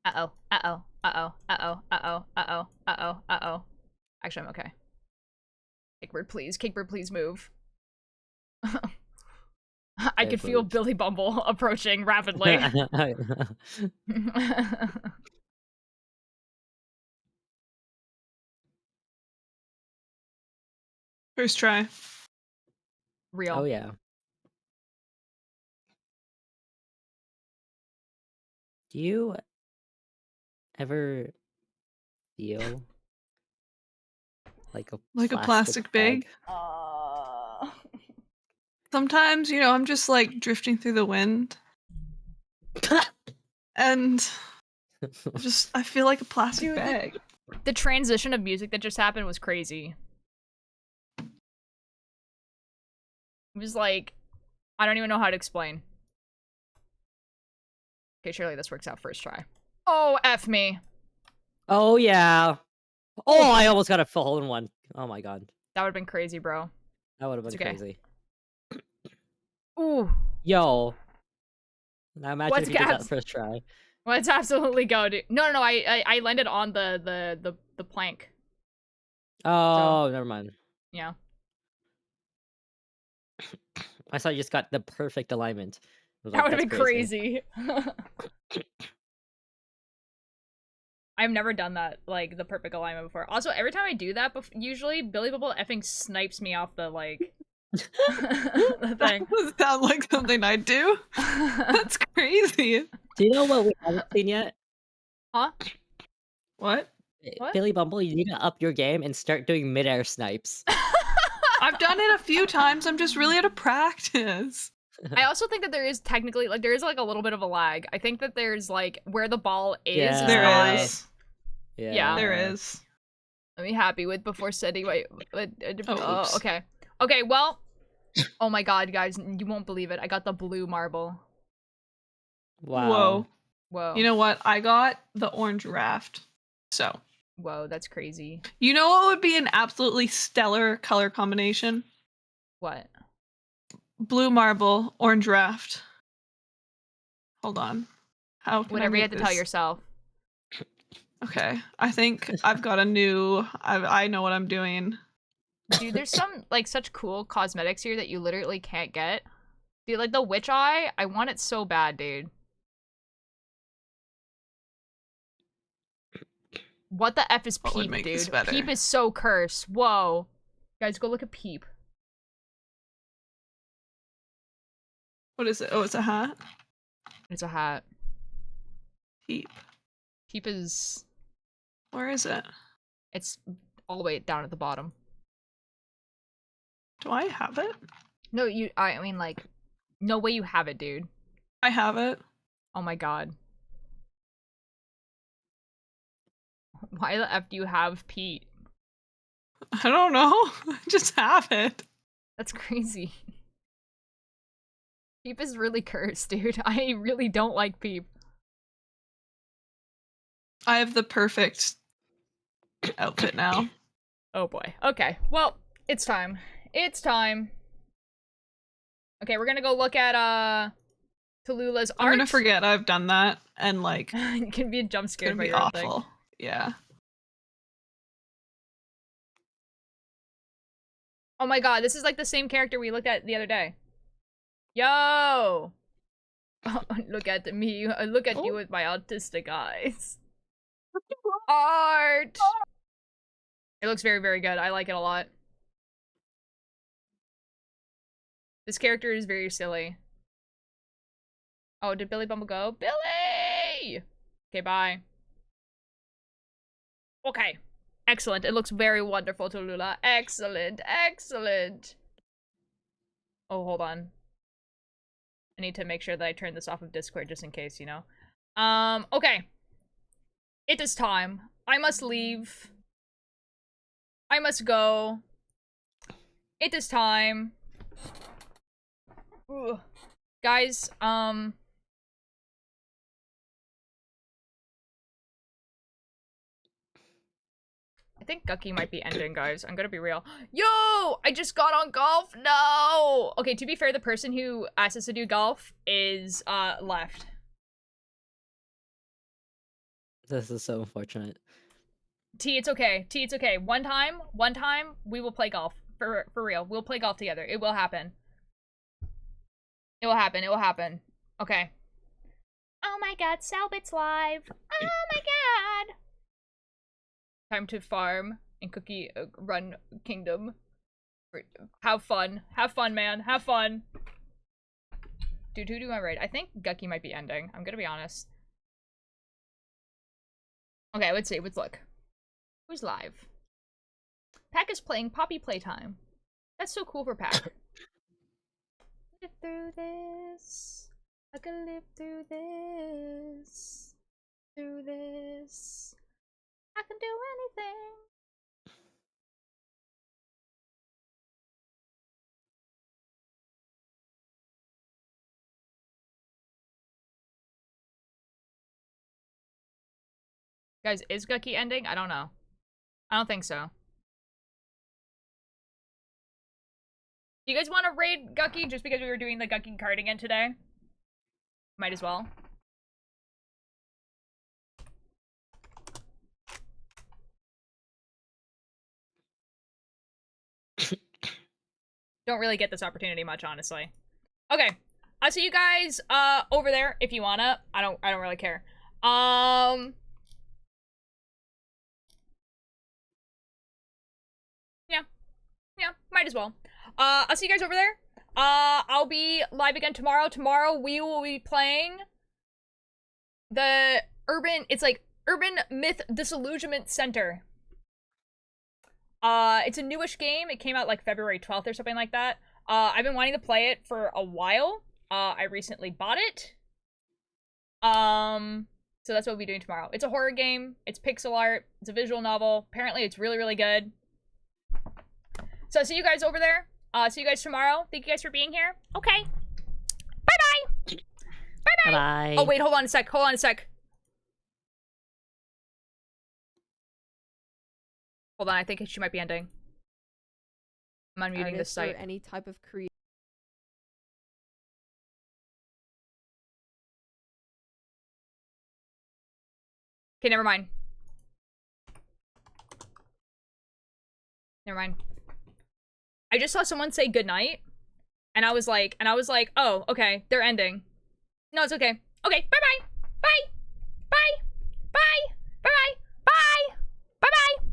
Uh-oh. Uh-oh. Uh-oh. Uh-oh. Uh-oh. Uh-oh. Uh-oh. Uh-oh. Actually, I'm okay. Cakebird, please. Cakebird, please move. I could feel Billy Bumble approaching rapidly. First try. Real. Oh yeah. Do you ever feel like a plastic bag? Sometimes, you know, I'm just like drifting through the wind. And I feel like a plastic bag. The transition of music that just happened was crazy. It was like, I don't even know how to explain. Okay, surely this works out first try. Oh, F me. Oh yeah. Oh, I almost got a full hole in one. Oh my god. That would have been crazy, bro. That would have been okay. crazy. Ooh. Yo. Now imagine if you did that first try. Let's absolutely go, dude. No, I landed on the plank. Oh, so, never mind. Yeah. I saw you just got the perfect alignment. That would have been crazy. I've never done that, like, the perfect alignment before. Also, every time I do that, usually Billy Bubble effing snipes me off the, like, the thing. That doesn't sound like something I do. That's crazy. Do you know what we haven't seen yet? Huh? What? Billy Bumble, you need to up your game and start doing mid-air snipes. I've done it a few times. I'm just really out of practice. I also think that there is technically, like, there is, like, a little bit of a lag. I think that there's, like, where the ball is Yeah. There not... is. Yeah. There is. I'm happy with before setting. Wait. oops. Okay. Okay, well... Oh my god, guys, you won't believe it. I got the blue marble. Wow. Whoa. Whoa. You know what? I got the orange raft. So. Whoa, that's crazy. You know what would be an absolutely stellar color combination? What? Blue marble, orange raft. Hold on. How can Whatever I you make have to tell this? yourself. Okay. I think I've got a new... I know what I'm doing. Dude, there's some, like, such cool cosmetics here that you literally can't get. Dude, like, the witch eye, I want it so bad, dude. What the F is What would Peep, make this dude? better? Peep is so cursed. Whoa. Guys, go look at Peep. What is it? Oh, it's a hat? It's a hat. Peep. Peep is... Where is it? It's all the way down at the bottom. Do I have it? No, I mean, like, no way you have it, dude. I have it. Oh my god. Why the F do you have Pete? I don't know. I just have it. That's crazy. Peep is really cursed, dude. I really don't like Peep. I have the perfect outfit now. Oh boy. Okay, well, it's time. It's time. Okay, we're gonna go look at, Tallulah's art. I'm gonna forget I've done that, and, like, You can be jump it's scared gonna by be your own thing. awful. Yeah. Oh my god, this is like the same character we looked at the other day. Yo! Look at me. Look at you with my autistic eyes. Art! It looks very, very good. I like it a lot. This character is very silly. Oh, did Billy Bumble go? Billy! Okay, bye. Okay. Excellent. It looks very wonderful, Tallulah. Excellent. Excellent. Oh, hold on. I need to make sure that I turn this off of Discord just in case, you know. Okay. It is time. I must leave. I must go. It is time. Ugh. Guys, I think Guggie might be ending, guys. I'm gonna be real. Yo! I just got on golf! No! Okay, to be fair, the person who asked us to do golf is, left. This is so unfortunate. T, it's okay. T, it's okay. One time, we will play golf. For real. We'll play golf together. It will happen. It will happen. It will happen. Okay. Oh my god, Selbit's live! Oh my god! Time to farm and Cookie run kingdom. Have fun. Have fun, man. Have fun. Dude, who do I raid? I think Guggie might be ending. I'm gonna be honest. Okay, let's see. Let's look. Who's live? Pack is playing Poppy Playtime. That's so cool for Pack. Live through this. I can live through this. Through this. I can do anything. Guys, is Guggie ending? I don't know. I don't think so. Do you guys want to raid Guggie just because we were doing the Guggie Cardigan today? Might as well. Don't really get this opportunity much, honestly. Okay. I'll see you guys over there if you wanna. I don't really care. Yeah, might as well. I'll see you guys over there. I'll be live again tomorrow. Tomorrow we will be playing the it's like Urban Myth Disillusionment Center. It's a newish game. It came out like February 12th or something like that. I've been wanting to play it for a while. I recently bought it. So that's what we'll be doing tomorrow. It's a horror game. It's pixel art. It's a visual novel. Apparently, it's really, really good. So, see you guys over there. See you guys tomorrow. Thank you guys for being here. Okay. Bye-bye. Bye-bye. Bye. Oh, wait. Hold on a sec. Hold on a sec. Hold on. I think she might be ending. I'm unmuting this site. Or any type of creative. Okay, never mind. Never mind. I just saw someone say goodnight, and I was like, oh, okay, they're ending. No, it's okay. Okay, bye-bye. Bye. Bye. Bye. Bye-bye. Bye. Bye-bye.